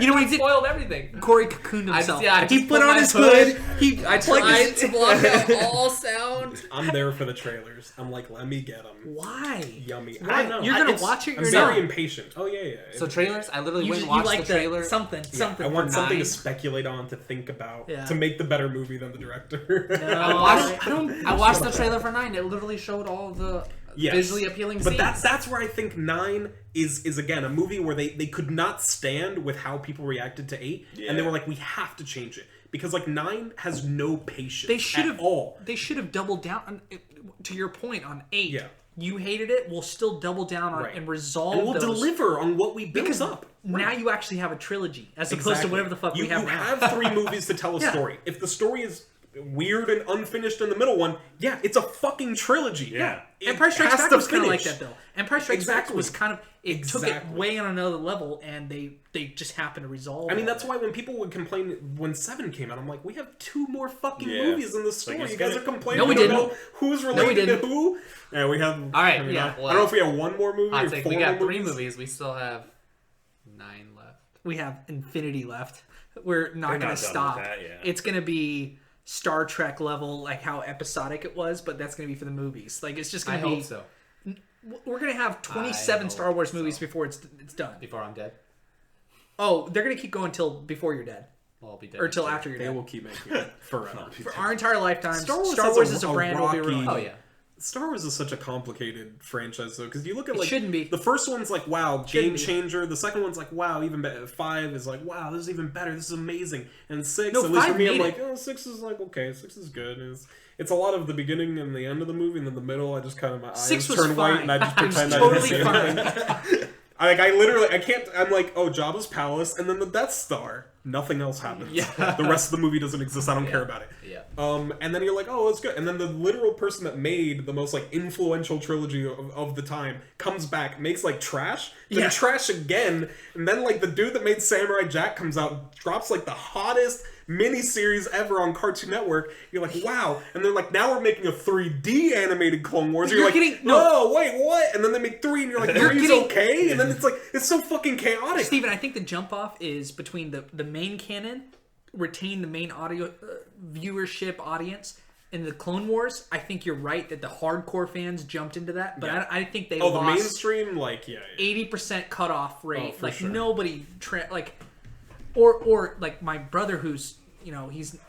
You know what he did? Spoiled everything. Corey cocooned I himself. just- yeah, I he just put put on my his hood. hood. I plugged tried his- to block out all sound. I'm there for the trailers. I'm like, let me get them. Why? Yummy. Why? I don't know. You're gonna It's- watch it. I'm You're very not. impatient. Oh yeah. So trailers, I literally You, went just, and you watched like the trailer. something. I want for something to 9. speculate on, to think about, Yeah. to make the better movie than the director. I watched the trailer for 9. It literally showed all the Yes. visually appealing But scenes. that's where I think 9 is again a movie where they could not stand with how people reacted to 8, and they were like, we have to change it because like 9 has no patience. They should at have all. They should have doubled down on, to your point on 8. Yeah. you hated it, we'll still double down on it and resolve and we'll those. deliver on what we built up. Now you actually have a trilogy, as opposed to whatever the fuck we have now. You have 3 movies to tell a story. If the story is weird and unfinished in the middle one, it's a fucking trilogy. Yeah. Empire Strikes Back was kind of like that, though. Empire Strikes Back was kind of... It took it way on another level, and they just happened to resolve. I mean, that's why when people would complain when 7 came out, I'm like, we have 2 more fucking movies in the story. You guys are complaining. No, we didn't. Know who's related to who? Yeah, we have... All right, I mean, yeah. I don't know if we have 1 more movie or 4 we got more 3 movies. We still have 9 left. We have infinity left. We're not going to stop. It's going to be Star Trek level, like how episodic it was, but that's going to be for the movies. Like, it's just going to be... I hope so. We're going to have 27 Star Wars movies before it's done. Before I'm dead? Oh, they're going to keep going till before you're dead. Well, I'll be dead. Or till after you're They dead. will keep making it forever. For our entire lifetime, Star Wars Wars is a brand will be rocky- ruined. Oh, yeah. Star Wars is such a complicated franchise, though, because you look at, like... shouldn't be. The first one's like, wow, Shouldn't game be. changer. The second one's like, wow, even better. 5 is like, wow, this is even better. This is amazing. And 6, No, at least for 5 me, I'm made like, it. 6 is like, okay, 6 is good. It's a lot of the beginning and the end of the movie, and then the middle, I just kind of, my eyes 6 was turn white, fine. and I just It was pretend I totally didn't see it. I literally, I can't, I'm like, oh, Jabba's palace, and then the Death Star. Nothing else happens. Yeah. The rest of the movie doesn't exist. I don't care about it. Yeah. And then you're like, oh, it's good. And then the literal person that made the most, like, influential trilogy of the time comes back, makes, like, trash, then trash again, and then, like, the dude that made Samurai Jack comes out, drops, like, the hottest miniseries ever on Cartoon Network. You're like, wow. And they're like, now we're making a 3D animated Clone Wars. You're like, no, wait, what? And then they make 3, and you're like, three's okay? And then it's like, it's so fucking chaotic. Steven, I think the jump off is between the main canon, retain the main audio viewership audience, and the Clone Wars. I think you're right that the hardcore fans jumped into that, but I think they lost the mainstream, like, 80% cutoff rate. for Like sure. nobody or like my brother, who's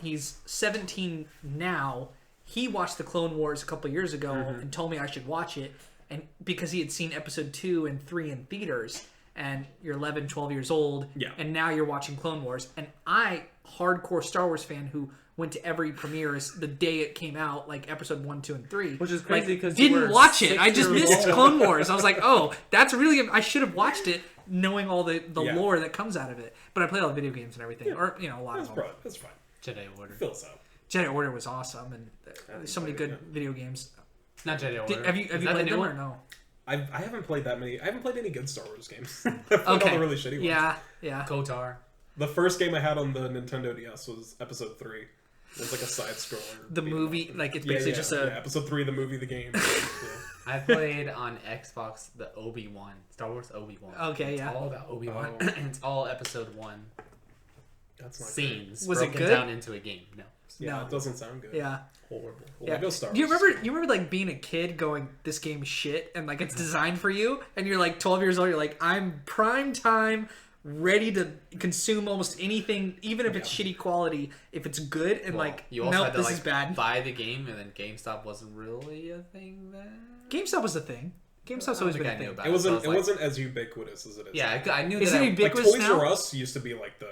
he's 17 now. He watched the Clone Wars a couple of years ago and told me I should watch it, and because he had seen episode 2 and 3 in theaters. And you're 11, 12 years old, and now you're watching Clone Wars. And I, hardcore Star Wars fan who went to every premieres the day it came out, like episode 1, 2, and 3. Which is crazy because didn't watch it. I just missed Clone Wars. I was like, oh, that's really... I should have watched it knowing all the lore that comes out of it. But I played all the video games and everything. Or, a lot of them. That's fine. Jedi Order. Fills out. Jedi Order was awesome. And there's so many good video games. Not Jedi Order. Have you played them or no? I haven't played that many. I haven't played any good Star Wars games. I've played all the really shitty ones. Yeah. KOTOR. The first game I had on the Nintendo DS was Episode 3. It was like a side scroller. The movie, like it's basically just a... Episode 3, the movie, the game. I played on Xbox the Obi-Wan. Star Wars Obi-Wan. Okay, It's all about Obi-Wan. And it's all episode 1 That's not scenes Was it broken good? down into a game. No. Yeah, No. it doesn't sound good. Yeah. Horrible. Lego Star Wars. Do you remember like being a kid going, this game's shit, and like it's designed for you, and you're like 12 years old, you're like, I'm prime time, ready to consume almost anything, even if it's shitty quality, if it's good, and You also had to, this is bad. buy the game, and then GameStop wasn't really a thing then. GameStop was a thing. GameStop's always been a thing. about It wasn't. so I was it wasn't as ubiquitous as it is. Yeah, I knew Is that. it I, like ubiquitous Toys now? R Us used to be like the.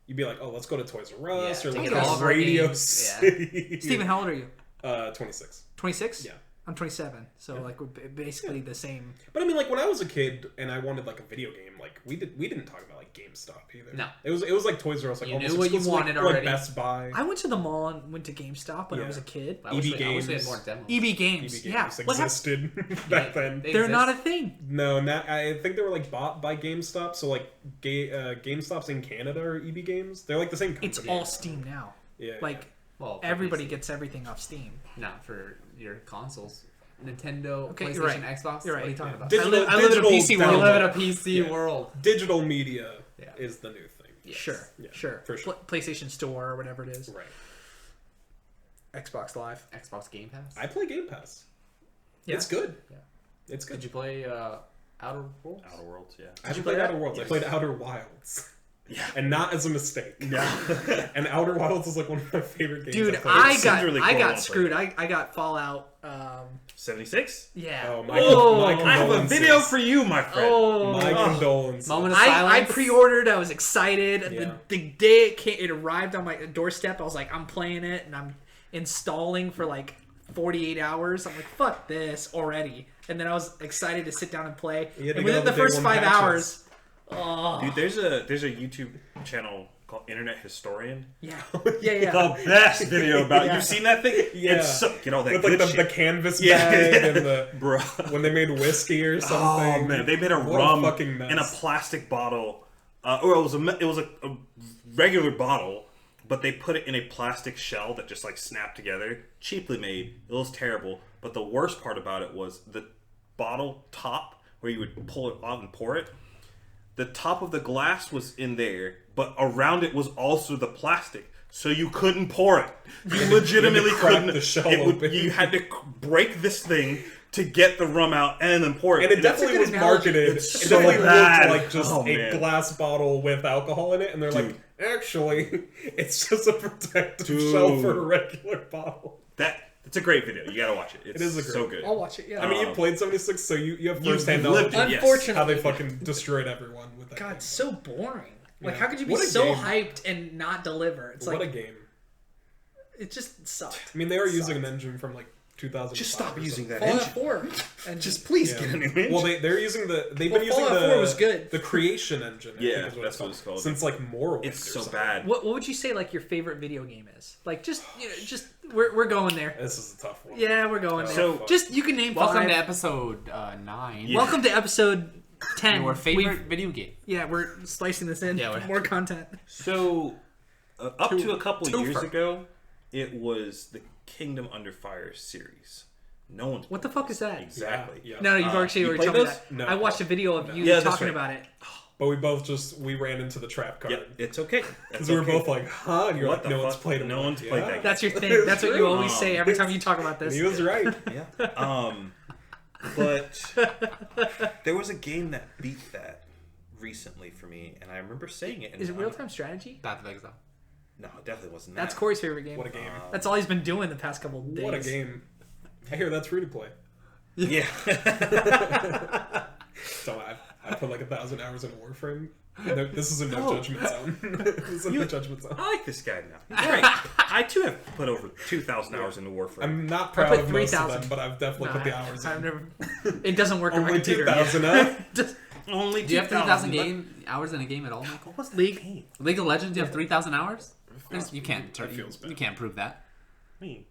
You'd be like, oh, let's go to Toys R Us, Yeah, or to let's get go all of to our Radio games. City. Steven, how old are you? 26. 26? Yeah. I'm 27, so like we're basically the same. But I mean, like when I was a kid and I wanted like a video game, like we didn't talk about like GameStop either. No. It was like Toys R Us, like You almost knew what you exclusively, wanted like already. Best Buy. I went to the mall and went to GameStop when I was a kid. I wish we had Games. more demos. EB Games, EB yeah. Games What happened? existed back then. They They're exist. not a thing. No, I think they were like bought by GameStop. So like, GameStop's in Canada are EB Games. They're like the same company. It's all Steam now. Yeah. Like Well, for everybody PC. gets everything off Steam. Not for your consoles. Nintendo, Okay, PlayStation, you're right. Xbox. You're What are you right. talking about? Digital, I live in a PC We world. live in a PC world. Digital media Yeah. is the new thing. Yes. Sure, Yeah, sure. for sure. PlayStation Store or whatever it is. Right. Xbox Live. Xbox Game Pass. I play Game Pass. Yeah. It's good. Yeah. It's good. Did you play Outer Worlds? Outer Worlds, yeah. I haven't play played that? Outer Worlds. Yes. I played Outer Wilds. Yeah. And not as a mistake. Yeah. And Outer Wilds is like one of my favorite games. Dude, I've played. I It got seems really cool when I got play screwed. I got Fallout. 76? Yeah. Oh, my I have a condolences. video for you, my friend. My condolences. Moment of I silence. pre-ordered. I was excited. Yeah. The day it arrived on my doorstep, I was like, I'm playing it, and I'm installing for like 48 hours. I'm like, fuck this already. and then I was excited to sit down and play. You had to And get within all the the first day one 5 patches. hours, oh Dude, there's a YouTube channel called Internet Historian. yeah. The best video about Yeah. You've seen that thing? Yeah. It's so, get all that With good like the shit. canvas Yeah. bag and the Bro. when they made whiskey or something. Oh man, they made a What rum fucking mess. in a plastic bottle, or it was a regular bottle, but they put it in a plastic shell that just like snapped together. Cheaply made. It was terrible. But the worst part about it was the bottle top where you would pull it out and pour it. The top of the glass was in there, but around it was also the plastic. So you couldn't pour it. You legitimately crack couldn't. the shell open. You had to break this thing to get the rum out and then pour it. And it That's a definitely good was analogy. marketed. It's It so definitely bad. looked like just Oh, a man. glass bottle with alcohol in it, and they're Dude. like, actually, it's just a protective Dude. shell for a regular bottle. It's a great video. You gotta watch it. It's It is a great so video. good. I'll watch it. Yeah. I mean, you played 76, so you have You've first-hand lived knowledge it, yes. Unfortunately, how they fucking destroyed everyone with that. God, game. so boring. Like, Yeah. how could you be What a so game. hyped and not deliver? It's What like a game. it just sucked. I mean, they are using an engine from like 2005. Just stop or using something. that Fallout engine. 4, and Just please Yeah. get a new engine. Well, they're using they've Well, been using Fallout the 4 was good. the creation engine. I Yeah, think is that's what it's called. Since like Morrowind. It's or so something. bad. What would you say like your favorite video game is? Like just we're going there. This is a tough one. Yeah, we're going there. So- Just you can name Welcome five. to episode 9. Yeah. Welcome to episode 10. Your favorite We've- video game. Yeah, we're slicing this in. Yeah, for we're- more content. So, up to a couple twofer. years ago, it was the Kingdom Under Fire series. No one's What the fuck is that? exactly. Yeah. No, you've actually you already played told me those? that. No. I watched a video of you Yeah, that's talking right. about it. But we both we ran into the trap card. Yep, it's okay. Because we were both like, huh? And you're What like, the no one's fuck? played it. No I'm one's like, played yeah. that That's your thing. That's what you always say every time you talk about And this. he was right. Yeah. But there was a game that beat that recently for me, and I remember saying it. And Is it real time strategy? Path of Exile. No, it definitely wasn't that. That's Corey's favorite game. What a game. That's all he's been doing the past couple of days. What a game. I hear that's free to play. Yeah. So I put like 1,000 hours in Warframe. No, this is a no judgment zone. This is a no judgment zone. I like this guy now. He's great. I too have put over 2,000 hours into Warframe. I'm not I proud put of most of 3,000. them, but I've definitely put the hours I've in. never. It doesn't work on my Only computer. 2,000 up? Just Only Do you have 2,000. 3,000 hours in a game at all, Michael? What's that League. game? League of Legends, you have 3,000 hours? You can't. That feels bad. You can't prove that. I mean,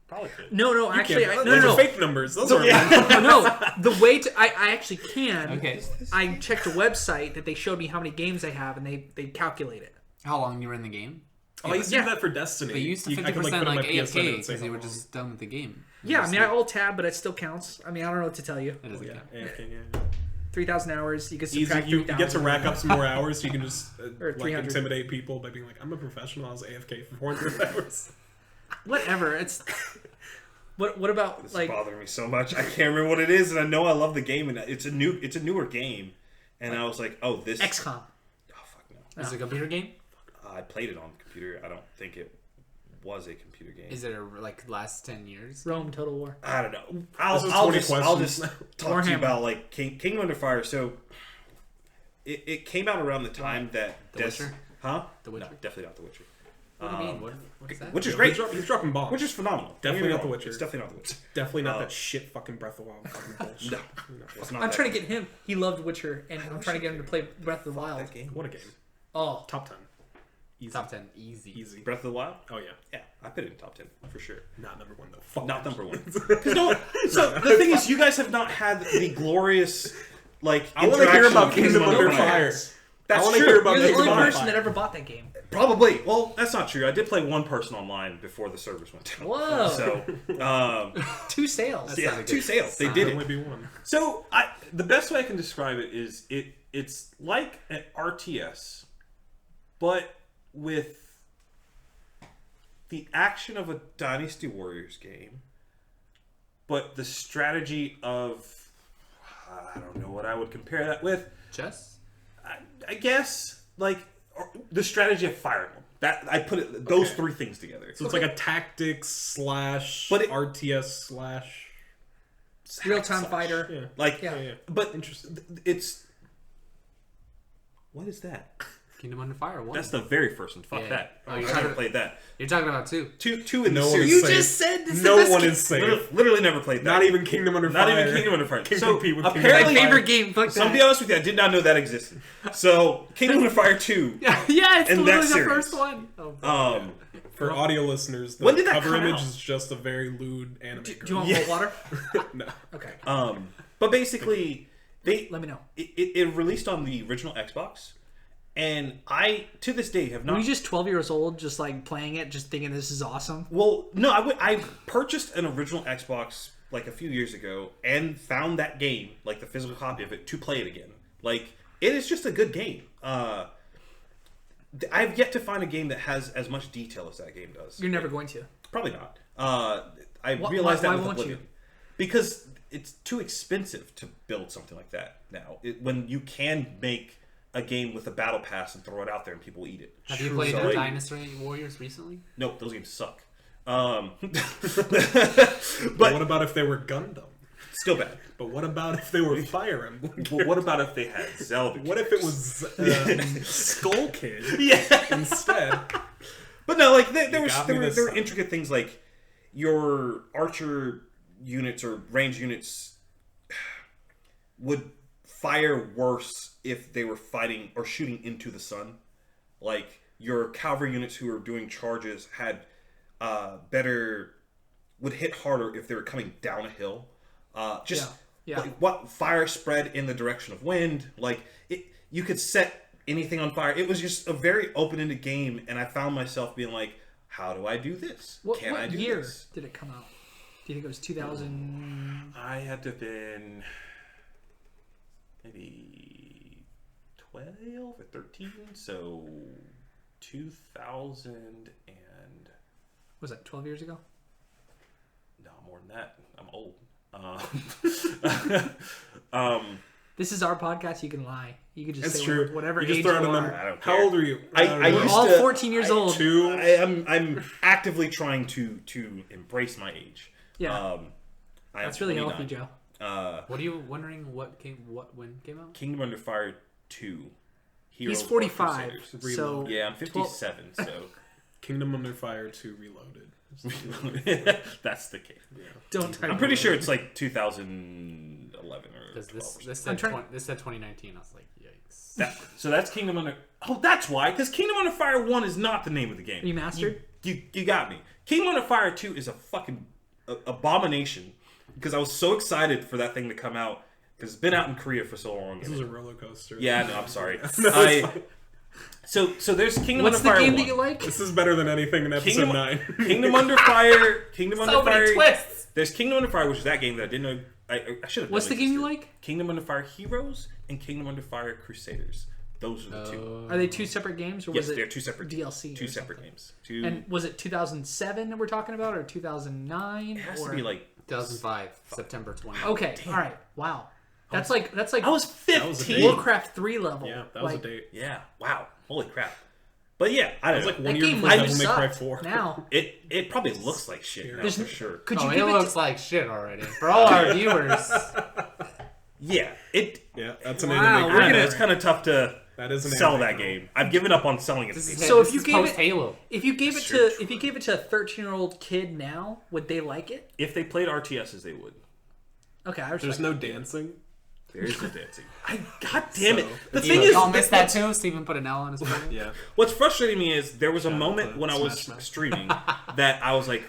probably could. No, actually, Can't- no, those no, are no. fake numbers. Those are No, the way to I actually can. Okay. I checked a website that they showed me how many games I have, and they calculate it. How long you were in the game? Oh, I used to Yeah. do that for Destiny. But you used to I 50% could, put in like my PSN AFK and say because you were how long. just done with the game. Yeah, I mean, I alt tab, but it still counts. I mean, I don't know what to tell you. It doesn't Yeah, count. AFK, yeah. 3,000 hours. You can Easy. subtract You 3,000. get to rack up some more hours, so you can just Or like 300. intimidate people by being like, "I'm a professional. I was AFK for 400 hours." Whatever. It's. What about This like? is bothering me so much. I can't remember what it is, and I know I love the game, and it's a newer game, and I was like, oh, this. XCOM. Oh fuck no! Is it a computer game? I played it on the computer. I don't think it was a computer game. Is it like last 10 years? Rome Total War. I don't know. This is I'll 20 just talk questions. to you Warhammer. about like Kingdom Under Fire. So it came out around the time that The Witcher? Huh? The Witcher? No, definitely not The Witcher. What do you mean? What is that? Which is Yeah, great. He's dropping bombs. Which is phenomenal. Don't Definitely get me not The wrong. Witcher. It's definitely not The Witcher. Definitely not that shit fucking Breath of the Wild fucking bullshit. No. It's not I'm that trying to good. get him. He loved Witcher, and I'm trying to get him to play Breath of the Wild. that game. What a game. Oh, Top 10. Easy. Top 10. Easy. Easy. Breath of the Wild. Oh yeah. Yeah, I put it in top 10 for sure. Not number one though. Fuck Not that number shit. one. No, so the thing is, you guys have not had the glorious like. I want to hear about Kingdom Kingdom Under Under Fire. That's I want to true. hear about you're the Kingdom only Under person that Fire. ever bought that game. Probably. Well, that's not true. I did play one person online before the servers went down. Whoa. So, 2 sales. yeah, not a 2 good sales. They sign. did Only it. be one. So, the best way I can describe it is it's like an RTS, but with the action of a Dynasty Warriors game, but the strategy of I don't know what I would compare that with. Chess? I guess like the strategy of Fire Emblem. That I put it those three things together. So it's like a tactics slash But it- RTS slash Real-time Slash. fighter. yeah. Like, Yeah. Yeah. but Interesting. it's what is that? Kingdom Under Fire 1. That's the very first one. Fuck Yeah. that. Oh, I you're never talking- played that. You're talking about 2. Two in the No one series. is You safe. just said this No the best one game. is safe. Literally never played that. Not even Kingdom Under Not Fire. even Kingdom Under Fire. Can So compete with Kingdom apparently, My favorite game. Fuck So I'll that. be honest with you, I did not know that existed. So Kingdom Under Fire 2. yeah, it's In that literally the series. first one. Oh, For audio listeners, the When did that cover come image out? is just a very lewd anime. Do girl. you want more water? No. Okay. But basically, Let me know. it released on the original Xbox, and I to this day have Were not. you just 12 years old, just like playing it, just thinking this is awesome? Well, no, I purchased an original Xbox like a few years ago and found that game, like the physical copy of it, to play it again. Like it is just a good game. I've yet to find a game that has as much detail as that game does. You're never going to. Probably not. I Why- realized why that with won't Oblivion. you? Because it's too expensive to build something like that now. When you can make a game with a battle pass and throw it out there and people will eat it. Have you played So, like, Dynasty Warriors recently? Nope, those games suck. But but what about if they were Gundam? still bad. But what about if they were Fire Emblem? Well, what about if they had Zelda? What if it was Skull Kid Yeah. instead? But no, like there got me this were time. intricate things like your archer units or range units would fire worse if they were fighting or shooting into the sun. Like your cavalry units who were doing charges had would hit harder if they were coming down a hill. Yeah. Like what fire spread in the direction of wind. Like you could set anything on fire. It was just a very open-ended game, and I found myself being like, "How do I do this? What I do year this?" did it come out? Do you think it was 2000? I had to have been maybe 12 or 13, so 2000 and Was that 12 years ago? no more than that. I'm old. This is our podcast. You can lie. You can just That's say true. whatever You just age throw out you a are. number. I don't How care. old are you? I We're used all to- 14 years old. Two. I'm actively trying to embrace my age. Yeah. I am That's really 29. healthy, Joe. What are you wondering? When came out? Kingdom Under Fire 2. He's Heroes of 45, Crusaders. so Yeah, I'm 57, so Kingdom Under Fire 2 Reloaded. that's the case. don't type I'm pretty it. sure it's like 2011 or 12 Because or something. this said 2019. I was like, yikes. So that's Kingdom Under. Oh, that's why. Because Kingdom Under Fire 1 is not the name of the game. Remastered? You got me. Kingdom Under Fire 2 is a fucking abomination. Because I was so excited for that thing to come out. Because it's been out in Korea for so long. This is a roller coaster. Yeah, no, I'm sorry. No, it's fine. So there's Kingdom What's Under the Fire game 1. that you like? This is better than anything in episode 9. Kingdom Under Fire. Kingdom Under So many Fire. twists. There's Kingdom Under Fire, which is that game that I didn't know. I should have. What's the known game you existed. like? Kingdom Under Fire Heroes and Kingdom Under Fire Crusaders. Those are the two. Are they two separate games, or Yes, was it they're two separate DLC? Two or separate something? games. Two. And was it 2007 that we're talking about, or 2009? it has or... to be like 2005, September 20. Okay, all right. Wow, that's like I was That was a 15. date. Warcraft 3 level. Yeah, that was like, a date. Yeah. Wow. Holy crap. But yeah, I That don't was know. like 1 That year game before must Devil May Cry suck 4. now. It probably looks like shit now There's for n- sure. Could you Oh, it give it? looks like shit already. For all our viewers, Yeah. Yeah, that's an Wow, anime. we're I know gonna- it's kind of tough to That is an sell anime that girl. game. I've given up on selling it. this is So this if you is gave it- post Halo. If you gave it Sure. to a 13-year-old kid now, would they like it? If they played RTSs, they would. Okay, I There's respect. no dancing. There is no dancing. God damn it! The it's thing not- is, Y'all missed that too. Steven put an L on his forehead. Yeah. what's frustrating me is there was a moment to when I was Smash Mouth. streaming that I was like,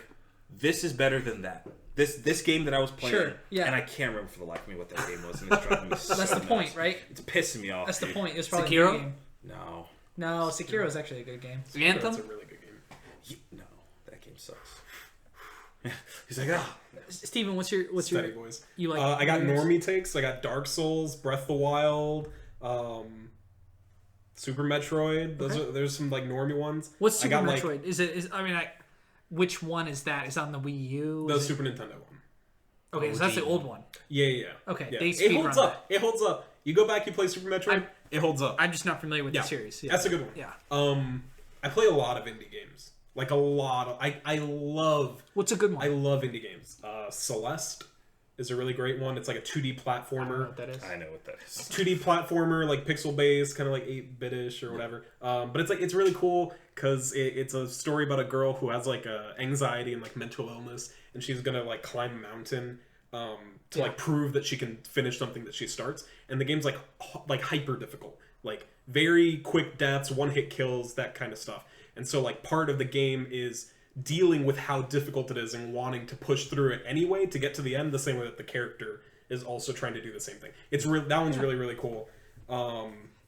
"This is better than that." This game that I was playing, Sure, yeah. and I can't remember for the life of me what that game was, and it's driving me so That's the point, nuts. right? It's pissing me off. That's the dude. point. It's probably Sekiro? a good game. No, No, Sekiro is actually a good game. Anthem. That's a really good game. No, that game sucks. He's like, ah. Steven, what's your Steady boys. you like? I got yours? normie takes. I got Dark Souls, Breath of the Wild, Super Metroid. There's some like normie ones. What's Super I got, Metroid? Which one is that? Is it on the Wii U? The Is it- Super Nintendo one. Okay, so that's the old one. Yeah. Okay, Yeah. they It speedrun holds up. It holds up. You go back, you play Super Metroid. It holds up. I'm just not familiar with Yeah. the series. Yeah. That's a good one. Yeah. I play a lot of indie games. Like a lot of. I love. What's a good I one? love indie games. Celeste. is a really great one. It's like a 2D platformer. I don't know what that is. I know what that is. 2D platformer, like pixel based, kind of like 8-bit-ish or whatever. But it's really cool because it's a story about a girl who has like anxiety and like mental illness, and she's gonna like climb a mountain to like prove that she can finish something that she starts. And the game's like hyper difficult, like very quick deaths, 1-hit kills, that kind of stuff. And so like part of the game is dealing with how difficult it is and wanting to push through it anyway to get to the end, the same way that the character is also trying to do the same thing. That one's really, really cool.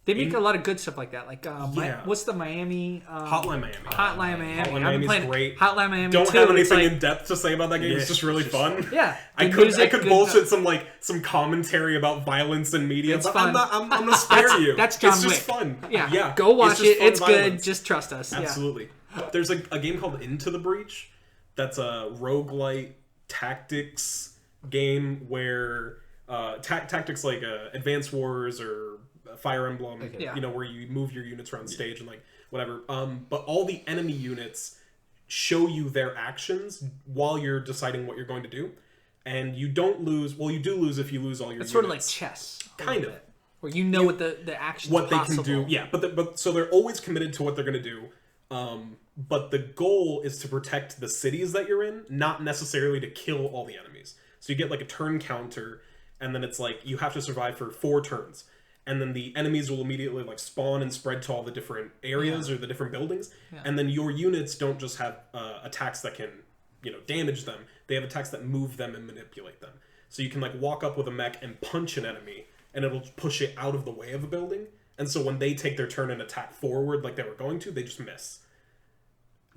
They make a lot of good stuff like that. Like, what's the Miami? Hotline Miami. Hotline Miami. Hotline Miami's great. Hotline Miami. Don't 2, have anything in depth to say about that game. It's just really fun. Yeah, I could bullshit some commentary about violence in media, it's but fun. I'm gonna spare you. That's John It's just Wick. fun. Yeah, go watch it. It's violence. good. Just trust us. Absolutely. There's a game called Into the Breach. That's a roguelite tactics game where tactics like Advance Wars or Fire Emblem, where you move your units around the stage and like whatever. But all the enemy units show you their actions while you're deciding what you're going to do, and you don't lose. Well, you do lose if you lose all your. It's units. sort of like chess, kind of, where you know what the actions, what possible. they can do. Yeah, but so they're always committed to what they're going to do. But the goal is to protect the cities that you're in, not necessarily to kill all the enemies. So you get like a turn counter, and then it's like you have to survive for 4 turns. And then the enemies will immediately like spawn and spread to all the different areas or the different buildings. Yeah. And then your units don't just have attacks that can, damage them. They have attacks that move them and manipulate them. So you can like walk up with a mech and punch an enemy, and it'll push it out of the way of a building. And so when they take their turn and attack forward like they were going to, they just miss.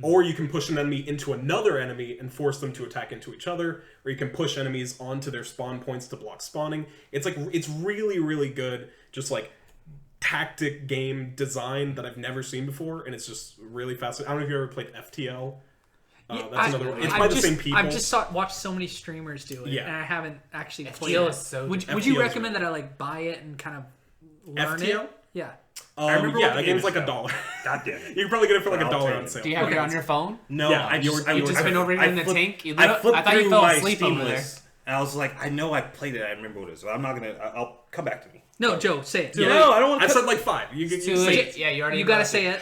Or you can push an enemy into another enemy and force them to attack into each other, or you can push enemies onto their spawn points to block spawning. It's really, really good, just like tactic game design that I've never seen before, and it's just really fascinating. I don't know if you ever played FTL. That's another one. It's by the same people. I've just watched so many streamers do it, and I haven't actually played FTL it. is so would you recommend that I like buy it and kind of learn FTL? it? Yeah. I remember that game's like $1. God damn it. You can probably get it for like $1 on sale. Do you have it on your phone? No, Yeah, You've just been over here in the tank? I I thought you fell asleep over there. And I was like, I know I played it. I remember what it is. I'm not going to... I'll come back to me. No, Joe, say it. No, I don't want to... I said like 5. You Too say late. it. Yeah, you already. You gotta say it.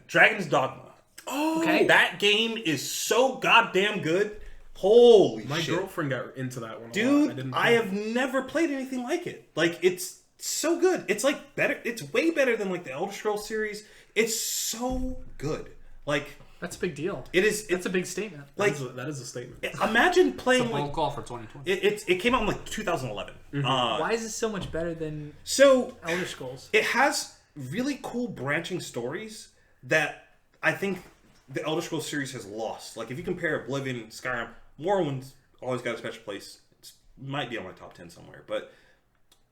Dragon's Dogma. Oh, Okay. That game is so goddamn good. Holy my shit. girlfriend got into that one. Dude, I have never played anything like it. Like, it's so good. It's like better. It's way better than like the Elder Scrolls series. It's so good. Like, That's a big deal. it is. That's a big statement. Like, that is a statement. imagine playing It's a bold like call for 2020. it came out in like 2011. Why is this so much better than So Elder Scrolls? it has really cool branching stories that I think the Elder Scrolls series has lost. Like if you compare Oblivion and Skyrim, Morrowind's always got a special place. It might be on my top 10 somewhere, but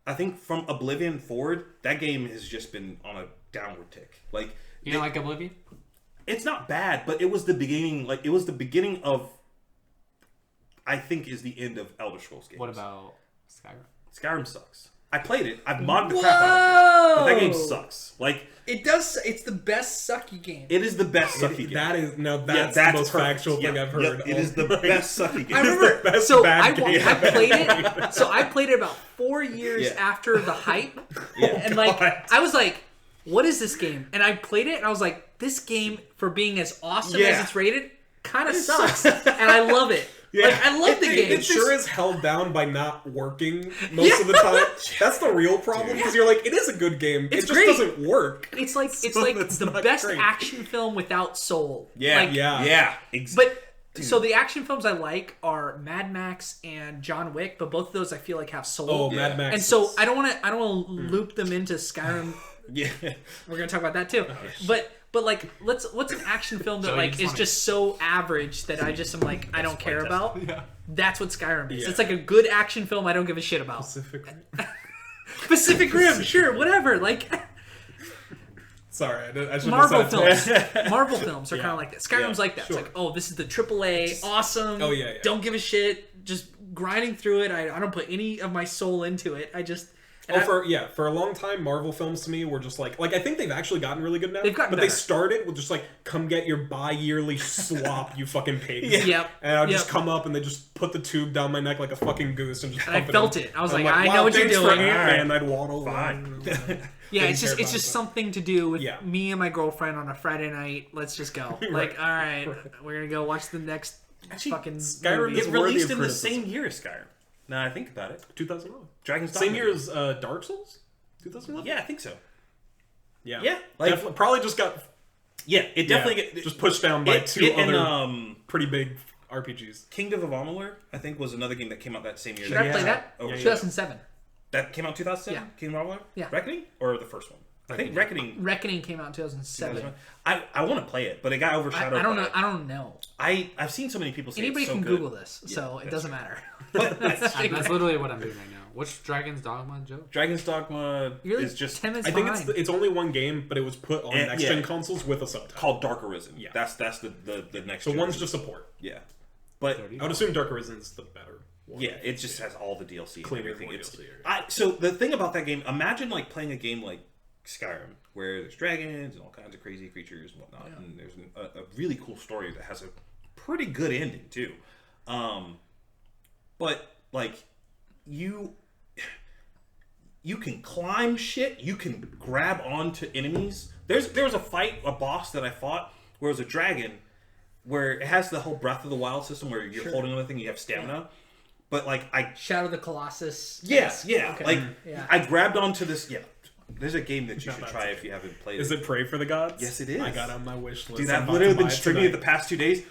I think from Oblivion forward, that game has just been on a downward tick. Like You don't like Oblivion? it's not bad, but it was the beginning. Like it was the beginning of, I think, is the end of Elder Scrolls games. What about Skyrim? Skyrim sucks. I played it. I've modded the crap out of it, but that game sucks. Like It does. It's the best sucky game. it is the best sucky game. That's Yeah, the most perfect. factual thing I've heard. It is the best sucky game. I remember. the best So bad game. I played it. So I played it about 4 years Yeah. after the hype, Yeah. and like God. I was like, "What is this game?" And I played it, and I was like, "This game, for being as awesome Yeah. as it's rated, kind of sucks." And I love it. Yeah. Like I love the game. It sure is held down by not working most of the time. That's the real problem because you're like, it is a good game. It's it just great. doesn't work. It's like it's the not best great. action film without soul. Yeah, Like, Yeah. But so the action films I like are Mad Max and John Wick, but both of those I feel like have soul. Oh, Mad Max. And so is- I don't want to loop them into Skyrim. Yeah. We're gonna talk about that too. But like, what's an action film that So you like just is wanna- just so average that I just am like I don't care about. Yeah. That's what Skyrim is. Yeah. It's like a good action film I don't give a shit about. Pacific. Pacific Rim, sure, whatever. Like Sorry, I should Marvel have said it. films. Marvel films are kind of like that. Skyrim's Yeah, like that. sure. It's like, oh, this is the AAA, awesome. Oh, yeah, yeah. Don't give a shit. Just grinding through it. I don't put any of my soul into it. For a long time, Marvel films to me were just like I think they've actually gotten really good now. They've gotten but better. they started with just like, come get your bi-yearly slop, you fucking pigs. Yep. And I'd just Yep. come up and they just put the tube down my neck like a fucking goose and just And I pump felt in. it. I was And like, I'm I know what you're thanks for doing. Ant-Man. And I'd waddle. Fine. Yeah, Didn't care it's about just it. something to do with Yeah. me and my girlfriend on a Friday night. Let's just go. Like, all right, we're gonna go watch the next fucking Skyrim movie. is It worthy released of in the criticism. same year as Skyrim. Now I think about it. 2011. Dragon's Same Dogma. year as Dark Souls? 2011? Yeah, I think so. Yeah. Yeah, like probably just got yeah, it definitely just pushed down by two other and, pretty big RPGs. Kingdom of Amalur, I think, was another game that came out that same year. Should I play that? Oh, 2007. That came out in 2007? Yeah. Kingdom of Amalur? Yeah. Reckoning? Or the first one? I think Reckoning. Reckoning came out in 2007. I want to play it, but it got overshadowed. I don't know. by- I don't know. I've seen so many people say Anybody it's so can good. Google this, so it doesn't matter. But That's literally what I'm doing right now. Which Dragon's Dogma, Joe? Dragon's Dogma You're like is just 10 minutes I think behind. it's only one game, but it was put on And- next gen yeah. consoles with a subtitle. called Dark Arisen. Yeah. That's the next. So gen one's release. just a port. yeah, but I would assume Dark Arisen's the better one. yeah, it just has all the DLC and Cleaner everything. It's, DLC. so the thing about that game, imagine like playing a game like Skyrim, where there's dragons and all kinds of crazy creatures and whatnot, and there's a really cool story that has a pretty good ending too. But like you can climb shit, you can grab onto enemies. There was a fight, a boss that I fought where it was a dragon, where it has the whole Breath of the Wild system where you're holding everything, you have stamina. But like Shadow of the Colossus. Yes, yeah. Okay. Like Yeah. I grabbed onto this. Yeah, there's a game that you should that's try okay. if you haven't played Is it. it Pray for the Gods? Yes, it is. I got it on my wish list. Dude, I'm I've about literally to been buy it streaming it the tonight. past 2 days.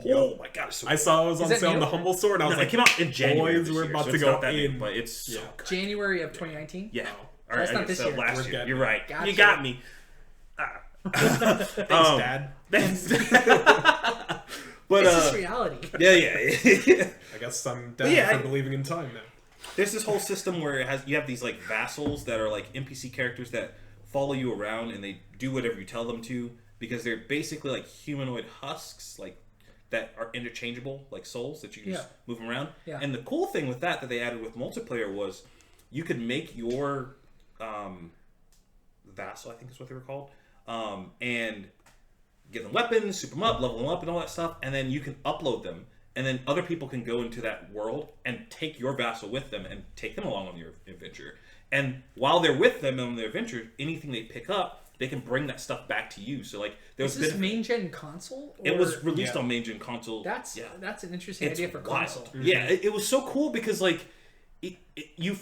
Oh my god, it's so I saw it was on that sale on new? the Humble Store, and I was No, like, it came out in January. boys, this we're year, about so to it's go not that in. new, but it's so good. January of 2019. Yeah. So that's not this year. Last We're year. getting You're it. right. Gotcha. You got me. Thanks, Dad. Thanks. But This is reality. yeah. I guess I'm down Yeah, for I- believing in time now. There's this whole system where you have these like vassals that are like NPC characters that follow you around and they do whatever you tell them to because they're basically like humanoid husks, like that are interchangeable, like souls that you can just move around. Yeah. And the cool thing with that they added with multiplayer was you could make your vassal, I think is what they were called, and give them weapons, soup them up, level them up, and all that stuff, and then you can upload them. And then other people can go into that world and take your vassal with them and take them along on your adventure. And while they're with them on their adventure, anything they pick up, they can bring that stuff back to you. So like there's Is this main gen console? Or... it was released on main gen console. That's an interesting It's idea for wild. console. Yeah, it was so cool because like you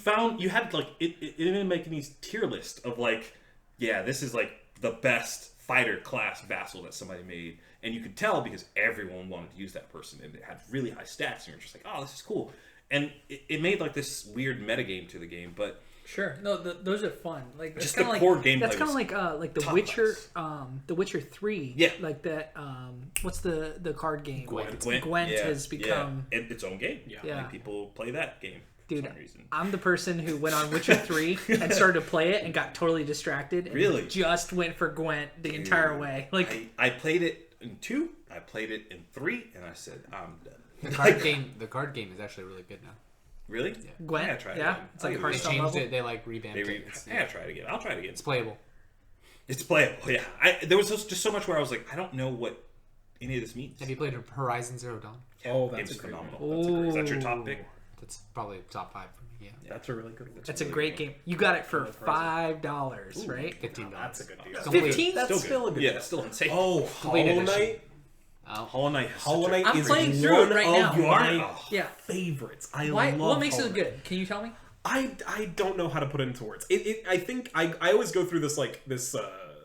had like it didn't make any tier list of like, yeah, this is like the best fighter class vassal that somebody made, and you could tell because everyone wanted to use that person and it had really high stats and you're just like, oh, this is cool. And it made like this weird metagame to the game, but Sure. No, those are fun. Like that's Just kinda the like, core gameplay That's kind was of like The top Witcher. class. The Witcher 3. Yeah. Like that. What's the card game? Gwent. Gwent yeah, has become. yeah, its own game. Yeah. Like, people play that game Dude, for some reason. I'm the person who went on Witcher 3 and started to play it and got totally distracted. And Really? Just went for Gwent the entire way. Like I played it in 2, I played it in 3, and I said, I'm done. The card game is actually really good now. Really? Gwent. Yeah, try it Yeah. again. It's like I'll a give They Hearthstone changed level. it. They like revamped it. Yeah, try it again. I'll try it again. It's playable. It's playable. Yeah, there was just so much where I was like, I don't know what any of this means. Have you played Horizon Zero Dawn? Oh, that's Game's a great phenomenal. Is that your top pick? That's probably top 5 for me. Yeah, That's a really good one. That's a great game. You got it for $5, right? $15. That's a good deal. Complete. 15? That's still a good Yeah, deal. still insane. Oh, Complete Hollow edition. Knight. Hollow Knight. has Hollow such a- Knight I'm is playing through one it right of now. my Yeah. favorites. I Why? love What makes Hollow it Knight. good? Can you tell me? I don't know how to put it into words. I think I always go through this this.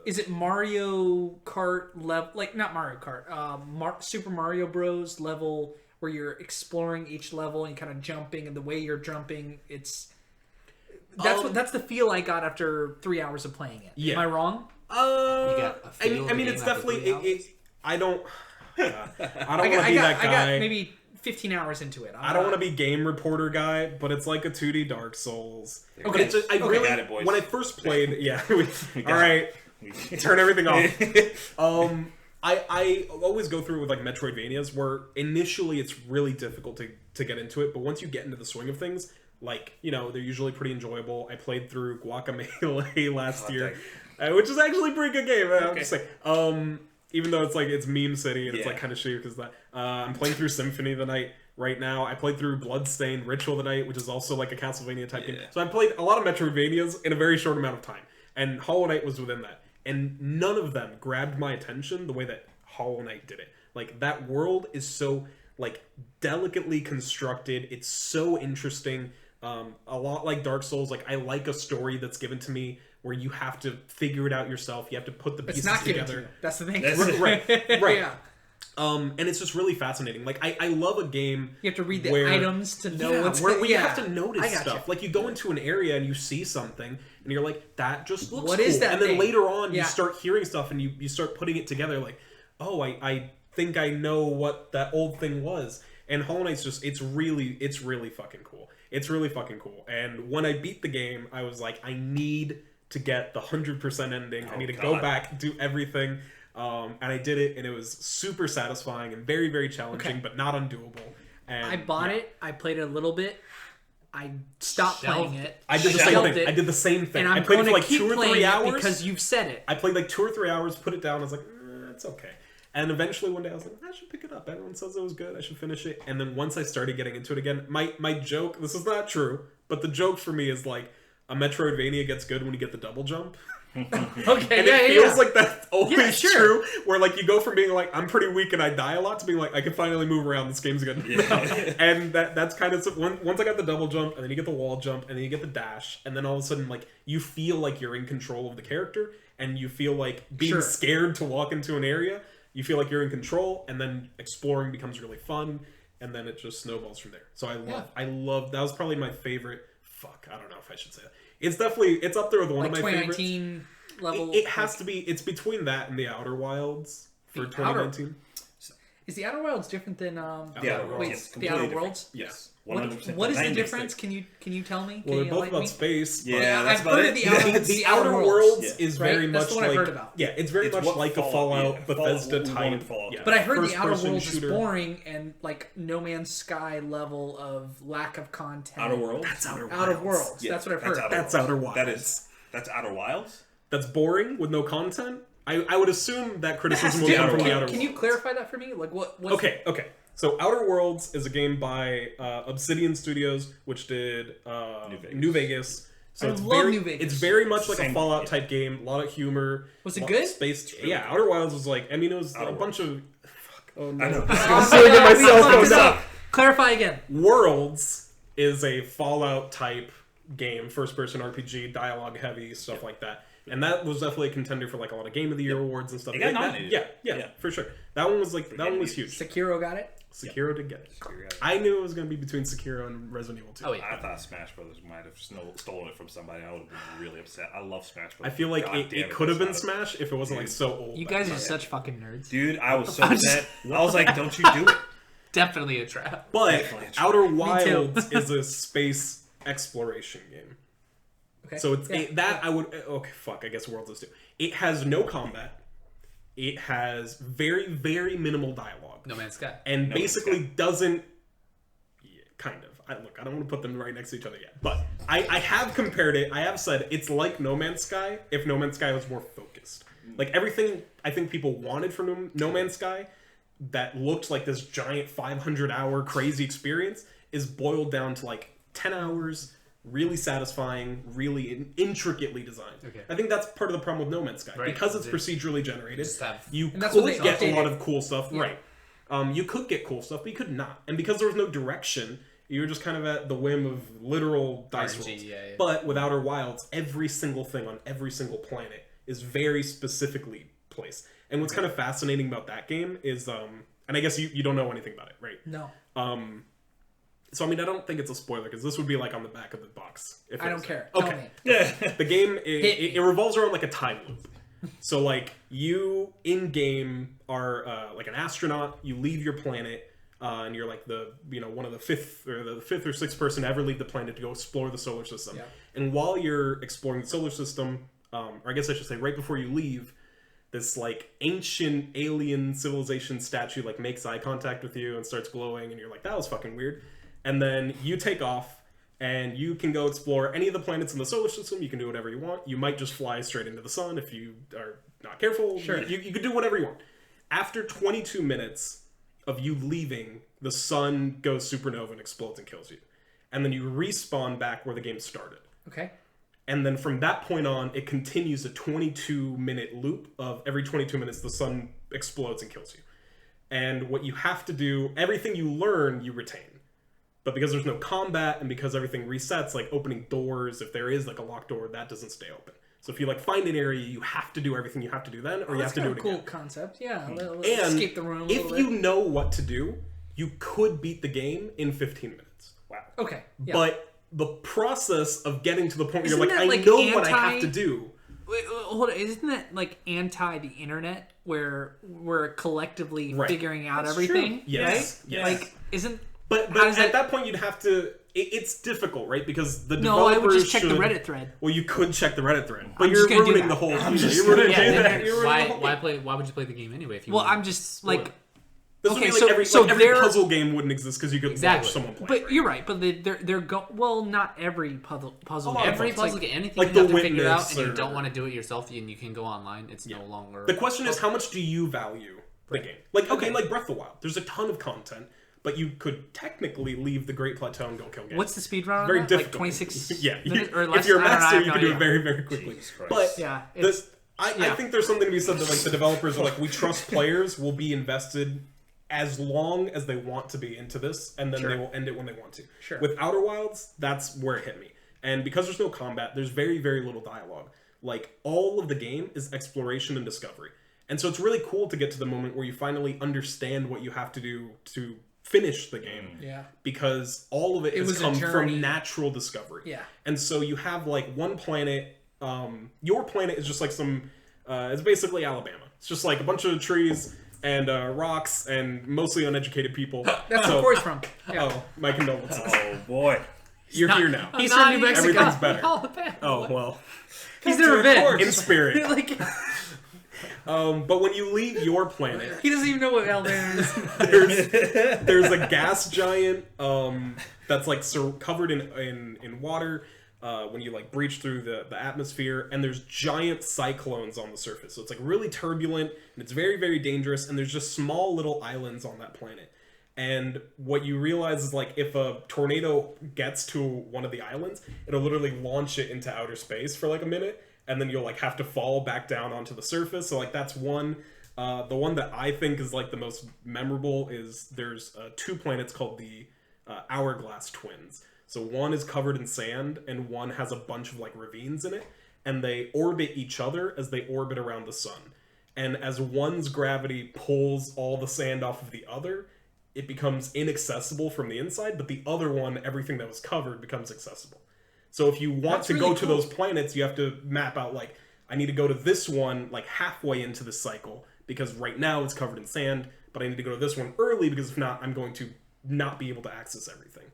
Is it Mario Kart level? Like not Mario Kart. Super Mario Bros. Level where you're exploring each level and kind of jumping, and the way you're jumping, that's the feel I got after 3 hours of playing it. Yeah. Am I wrong? got a feel of I the mean, game it's after definitely. 3 hours? I don't. I don't I want to got, be that I got guy. maybe 15 hours into it. I don't want to be game reporter guy, but it's like a 2D Dark Souls. Okay. But it's just, I Okay. really, Got it, boys. when I first played, yeah. We got All right, it. turn everything off. I always go through it with like Metroidvanias, where initially it's really difficult to get into it, but once you get into the swing of things, Like, you know, they're usually pretty enjoyable. I played through Guacamelee last year, which is actually a pretty good game. I'm just like, even though it's like it's meme city and it's like kind of shitty because that. I'm playing through Symphony of the Night right now. I played through Bloodstained Ritual of the Night, which is also like a Castlevania type game. So I played a lot of Metroidvanias in a very short amount of time, and Hollow Knight was within that. And none of them grabbed my attention the way that Hollow Knight did it. Like, that world is so like delicately constructed. It's so interesting. A lot like Dark Souls. Like, I like a story that's given to me where you have to figure it out yourself. You have to put the pieces together. That's the thing. Right. Yeah. And it's just really fascinating. Like, I love a game. You have to read the items to know what's where you have to notice stuff. Like, you go into an area and you see something, and you're like, that just looks cool. Is that and then thing? later on, you start hearing stuff, and you start putting it together. Like, oh, I think I know what that old thing was. And Hollow Knight's just, it's really fucking cool. It's really fucking cool. And when I beat the game, I was like, I need to get the 100% ending. I need to go back, do everything. And I did it, and it was super satisfying and very, very challenging, but not undoable. And I bought it. I played it a little bit. I stopped playing it. I did the same thing. I did the same thing. And I'm I played it for like keep 2 or 3 hours because you've said it. I played like 2 or 3 hours, put it down. I was like, it's okay. And eventually one day I was like, I should pick it up. Everyone says it was good. I should finish it. And then once I started getting into it again, my joke, this is not true, but the joke for me is like, a Metroidvania gets good when you get the double jump. Okay, and it feels like that's always true. Where like you go from being like, I'm pretty weak and I die a lot, to being like, I can finally move around. This game's good. And that's kind of once I got the double jump, and then you get the wall jump, and then you get the dash, and then all of a sudden like you feel like you're in control of the character, and you feel like being scared to walk into an area. You feel like you're in control, and then exploring becomes really fun, and then it just snowballs from there. So I love that was probably my favorite. I don't know if I should say that. It's up there with one of my favorites. 2019 level. It has to be. It's between that and the Outer Wilds for 2019. Is the Outer Wilds different than the Outer Worlds? The Outer Worlds? Yes. 100%. What is the difference? Can you tell me? Well, they're both about space. Yeah, that's about it. The Outer Worlds is very much that's the one like I've heard about. Yeah, it's very much like a Fallout Bethesda type. But I heard the Outer Worlds is boring and like No Man's Sky level of lack of content. Outer Worlds? That's Outer Wilds. Outer Worlds. Yeah, that's what I've heard. That's Outer Wilds. That's Outer Wilds? That's boring with no content? I would assume that criticism will come from the Outer Worlds. Can you clarify that for me? Like what? Okay. So Outer Worlds is a game by Obsidian Studios, which did New Vegas. So I love New Vegas. It's very much like a Fallout type game. A lot of humor. Was it good? Space. Yeah, Outer Wilds was like. I mean, it was a bunch of. Fuck. Oh no! I know. I'm suing myself. Oh no! Clarify again. Worlds is a Fallout type game, first person RPG, dialogue heavy, stuff like that. And that was definitely a contender for like a lot of Game of the Year awards and stuff. It got nominated. Yeah, for sure. That one was like huge. Sekiro got it. Sekiro did get it. I knew it was going to be between Sekiro and Resident Evil 2. Oh, yeah. I thought Smash Brothers might have stolen it from somebody. I would have been really upset. I love Smash Brothers. I feel like it could have been Smash if it wasn't like so old. You guys are such fucking nerds. Dude, I was so upset. I was like, don't you do it. Definitely a trap. But Outer Wilds is a space exploration game. Okay. So it's I would I guess Worlds is too. It has no combat. It has very, very minimal dialogue. No Man's Sky. And basically doesn't... Yeah, kind of. I don't want to put them right next to each other yet. But I have compared it. I have said it's like No Man's Sky if No Man's Sky was more focused. Like everything I think people wanted from No Man's Sky that looked like this giant 500-hour crazy experience is boiled down to like 10 hours... really satisfying, really intricately designed. Okay. I think that's part of the problem with No Man's Sky. Right. Because it's procedurally generated, you And that's could what they get a updated. lot of cool stuff. Yeah. Right. You could get cool stuff, but you could not. And because there was no direction, you were just kind of at the whim of literal dice RNG, rolls. yeah. But with Outer Wilds, every single thing on every single planet is very specifically placed. And what's kind of fascinating about that game is, and I guess you don't know anything about it, right? No. So, I mean, I don't think it's a spoiler, because this would be, like, on the back of the box. I don't care. Okay. Tell me. Yeah. The game, it revolves around, like, a time loop. So, like, you, in-game, are, like, an astronaut. You leave your planet, and you're, like, one of the fifth or sixth person to ever leave the planet to go explore the solar system. Yeah. And while you're exploring the solar system, or I guess I should say right before you leave, this, like, ancient alien civilization statue, like, makes eye contact with you and starts glowing, and you're like, that was fucking weird. And then you take off, and you can go explore any of the planets in the solar system. You can do whatever you want. You might just fly straight into the sun if you are not careful. Sure. You can do whatever you want. After 22 minutes of you leaving, the sun goes supernova and explodes and kills you. And then you respawn back where the game started. Okay. And then from that point on, it continues a 22-minute loop of every 22 minutes the sun explodes and kills you. And what you have to do, everything you learn, you retain. But because there's no combat and because everything resets, like opening doors, if there is like a locked door, that doesn't stay open. So if you like find an area, you have to do everything you have to do then, or you have to do it again. Cool concept. Yeah. And Escape the room a little if bit. you know what to do, you could beat the game in 15 minutes. Wow. Okay. Yeah. But the process of getting to the point where you're Isn't like, that, I like, know what I have to do. Wait, hold on. Isn't that like anti the internet, where we're collectively Right. figuring out That's everything? true. Yes. Right? Yes. Like, isn't But how does at that- that point, you'd have to. It's difficult, right? Because the no? I would developers just check the should- Reddit thread. Well, you could check the Reddit thread, but I'm you're just gonna do ruining that. the whole. I'm just You're gonna ruining Yeah, the then that. You're ruining why the whole why game. play? Why would you play the game anyway? If you Well, wanted- I'm just like. This would Okay, be like so- every so every they're- puzzle game wouldn't exist because you could Exactly. watch someone play. But right? you're right. But they're well, not every puzzle. A lot of every puzzles, puzzle, like, anything like you The have to figure out, Witness and you or- don't want to do it yourself, and you can go online. It's no longer. The question is, how much do you value the game? Like, okay, like Breath of the Wild, there's a ton of content, but you could technically leave the Great Plateau and go kill games. What's the speed run on Very that? difficult. Like 26 Yeah, minutes or less? if you're a I don't know, I master, have you no can do it idea. very, very quickly. Jesus Christ. But Yeah, I yeah. think there's something to be said that like the developers are like, we trust players will be invested as long as they want to be into this, and then Sure. they will end it when they want to. Sure. With Outer Wilds, that's where it hit me. And because there's no combat, there's very, very little dialogue. Like, all of the game is exploration and discovery. And so it's really cool to get to the moment where you finally understand what you have to do to finish the game. Yeah. Because all of it has was a come journey. from natural discovery. Yeah. And so you have, like, one planet. Your planet is just like some... it's basically Alabama. It's just like a bunch of trees and rocks and mostly uneducated people. That's so, where Corey's from. Yeah. Oh, my condolences. Oh boy. You're here now. He's Not from New even- Mexico. Everything's better. Alabama. Oh, well. He's never been. In spirit. Like, But when you leave your planet, he doesn't even know what Alabama is. there's a gas giant that's like covered in water when you like breach through the atmosphere, and there's giant cyclones on the surface, so it's like really turbulent and it's very, very dangerous, and there's just small little islands on that planet. And what you realize is, like, if a tornado gets to one of the islands, it'll literally launch it into outer space for like a minute, and then you'll like have to fall back down onto the surface. So like that's one. The one that I think is like the most memorable is there's two planets called the Hourglass Twins. So one is covered in sand and one has a bunch of like ravines in it, and they orbit each other as they orbit around the sun. And as one's gravity pulls all the sand off of the other, it becomes inaccessible from the inside, but the other one, everything that was covered, becomes accessible. So if you want That's to really go to cool. those planets, you have to map out, like, I need to go to this one, like, halfway into this cycle, because right now it's covered in sand, but I need to go to this one early, because if not, I'm going to not be able to access everything.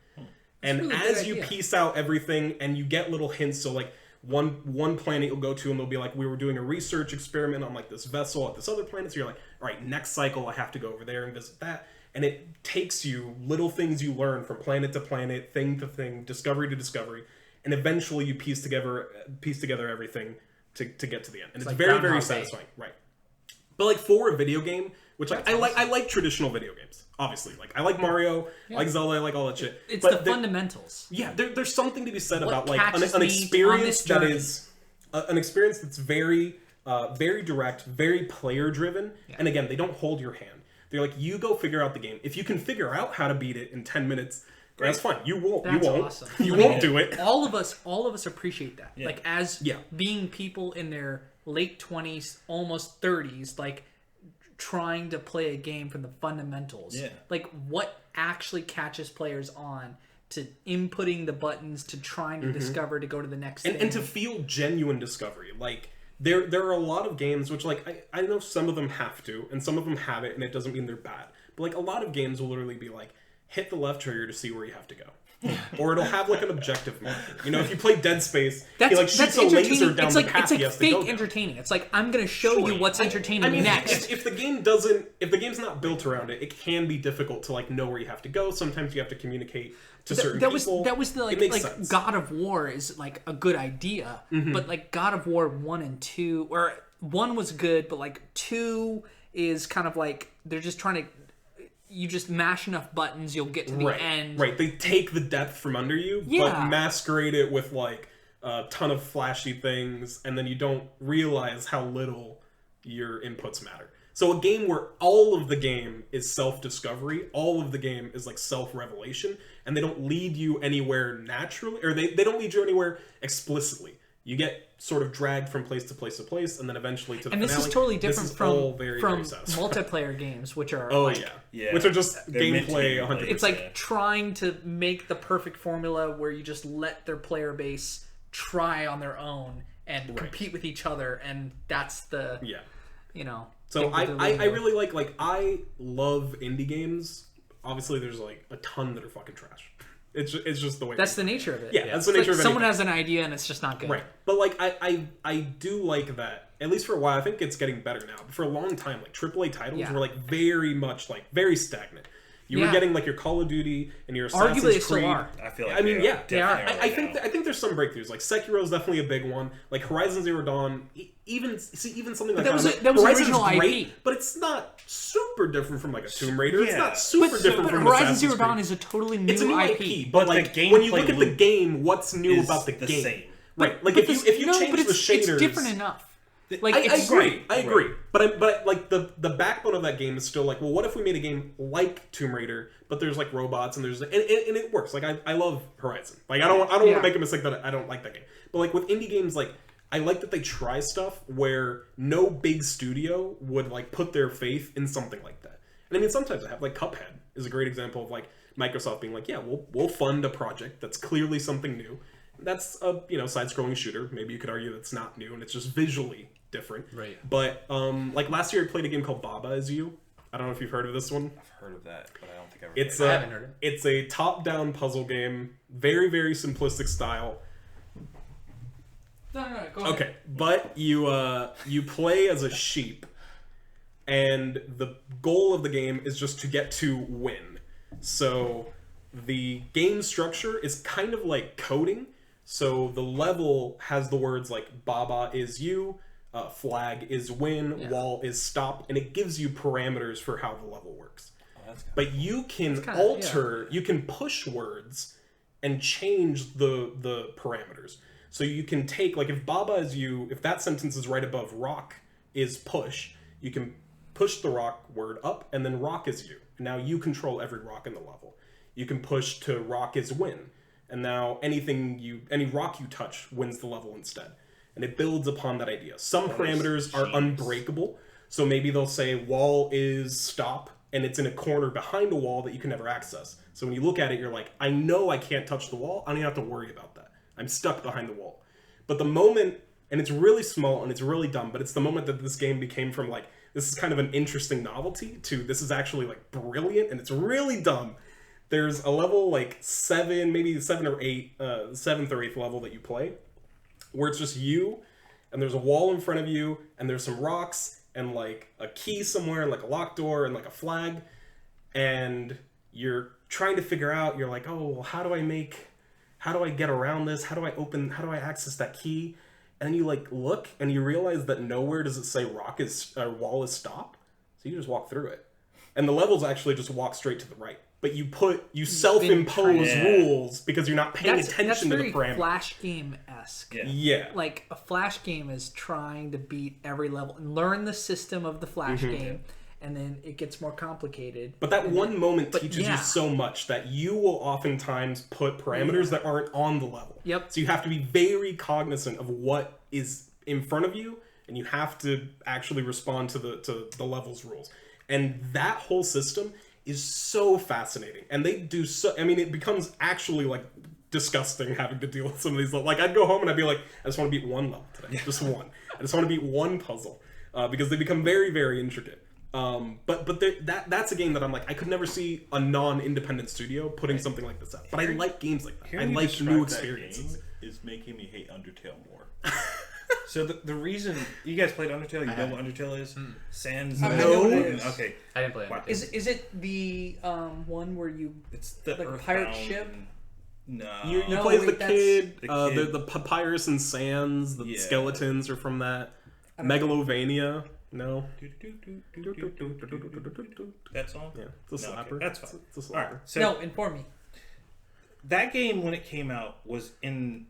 And really as good you idea. piece out everything, and you get little hints, so, like, one planet you'll go to, and they'll be like, we were doing a research experiment on, like, this vessel at this other planet, so you're like, all right, next cycle, I have to go over there and visit that. And it takes you little things you learn from planet to planet, thing to thing, discovery to discovery, and eventually you piece together everything to get to the end. And it's like very, very Groundhog Day. satisfying, right? But like for a video game, which like I like traditional video games, obviously. Like I like Mario, I like Zelda, I like all that shit. It's but the fundamentals. yeah, there's something to be said What about like catches an me experience on this that journey? is an experience that's very very direct, very player driven, and again, they don't hold your hand. They're like, you go figure out the game. If you can figure out how to beat it in 10 minutes, that's fine. You won't. That's you won't. awesome. You won't do it. All of us appreciate that. Like as Yeah. being people in their late 20s, almost 30s, like trying to play a game from the fundamentals. Yeah. Like what actually catches players on to inputting the buttons to trying to discover to go to the next thing. And to feel genuine discovery. Like there are a lot of games which like I know some of them have to and some of them have it and it doesn't mean they're bad. But like a lot of games will literally be like hit the left trigger to see where you have to go. Or it'll have like an objective marker. You know, if you play Dead Space, That's, he like shoots a laser down the path he has to go fake down. entertaining. It's like, I'm going to show you what's entertaining next. If the game's not built around it, it can be difficult to like know where you have to go. Sometimes you have to communicate to certain people. That was the like sense. God of War is like a good idea, but like God of War 1 and 2, or 1 was good, but like 2 is kind of like they're just trying to. You just mash enough buttons, you'll get to the end. Right, they take the depth from under you, but masquerade it with like a ton of flashy things, and then you don't realize how little your inputs matter. So a game where all of the game is self-discovery, all of the game is like self-revelation, and they don't lead you anywhere naturally, or they don't lead you anywhere explicitly. You get sort of dragged from place to place to place, and then eventually to the finale. And this is totally different from very multiplayer games, which are which are just gameplay 100%. It's like trying to make the perfect formula where you just let their player base try on their own and compete with each other, and that's the you know. So I really like I love indie games. Obviously, there's like a ton that are fucking trash. It's just the way. That's the nature of it. Yeah, that's the nature of it. Someone has an idea and it's just not good. Right. But like I do like that. At least for a while. I think it's getting better now. But for a long time, like AAA titles were like very much like very stagnant. You were getting like your Call of Duty and your Assassin's Arguably, Creed. still are. I feel like they are. I think there's some breakthroughs. Like Sekiro is definitely a big one. Like Horizon Zero Dawn, even something like that was Horizon's original great, IP, but it's not super different from like a Tomb Raider. It's not super different from Horizon Assassin's Zero Creed. Dawn is a totally new It's a new IP. But like the when you look at the game, what's new about the game? Same. Right. Like if you change the shaders, it's different enough. Like I agree. But like the backbone of that game is still like, well, what if we made a game like Tomb Raider, but there's like robots and there's and it works. Like I love Horizon. Like I don't want to make a mistake that I don't like that game. But like with indie games, like I like that they try stuff where no big studio would like put their faith in something like that. And I mean, sometimes I have like Cuphead is a great example of like Microsoft being like, yeah, we'll fund a project that's clearly something new. That's a side-scrolling shooter. Maybe you could argue that's not new and it's just visually different. Right. But like last year I played a game called Baba Is You. I don't know if you've heard of this one. I've heard of that, but I don't think I've ever It's played I haven't heard of it. It's a top-down puzzle game, very very simplistic style. No, go ahead. Okay, but you play as a sheep, and the goal of the game is just to get to win. So the game structure is kind of like coding. So the level has the words like Baba is you, flag is win, wall is stop, and it gives you parameters for how the level works. But you can you can push words and change the parameters. So you can take, like, if Baba is you, if that sentence is right above rock is push, you can push the rock word up, and then rock is you. And now you control every rock in the level. You can push to rock is win, and now any rock you touch wins the level instead. And it builds upon that idea. Some parameters are unbreakable, so maybe they'll say wall is stop, and it's in a corner behind a wall that you can never access. So when you look at it, you're like, I know I can't touch the wall, I don't even have to worry about that. I'm stuck behind the wall. But the moment, and it's really small and it's really dumb, but it's the moment that this game became from like, this is kind of an interesting novelty to this is actually like brilliant and it's really dumb. There's a level like 7, maybe 7 or 8, 7th or 8th level that you play, where it's just you, and there's a wall in front of you, and there's some rocks, and like a key somewhere, and like a locked door, and like a flag, and you're trying to figure out, you're like, oh, well, how do I get around this? How do I access that key? And then you like look and you realize that nowhere does it say wall is stop. So you just walk through it. And the levels actually just walk straight to the right. But you self-impose rules because you're not paying attention to the parameters. That's very Flash game-esque. Yeah. Like, a Flash game is trying to beat every level and learn the system of the Flash game. And then it gets more complicated. But that one moment teaches you so much that you will oftentimes put parameters that aren't on the level. Yep. So you have to be very cognizant of what is in front of you, and you have to actually respond to the level's rules. And that whole system is so fascinating. And they do so... I mean, it becomes actually, like, disgusting having to deal with some of these... Like, I'd go home and I'd be like, I just want to beat one level today. Just one. I just want to beat one puzzle. Because they become very, very intricate. That's a game that I'm like, I could never see a non-independent studio putting something like this out. But I like games like that. I like new experiences. Is making me hate Undertale more. So the reason you guys played Undertale, you know what Undertale is? Sans. I know what it is. Okay. I didn't play it. Is it the one where you It's the like a Earthbound- pirate ship? No. You No, play as wait, the kid. the kid. The Papyrus and Sands. The skeletons are from that. Megalovania. No. That song? Yeah, it's a No, slapper. okay, that's fine. It's a All right. slapper. So No, inform me. that game, when it came out, was in,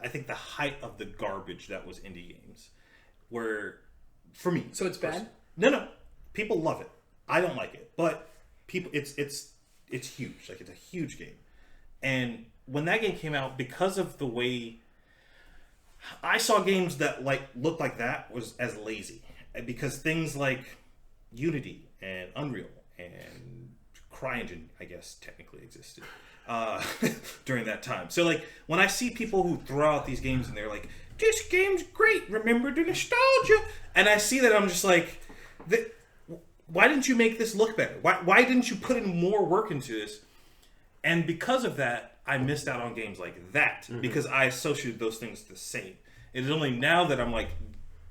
I think, the height of the garbage that was indie games. Where, for me, So it's bad? No. People love it. I don't like it, but people, it's huge. Like, it's a huge game. And when that game came out, because of the way I saw games that like looked like that was as lazy, because things like Unity and Unreal and CryEngine, I guess, technically existed during that time. So like when I see people who throw out these games and they're like, "This game's great, remember the nostalgia," and I see that, I'm just like, why didn't you make this look better? Why didn't you put in more work into this? And because of that, I missed out on games like that because I associated those things the same. It is only now that I'm like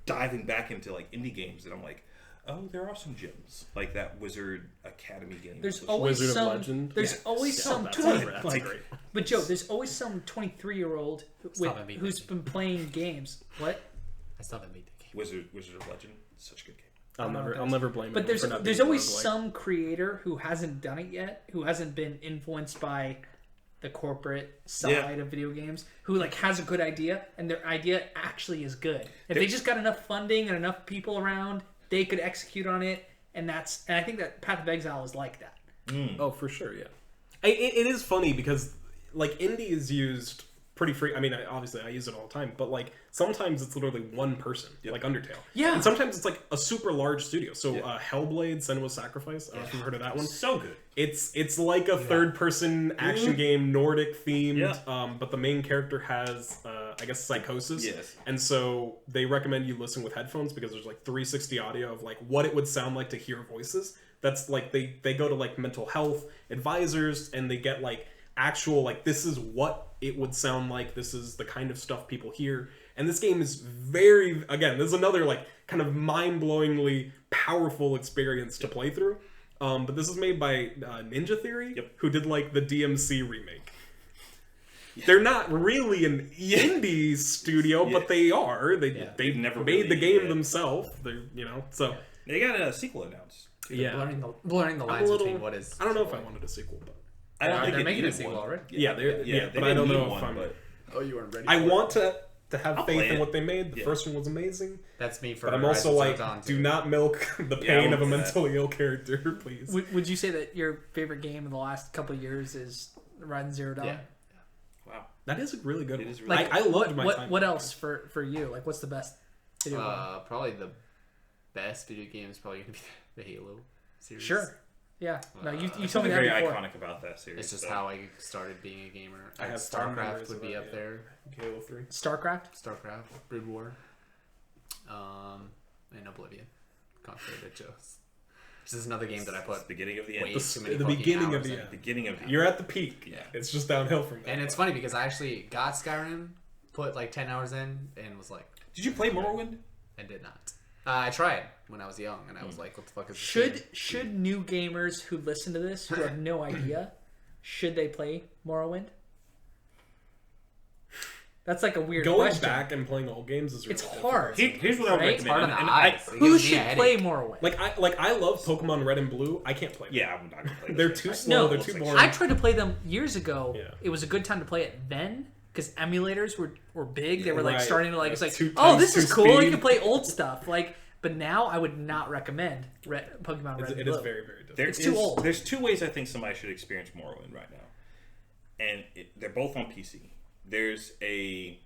diving back into like indie games that I'm like, oh, there are some gems like that Wizard Academy game. There's which- always Wizard of some. Legend. There's always some. That's 20, that's great. but Joe, there's always some 23-year-old Stop and beat who's that been playing games. What? I still haven't beat the game. Wizard of Legend, such a good game. I'll never blame But anyone for not there's being always roguelike. some creator who hasn't done it yet, who hasn't been influenced by the corporate side of video games, who like has a good idea and their idea actually is good. If they just got enough funding and enough people around, they could execute on it. And I think that Path of Exile is like that. Oh, for sure, yeah. It is funny because like indie is used pretty free. I mean, obviously I use it all the time, but like sometimes it's literally one person, like Undertale. Yeah. And sometimes it's like a super large studio. So Hellblade: Senua's Sacrifice. I don't know if you've heard of that one. So good. It's like a third person action game, Nordic themed. Yeah. But the main character has I guess psychosis. Yes. And so they recommend you listen with headphones because there's like 360 audio of like what it would sound like to hear voices. That's like they go to like mental health advisors and they get like actual like this is what it would sound like, this is the kind of stuff people hear. And this game is very, again, this is another like kind of mind-blowingly powerful experience to play through. But this is made by Ninja Theory, who did like the DMC remake. They're not really an indie studio, but they are. They've never made the really, game themselves. They're so They got a sequel announced. Blurring the lines between what is. I don't know if I wanted a sequel, but I don't think they're it making a needed sequel one. already. yeah, they but I don't didn't know need if one, I'm. but Oh, you weren't ready. I for want it. to have I'll faith play in it. what they made. The first one was amazing, That's me for. but I'm Rise also of like, Dawn do too. not milk the Yeah, I pain of a won't do that. mentally ill character, please. Would you say that your favorite game in the last couple of years is Horizon Zero Dawn? Yeah. wow. That is a really good It one. is really I loved my time. What else for you? Like, what's the best video game? Probably the best video game is probably gonna be the Halo series. Sure. Yeah. No, you There's told me something that very before. iconic about that series. It's just so. how I started being a gamer. I have fond StarCraft memories would of be that, up yeah. there. Halo 3. StarCraft. StarCraft, Brood War, and Oblivion. Conquered it just. This is another game that I It's put the beginning of the end. way too many The fucking beginning of hours the in. end. Beginning of the You're at the peak. Yeah. It's just downhill from there. And it's funny because I actually got Skyrim, put like 10 hours in, and was like, Did you play Morrowind? and did not. I tried when I was young, and I was like, what the fuck is this game? Should new gamers who listen to this who have no idea, should they play Morrowind? That's like a weird Going question. back and playing old games is really It's difficult. hard. Here's what I would Right? It's hard on recommend. the And eyes. It Who gives me a should play headache. Morrowind? I love Pokemon Red and Blue. I can't play them. Yeah, I'm not gonna play. They're this too game. slow. No. They're too boring. I tried to play them years ago. Yeah. It was a good time to play it then because emulators were big. They were like Right. starting to like it's like, Two oh, times this is two cool. speed. You can play old stuff. Like, but now I would not recommend Pokemon Red and It Blue. is very, very difficult. There It's too old. There's two ways I think somebody should experience Morrowind right now, and they're both on PC. There's a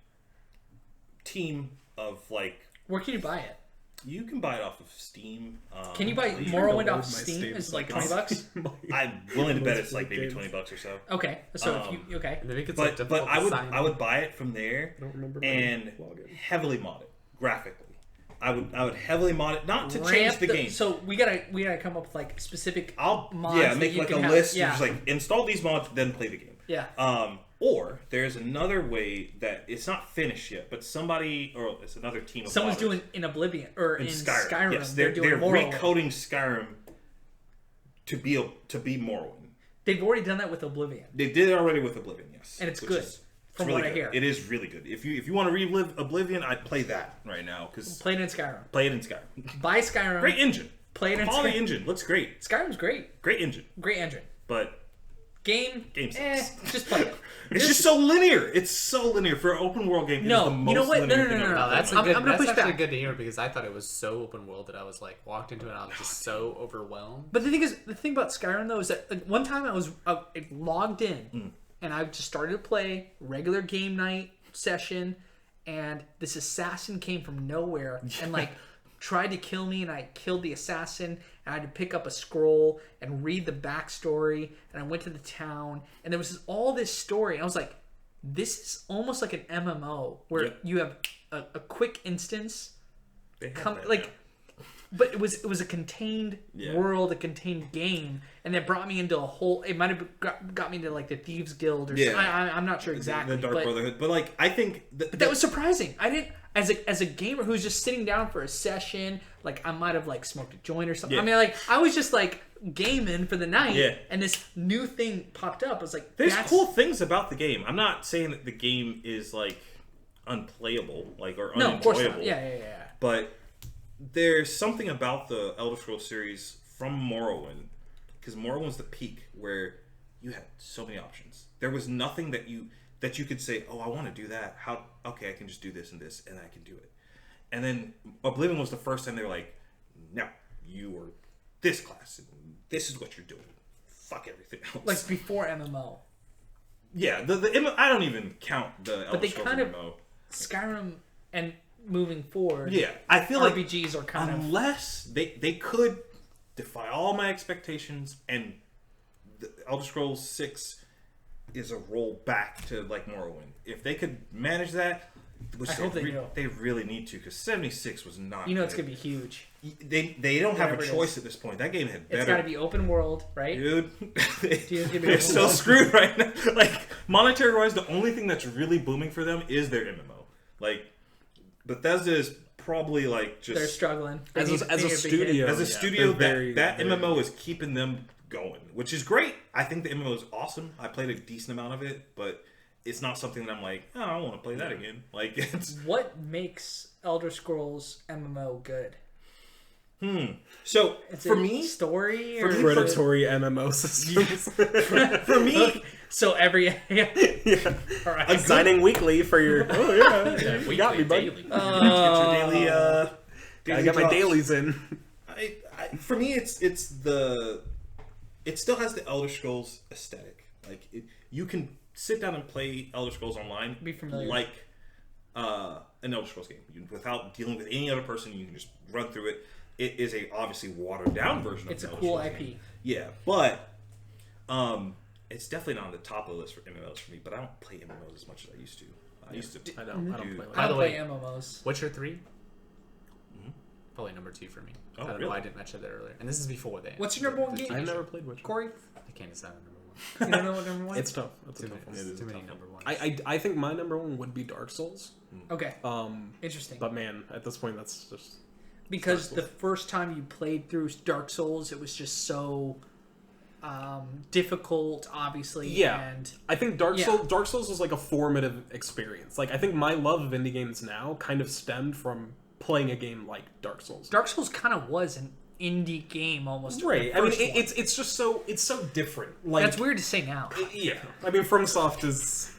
team of like Where can you buy it? you can buy it off of Steam. Can you buy I believe. Morrowind Load off my Steam? Steam Is like so I $20? can- I'm willing to bet it's like Games. maybe $20 or so. Okay, so if you okay, And I think it's like But difficult I to would sign I would buy it from there I don't remember my and login. heavily mod it graphically. I would heavily mod it, not to change the game. So we gotta come up with like specific mods. Make like a list. Yeah. Just like install these mods, then play the game. Yeah. Or there's another way that it's not finished yet, but somebody or it's another team of someone's modders doing in Oblivion or in Skyrim. Yes, they're recoding Skyrim to be Morrowind. They've already done that with Oblivion. They did it already with Oblivion, yes, and it's good. From really what I hear, it is really good. If you want to relive Oblivion, I'd play that right now because play it in Skyrim. Play it in Skyrim. Buy Skyrim. Great engine. Play it in Quality Skyrim. engine looks great. Skyrim's great. Great engine. Great engine. But game sucks. Just play it. It's just so linear. It's so linear for an open world game. No, you know what? No. That's I'm gonna push actually back. good to hear because I thought it was so open world that I was like walked into it and I was just so overwhelmed. But the thing about Skyrim though is that like, one time I was logged in and I just started to play regular game night session, and this assassin came from nowhere and like tried to kill me, and I killed the assassin, and I had to pick up a scroll and read the backstory, and I went to the town, and there was all this story, and I was like, this is almost like an MMO where you have a quick instance but it was a contained world, a contained game, and it brought me into a whole. It might have got me into like the Thieves Guild or something. I'm not sure exactly. The Dark Brotherhood, but like I think that was surprising. I didn't as a gamer who's just sitting down for a session. Like I might have like smoked a joint or something. Yeah. I mean, like I was just like gaming for the night, Yeah. and this new thing popped up. I was like, there's cool things about the game. I'm not saying that the game is like unplayable, like or unenjoyable. No, of course not. Yeah. But there's something about the Elder Scrolls series from Morrowind, because Morrowind's the peak where you had so many options. There was nothing that you could say, oh, I want to do that. How? Okay, I can just do this and this, and I can do it. And then Oblivion was the first time they were like, no, you are this class, and this is what you're doing. Fuck everything else. Like before MMO. Yeah, I don't even count the Elder Scrolls MMO. Skyrim and moving forward, I feel RPGs like are kind of unless they could defy all my expectations, and the Elder Scrolls 6 is a roll back to like Morrowind. If they could manage that, which I hope they do. They really need to, because 76 was not. You know, it's gonna be huge. They don't have a choice at this point. That game had better. It's got to be open world, right? Dude, they're so screwed right now. Like monetary wise, the only thing that's really booming for them is their MMO. Like Bethesda is probably like just they're struggling as a studio. As a studio, that MMO is keeping them going, which is great. I think the MMO is awesome. I played a decent amount of it, but it's not something that I'm like, oh, I want to play that again. Like, it's what makes Elder Scrolls MMO good? So is for it me, story or predatory MMO systems. For me, so every all right, signing weekly for your We got me, buddy. daily. get your daily. I got my drops. dailies in. For me, it still has the Elder Scrolls aesthetic. Like you can sit down and play Elder Scrolls Online, be familiar, like an Elder Scrolls game, without dealing with any other person. You can just run through it. It is a obviously watered down version. It's of a Elder cool Scrolls IP. Game. Yeah, but it's definitely not on the top of the list for MMOs for me. But I don't play MMOs as much as I used to. I used to. I don't play. I don't way, play MMOs. What's your 3? Probably number 2 for me. Oh, I don't really? know why I didn't mention that earlier. And this is before that. What's your number one game? I've never played Witcher. Corey? I can't decide on number 1. You don't know what number one? It's tough. That's a Too tough many, one. too many number 1s. I think my number one would be Dark Souls. Okay. Interesting. But man, at this point, that's just Because the first time you played through Dark Souls, it was just so difficult, obviously. Yeah. And I think Dark Souls was like a formative experience. Like I think my love of indie games now kind of stemmed from playing a game like Dark Souls. Dark Souls kind of was an indie game almost. Right. I mean, it's just so different. Like that's weird to say now. Yeah. I mean, FromSoft is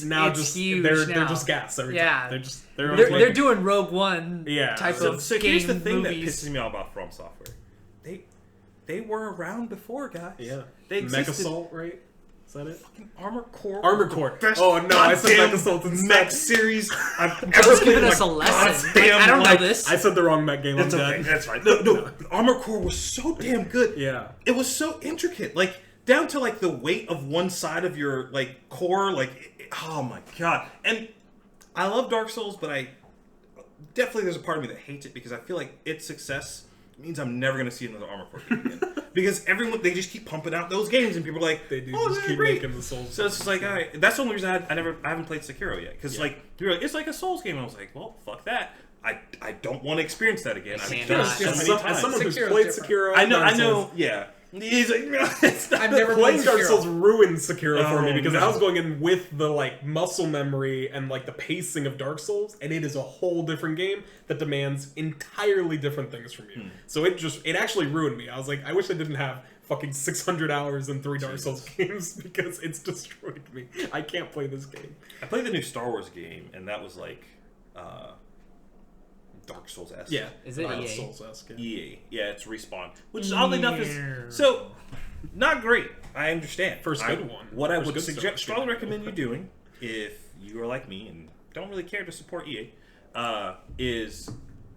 now it's just huge they're now. just gas every Yeah. time. They're doing Rogue One type of So game here's the thing movies. that pisses me off about From Software. They were around before, guys. Yeah. They existed. Mech-Assault, right? Is that it? Armored Core. Armored Core. Best Oh no, I said goddamn Mech-Assault instead. Mech series I've ever Just played giving in us my a lesson. goddamn I don't know life. this. I said the wrong mech game. It's I'm okay. dead. That's fine. No, Armored Core was so damn good. Yeah. It was so intricate. Like, down to, like, the weight of one side of your, like, core. Like, oh my god. And I love Dark Souls, but definitely there's a part of me that hates it because I feel like its success means I'm never going to see another Armored Core game again. Because everyone, they just keep pumping out those games, and people are like, They do oh, just they're keep great. making the Souls. So it's just like, all right. That's the only reason I haven't played Sekiro yet. Because like, you're like, it's like a Souls game. And I was like, well, fuck that. I don't want to experience that again. I've done it so many times. As someone who's Sekiro's played different. Sekiro, I Dark know, Souls, yeah. He's like, no, it's not. I've never playing played Dark Sekiro. Souls ruined Sekiro for me Oh, because no. I was going in with the like muscle memory and like the pacing of Dark Souls, and it is a whole different game that demands entirely different things from you. So it actually ruined me. I was like, I wish I didn't have fucking 600 hours in 3 Dark Souls games because it's destroyed me. I can't play this game. I played the new Star Wars game, and that was like Dark Souls-esque. Yeah, Is it EA? Souls-esque, yeah. EA. Yeah, it's Respawn. Which oddly enough is... So, not great. I understand. First good one. What I First would good Star Wars game. strongly recommend you doing, if you are like me and don't really care to support EA, is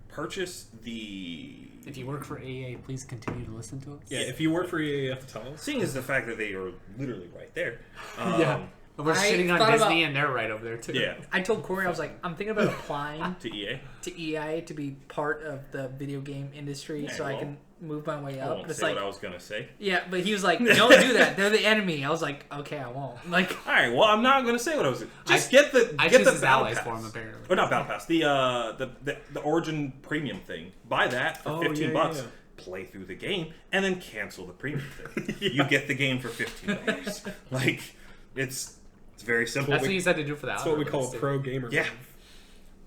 purchase the... If you work for EA, please continue to listen to us. Yeah, if you work for EA, you have to tell us. Seeing as the fact that they are literally right there. Yeah. We're I shitting on thought Disney about- and they're right over there too. Yeah. I told Corey, I was like, I'm thinking about applying To EA. to EA to be part of the video game industry Yeah, so I well, can move my way I up. won't But it's say like, what I was going to say. yeah, but he was like, don't do that. They're the enemy. I was like, okay, I won't. Like, All right, well, I'm not going to say what I was... Just get the I get choose the his Battle allies Pass. for him apparently. Or not Battle Pass. The Origin Premium thing. Buy that for $15. yeah. Play through the game and then cancel the premium thing. You get the game for $15. Like it's very simple. That's what you said to do for that. That's what we call a pro gamer. Yeah. move.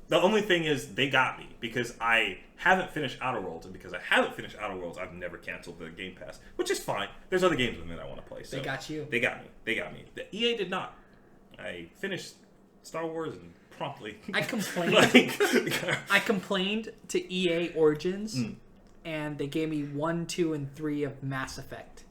The only thing is they got me because I haven't finished Outer Worlds, and because I haven't finished Outer Worlds, I've never canceled the Game Pass, which is fine. There's other games in there I want to play. So they got you. They got me. They got me. The EA did not. I finished Star Wars and promptly. I complained. like, I complained to EA Origins, and they gave me 1, 2, and 3 of Mass Effect,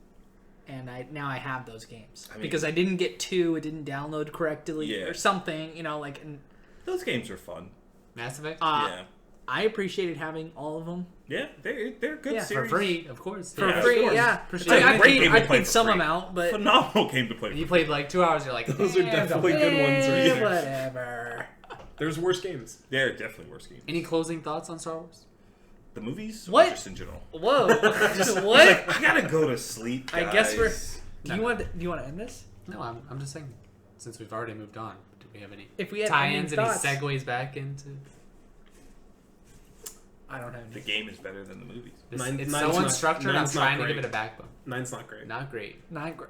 and now I have those games because I didn't get 2. It didn't download correctly Yeah. or something. You know, like and, those games are fun. Mass Effect? Yeah. I appreciated having all of them Yeah, they're good Yeah. for series. free, of course. for Yeah, of free. course. Yeah, Appreciate Like, it. I Great paid, game to I play paid for some free. amount, but Phenomenal game to play. If you played like 2 hours, you're like, Those are definitely good ones. eh, Right there. whatever. There's worse games. They're definitely worse games. Any closing thoughts on Star Wars? The movies, What? or just in general. Whoa, what? Like, I gotta go to sleep. I Guys. guess we're. Do you want to end this? No, I'm just saying. Since we've already moved on, do we have any If we had tie-ins, any any thoughts. segues back into? I don't have The any. game is better than the movies. This, Nine- it's nine's so not- unstructured. I'm nine's not trying to great. give it a backbone. 9's not great. Not great. Not great.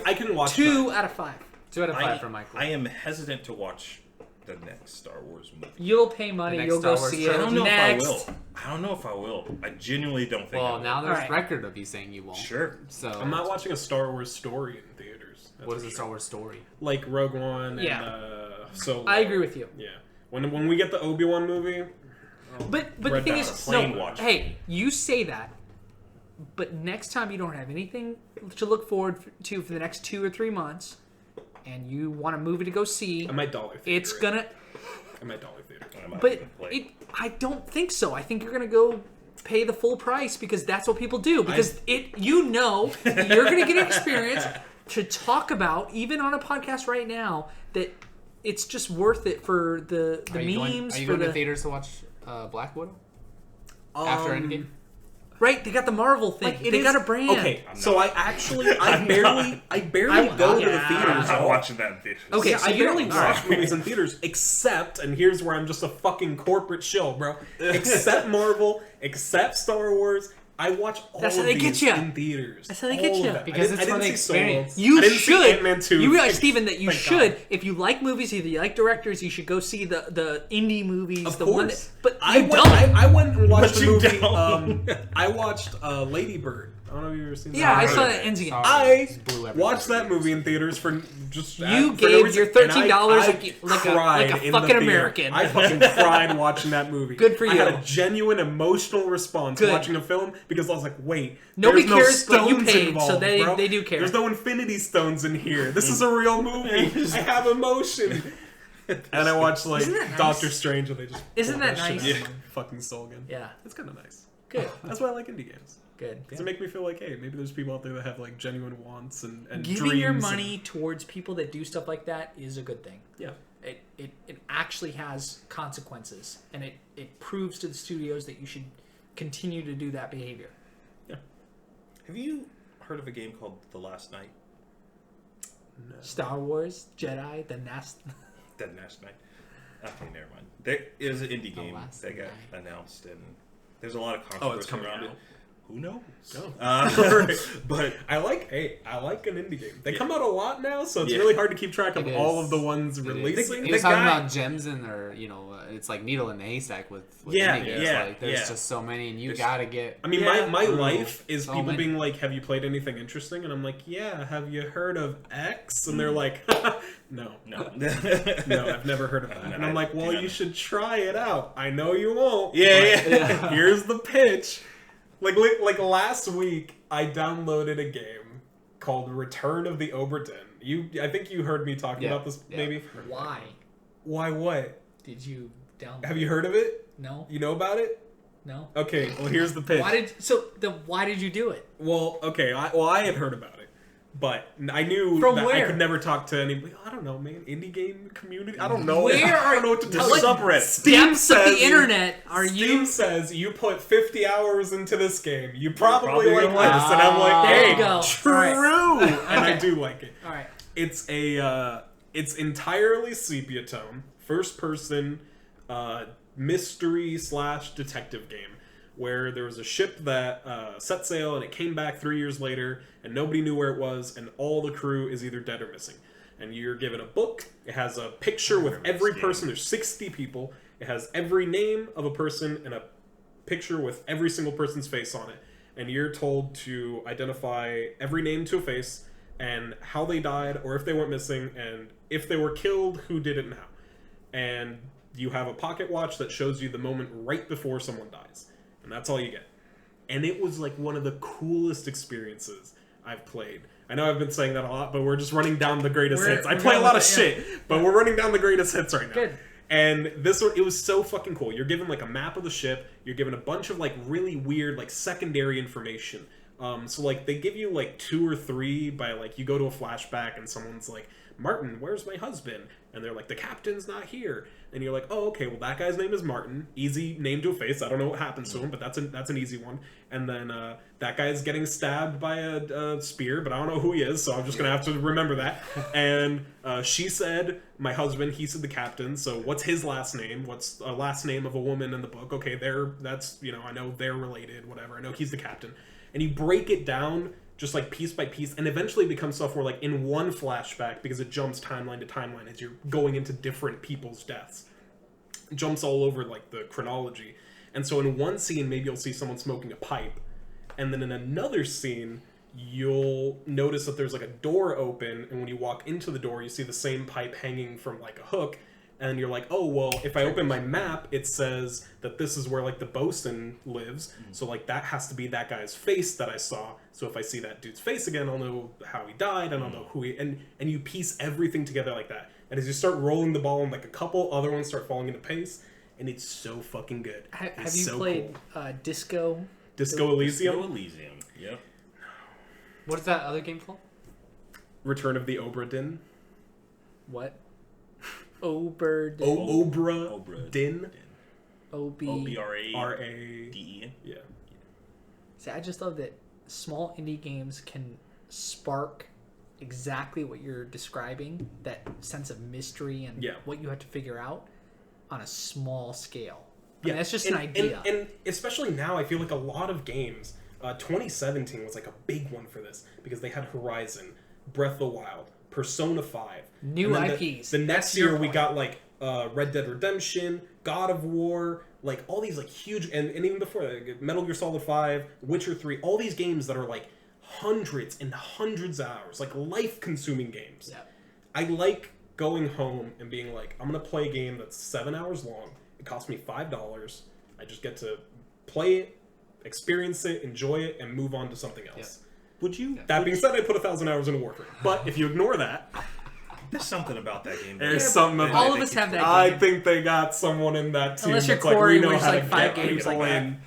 I can watch 2 that. out of 5. 2 out of 5 for Michael. I am hesitant to watch the next Star Wars movie. You'll pay money. The next You'll go Star Wars see I it. don't know Next. if I will. I don't know if I will. I genuinely don't think I well, will. now there's Alright. record of you saying you won't. Sure. So I'm not watching a Star Wars story in theaters. That's What is for a sure. Star Wars story? Like Rogue One Yeah. and Solo. I agree with you. Yeah. When we get the Obi-Wan movie, But the Red thing Dot, is, plane no. watch. Hey, you say that, but next time you don't have anything to look forward to for the next 2 or 3 months, and you want a movie to go see, I might dollar theater. it's gonna. I might dollar theater. I might But even play. I don't think so. I think you're gonna go pay the full price because that's what people do. Because you're gonna get an experience to talk about, even on a podcast right now, that it's just worth it for the Are you memes. Are you for going the to theaters to watch Black Widow after Endgame? right? They got the Marvel thing. Like, They got a brand. Okay, I'm so not. I barely I- go to the yeah. theaters. I'm watching that in theaters. Okay, Yeah, so I you barely don't- watch alright. movies in theaters, except, and here's where I'm just a fucking corporate shill, bro. Except Marvel, except Star Wars, I watch all That's of how they these get ya. in theaters. That's how they All get of ya. them. Because I it's for didn't the see Solo. experience. You I didn't see should. Ant-Man 2. You realize, Steven, that you Thank should. God. If you like movies, either you like directors, you should go see the indie movies. Of the course. one that, but I you went, don't. I went and watched But the you movie. don't. I watched Lady Bird. I don't know if you've ever seen that. Yeah, I Sorry. saw that ends again. Sorry. I Just blew everything. watched that movie in theaters for just You for no gave reason, your $13 and I like a cried in the fucking theater. American. I fucking cried watching that movie. Good for I had you. a genuine emotional response Good. watching a film because I was like, wait, Nobody there's no cares, but you stones paid, involved, so they- bro. they do care. There's no Infinity Stones in here. This is a real movie. I have emotion. And I watched like Isn't that nice? Doctor Strange, and they just Isn't pulled that shit nice? out of my fucking soul again. Yeah, It's kind of nice. good, That's why I like indie games. good. Does it make me feel like, hey, maybe there's people out there that have like genuine wants and Giving dreams your and- money towards people that do stuff like that is a good thing. yeah. It actually has consequences, and it proves to the studios that you should continue to do that behavior. Yeah. Have you heard of a game called The Last Night? No. Star Wars Jedi the Last Night. Okay, never mind. There is an indie game that got announced, and there's a lot of controversy around it. Who knows? No. But I like an indie game. They come out a lot now, so it's really hard to keep track of all of the ones releasing. He was talking about gems in there, it's like needle in the haystack with indie games. Like, there's just so many, and you gotta get. I mean, my life is people being like, "Have you played anything interesting?" And I'm like, "Yeah. Have you heard of X?" And they're like, "No, no, I've never heard of that." And I'm like, "Well, you should try it out. I know you won't. Yeah. Here's the pitch." Like last week, I downloaded a game called Return of the Obra Dinn. I think you heard me talking about this, maybe. Why? Why what? Did you download? Have you heard of it? No. You know about it? No. Okay. Well, here's the pitch. Why did you do it? Well, okay. I had heard about it, but I knew From that where? I could never talk to anybody. I don't know, man. Indie game community. I don't know. Where I don't know what to do. what subreddit. depths of the internet are Steam you? says you put 50 hours into this game. You probably like gonna like this, and I'm like, There hey, you go. true, All right. and I do like it. All right. It's entirely sepia tone, first person, mystery / detective game, where there was a ship that set sail and it came back 3 years later, and nobody knew where it was, and all the crew is either dead or missing. And you're given a book. It has a picture with every person. There's 60 people. It has every name of a person and a picture with every single person's face on it. And you're told to identify every name to a face and how they died, or if they went missing, and if they were killed, who did it and how. And you have a pocket watch that shows you the moment right before someone dies. And that's all you get. And it was like one of the coolest experiences I've played. I know I've been saying that a lot, but we're just running down the greatest hits. I play a lot of shit, but we're running down the greatest hits right now. Good. And this one, it was so fucking cool. You're given like a map of the ship. You're given a bunch of like really weird like secondary information. So like they give you like 2 or 3 by like you go to a flashback and someone's like, Martin, where's my husband? And they're like, the captain's not here. And you're like, oh, okay, well, that guy's name is Martin. Easy name to a face. I don't know what happens to him, but that's an easy one. And then that guy's getting stabbed by a spear, but I don't know who he is, so I'm just going to have to remember that. And she said, my husband, he said the captain, so what's his last name? What's a last name of a woman in the book? Okay, that's, I know they're related, whatever. I know he's the captain. And you break it down just like piece by piece, and eventually becomes stuff where like in one flashback, because it jumps timeline to timeline as you're going into different people's deaths. It jumps all over like the chronology. And so in one scene, maybe you'll see someone smoking a pipe, and then in another scene, you'll notice that there's like a door open, and when you walk into the door, you see the same pipe hanging from like a hook, and you're like, oh, well, if I open my map, it says that this is where, like, the bosun lives, so, like, that has to be that guy's face that I saw, so if I see that dude's face again, I'll know how he died, and I'll know who he... And you piece everything together like that, and as you start rolling the ball, and, like, a couple other ones start falling into place, and it's so fucking good. Have you played Disco? Disco Elysium? Disco Elysium, yep. What is that other game called? Return of the Obra Dinn. What? Obra Dinn. Obra Dinn. O-B-R-A-D-E-N. Yeah. See, I just love that small indie games can spark exactly what you're describing, that sense of mystery and what you have to figure out on a small scale. I mean, that's just an idea. And especially now, I feel like a lot of games, 2017 was like a big one for this, because they had Horizon, Breath of the Wild, Persona 5. New IPs. The next year we got like Red Dead Redemption, God of War, like all these like huge, and even before that, Metal Gear Solid 5, Witcher 3, all these games that are like hundreds and hundreds of hours, like life-consuming games. Yeah. I like going home and being like, I'm going to play a game that's 7 hours long. It costs me $5. I just get to play it, experience it, enjoy it, and move on to something else. Yeah. Would you? That being said, I put 1,000 hours into Warframe. But if you ignore that, there's something about that game. There's something about all of us have that game. I think they got someone in that team Unless you're that's like, Corey, we know where it's how like to 5 get games like people that. in.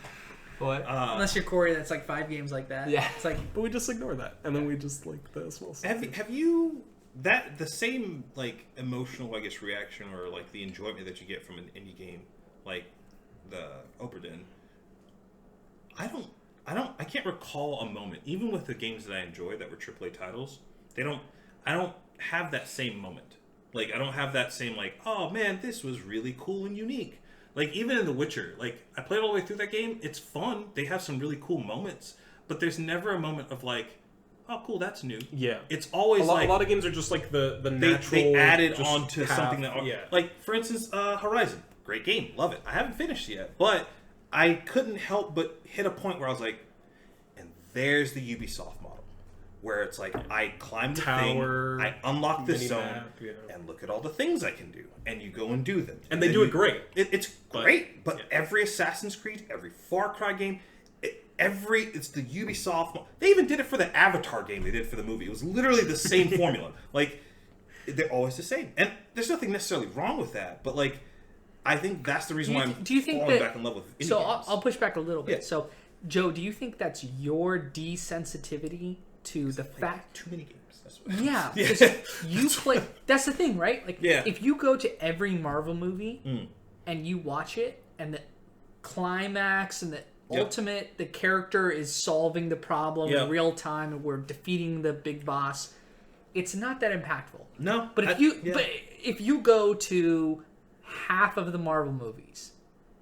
What? Unless you're Corey, that's like 5 games like that. Yeah. It's like, But we just ignore that, and then we just like the small stuff. Have you that the same like emotional, I guess, reaction or like the enjoyment that you get from an indie game like the Oberdin. I can't recall a moment, even with the games that I enjoy that were AAA titles. I don't have that same moment. Like, I don't have that same, like, oh man, this was really cool and unique. Like, even in The Witcher, like, I played all the way through that game. It's fun. They have some really cool moments. But there's never a moment of, like, oh, cool, that's new. Yeah. It's always a lot of games are just, like, the natural... They added just onto something that... Yeah. Like, for instance, Horizon. Great game. Love it. I haven't finished yet. But I couldn't help but hit a point where I was like, and there's the Ubisoft model. Where it's like, I climb the Tower, thing, I unlock this zone, yeah. and look at all the things I can do. And you go and do them. And they do it great. It's great, but every Assassin's Creed, every Far Cry game, it's the Ubisoft... They even did it for the Avatar game they did for the movie. It was literally the same formula. Like, they're always the same. And there's nothing necessarily wrong with that, but like, I think that's the reason why I'm falling back in love with indie so games. I'll push back a little bit. Yeah. So, Joe, do you think that's your desensitivity to the fact... Too many games. That's what Yeah, because you play... That's the thing, right? Like, Yeah. if you go to every Marvel movie and you watch it, and the climax and the ultimate, the character is solving the problem in real time, and we're defeating the big boss, it's not that impactful. No. But if you go to half of the Marvel movies,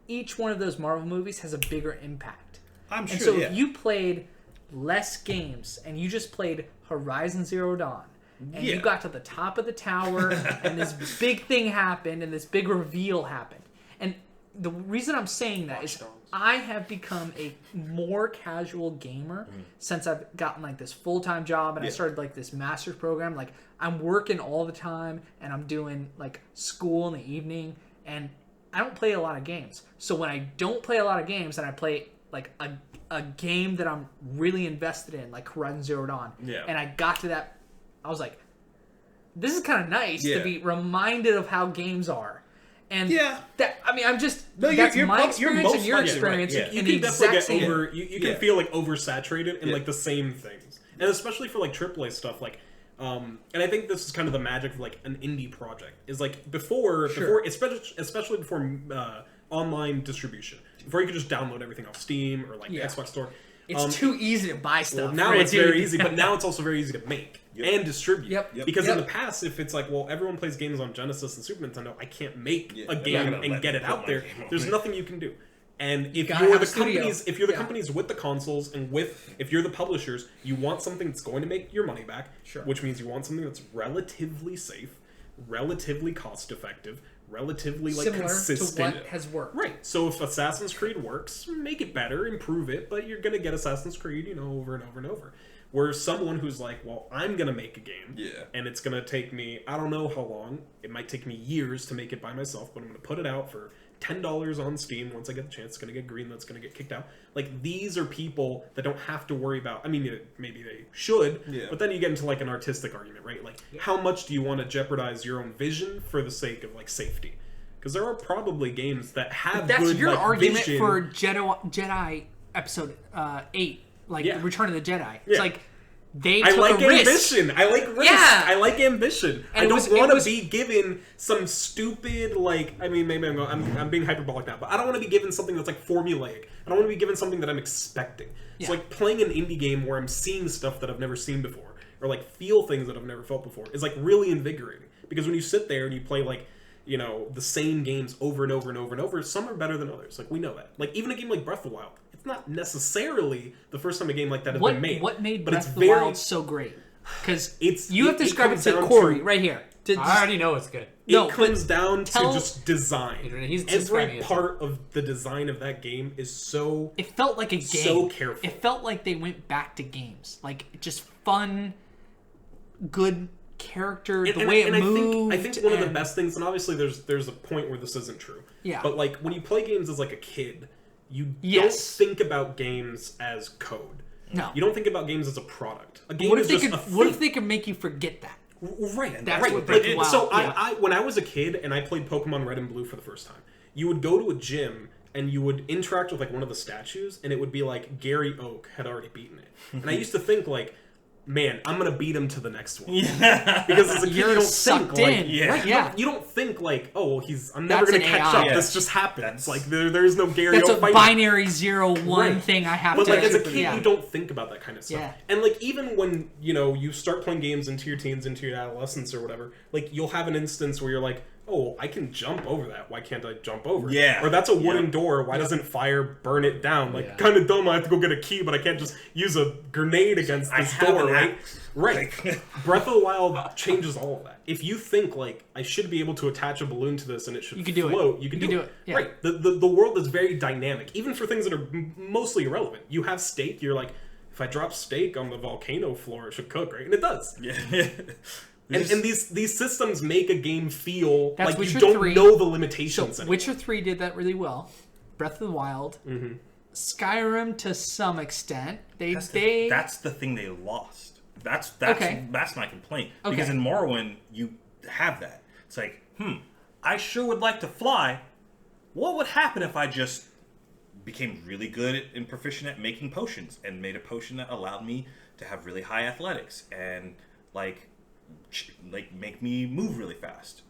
each one of those Marvel movies has a bigger impact. I'm sure, and so if you played less games and you just played Horizon Zero Dawn and you got to the top of the tower and this big thing happened and this big reveal happened. And the reason I'm saying that is I have become a more casual gamer since I've gotten like this full-time job and I started like this master's program. Like, I'm working all the time and I'm doing like school in the evening and I don't play a lot of games. So when I don't play a lot of games and I play like a game that I'm really invested in, like Horizon Zero Dawn, and I got to that, I was like, this is kind of nice to be reminded of how games are. And that, I mean, I'm just, that's my experience and your experience. Right. You can definitely get you can feel like oversaturated in like the same things. And especially for like AAA stuff, like, and I think this is kind of the magic of like an indie project, is like before especially before online distribution, before you could just download everything off Steam or like the Xbox Store. It's too easy to buy stuff. Well, now it's very easy, but now it's also very easy to make and distribute. Because in the past, if it's like, well, everyone plays games on Genesis and Super Nintendo, I can't make a game and get it out there. There's nothing you can do. And if you're the companies with the consoles and if you're the publishers, you want something that's going to make your money back, which means you want something that's relatively safe, relatively cost effective, relatively like similar consistent to what has worked. Right. So if Assassin's Creed works, make it better, improve it, but you're gonna get Assassin's Creed, over and over and over. Where someone who's like, well, I'm gonna make a game, and it's gonna take me, I don't know how long. It might take me years to make it by myself, but I'm gonna put it out for $10 on Steam. Once I get the chance, it's gonna get green, that's gonna get kicked out. Like, these are people that don't have to worry about, I mean, maybe they should, but then you get into like an artistic argument, right? Like, how much do you want to jeopardize your own vision for the sake of like safety? Because there are probably games that have that's good, your like, argument vision. for Jedi Episode 8, like Return of the Jedi. It's like they took like a risk. ambition. I like risk. Yeah. I like ambition. And I don't want to be given some stupid, like, I mean, maybe I'm being hyperbolic now, but I don't want to be given something that's like formulaic. I don't want to be given something that I'm expecting. It's like playing an indie game where I'm seeing stuff that I've never seen before, or like feel things that I've never felt before, is like really invigorating. Because when you sit there and you play like, the same games over and over and over and over, some are better than others. Like, we know that. Like, even a game like Breath of the Wild, it's not necessarily the first time a game like that has been made. What made Breath of the Wild so great? Because you have to describe it to Corey right here. I already know it's good. It comes down to just design. Every part of the design of that game is so... It felt like a game. So careful. It felt like they went back to games. Like, just fun, good character, the way it moved. I think one of the best things, and obviously there's a point where this isn't true. Yeah. But like, when you play games as like a kid, you don't think about games as code. No. You don't think about games as a product. A game what is if just a thing. What if they could make you forget that? Right. That's right. what Breath of the Wild. So I when I was a kid and I played Pokemon Red and Blue for the first time, you would go to a gym and you would interact with like one of the statues, and it would be like Gary Oak had already beaten it. And I used to think like, man, I'm gonna beat him to the next one. Yeah. Because as a kid, you You're don't sucked think in. like, Yeah. Right, yeah. you don't think like, oh, well, I'm never That's gonna an catch AI. up. Yeah. This just happens. That's- Like there's no Gary. That's a Oldfight. binary 0-1 Right. thing I have But to... like as a kid, yeah. you don't think about that kind of stuff. Yeah. And like even when you start playing games into your teens, into your adolescence or whatever, like you'll have an instance where you're like, oh, I can jump over that. Why can't I jump over it? Yeah. Or that's a wooden door. Why doesn't fire burn it down? Like Yeah. kind of dumb. I have to go get a key, but I can't just use a grenade against I this have door, an right? axe. Right. Breath of the Wild changes all of that. If you think like I should be able to attach a balloon to this and it should You can do it. float, you can do it. yeah. Right. The world is very dynamic, even for things that are mostly irrelevant. You have steak. You're like, if I drop steak on the volcano floor, it should cook, right? And it does. Yeah. And these systems make a game feel That's like Witcher you don't 3. know the So limitations. anymore. Witcher 3 did that really well. Breath of the Wild. Mm-hmm. Skyrim to some extent. That's the thing they lost. That's Okay. that's my complaint. Okay. Because in Morrowind you have that. It's like, I sure would like to fly. What would happen if I just became really good and proficient at making potions and made a potion that allowed me to have really high athletics and like make me move really fast?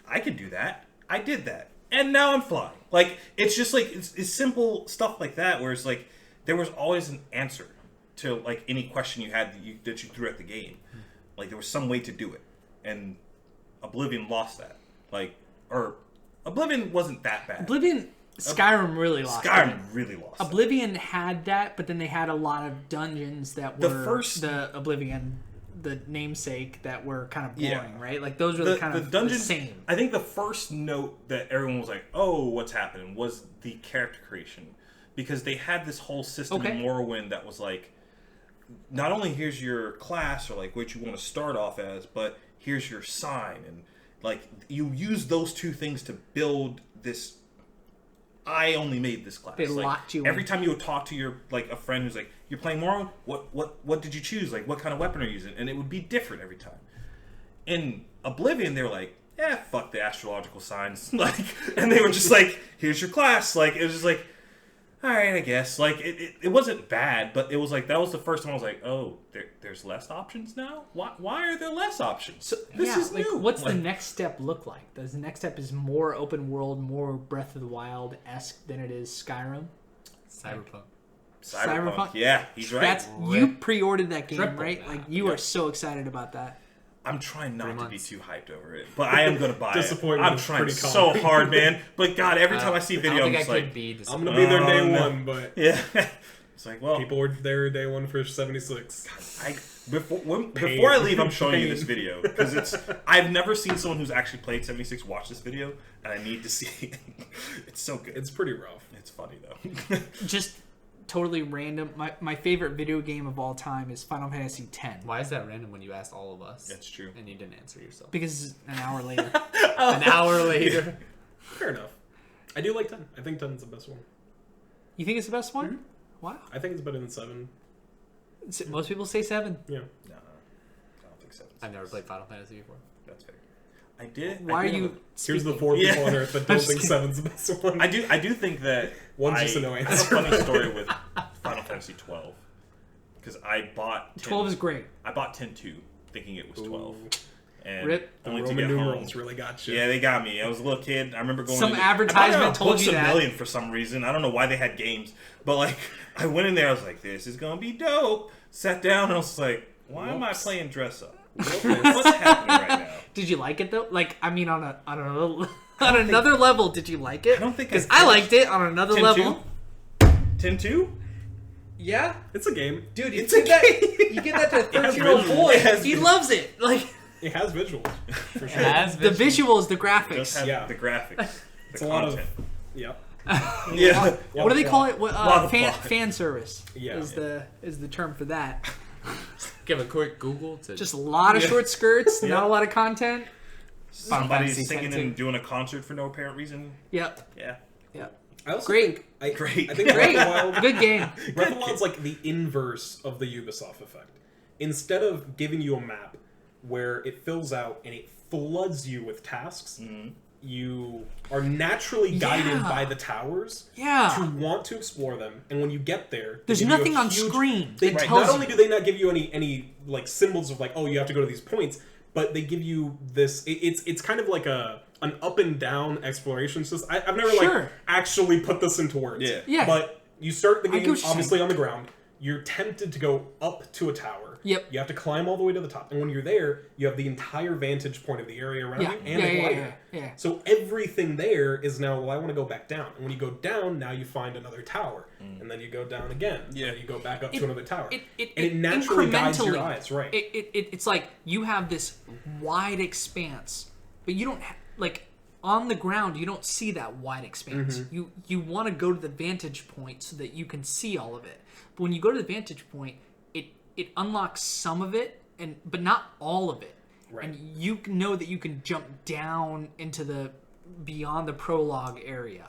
I could do that. I did that. And now I'm flying. Like, it's just like, it's simple stuff like that where it's like, there was always an answer to like any question you had that you threw at the game. Like, there was some way to do it. And Oblivion lost that. Like, or Oblivion wasn't that bad. Skyrim really lost it. Skyrim really lost that. Oblivion had that, but then they had a lot of dungeons that were the Oblivion, the namesake, that were kind of boring, right? Like those were the kind of dungeons, the same. I think the first note that everyone was like, "Oh, what's happening?" was the character creation, because they had this whole system in Morrowind that was like, not only here's your class or like what you want to start off as, but here's your sign, and like you use those two things to build this. I only made this class. They like, locked you every in. time you would talk to your like a friend who's like, "You're playing Morrowind. What did you choose? Like, what kind of weapon are you using?" And it would be different every time. In Oblivion, they were like, "Yeah, fuck the astrological signs," like, and they were just like, "Here's your class." Like, it was just like, all right, I guess. Like, it wasn't bad, but it was like that was the first time I was like, "Oh, there's less options now. Why are there less options? So, This is new." What's the Like, next step look like? Does the next step is more open world, more Breath of the Wild-esque than it is Skyrim? Cyberpunk. Yeah, he's right. That's you pre-ordered that game, Triple right? that. Like you are so excited about that. I'm trying not 3 to be months. too hyped over it, but I am going to buy it. Disappointment I'm is trying pretty so common. hard, man. But God, every time I see a I video, don't I'm think just I like, could be I'm gonna be there day Oh, no. one, but yeah. It's like, well, people were there day one for 76. before I leave, I'm showing you this video because I've never seen someone who's actually played 76 watch this video, and I need to see it. It's so good. It's pretty rough. It's funny though. Just totally random. My favorite video game of all time is Final Fantasy X. Why is that random when you asked all of us? That's true. And you didn't answer yourself. Because an hour later. An hour later. Fair enough. I do like 10. I think 10 is the best one. You think it's the best one? Mm-hmm. Wow. I think it's better than 7. Most people say 7. Yeah. No, I don't think so. I've never played Final Fantasy before. That's fair. I did. Why I are did you? have Here's the speaking? 4 people Yeah. on Earth that I'm don't just think kidding. 7's the best one. I do think that One's just a no I have a answer. funny story with Final Fantasy 12 because I bought 10, 12 is great. I bought 10-2 thinking it was 12. Ooh. And Rip. The only to Roman get home. numerals really got you. Yeah, they got me. I was a little kid. I remember going. Some in, advertisement I bought told you Books that. A Million for some reason. I don't know why they had games, but like I went in there. I was like, "This is gonna be dope." Sat down. And I was like, "Why am I Whoops. playing dress up? What's happening right now?" Did you like it though? Like, I mean, on another level, did you like it? I don't think I because I did. liked it on another 10-2? level. 10-2? Yeah, It's a game. dude, It's a game. You give that to a has 13-year-old visuals. boy. It has He visuals. loves it. Like It has visuals. For sure. Has the visuals. visuals, the It does graphics. have Yeah. the graphics. It's The a lot content. of... Yep. Yeah. What do they call it? What, Lot of fan plot. service Yeah. is the term for that. Give a quick Google to Just a lot of Yeah. short skirts, Yeah. not a lot of content. Somebody's Fantasy singing 10-2. and doing a concert for no apparent reason. Yep. Yeah. Yep. I also Great. think... Great. I think Great. Breath of the Wild... Good game. Breath of the Wild's like the inverse of the Ubisoft effect. Instead of giving you a map where it fills out and it floods you with tasks, you are naturally guided by the towers to want to explore them, and when you get there, there's nothing on screen. They not only do they not give you any like symbols of like, oh, you have to go to these points, but they give you this. It's kind of like an up and down exploration system. I've never like actually put this into words. Yeah. But you start the game obviously on the ground. You're tempted to go up to a tower. Yep. You have to climb all the way to the top, and when you're there, you have the entire vantage point of the area around you and a glider. Yeah. So everything there is now, well, I want to go back down. And when you go down, now you find another tower. And then you go down again. Yeah. And you go back up to another tower. And it naturally guides your eyes, right? It's like you have this wide expanse, but you don't like on the ground, you don't see that wide expanse. You want to go to the vantage point so that you can see all of it. But when you go to the vantage point, it unlocks some of it, but not all of it. Right. And you know that you can jump down into the beyond the prologue area.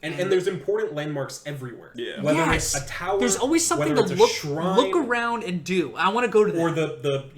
And there's important landmarks everywhere. Yeah. Whether it's a tower, there's always something to look around and do. I want to go to that. Or the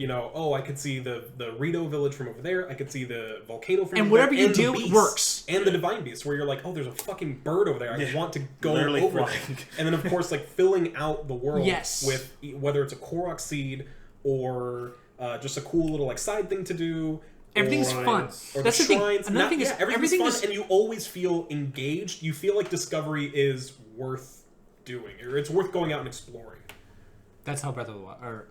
I could see the Rito village from over there. I could see the volcano from over there. And whatever you do, it works. And the divine beast, where you're like, oh, there's a fucking bird over there. I want to go over it. And then, of course, like filling out the world with whether it's a Korok seed or just a cool little like side thing to do. Everything's fun. Or that's the shrines. Thing. Another thing is everything's fun, and you always feel engaged. You feel like discovery is worth doing, or it's worth going out and exploring. That's how Breath of the Wild or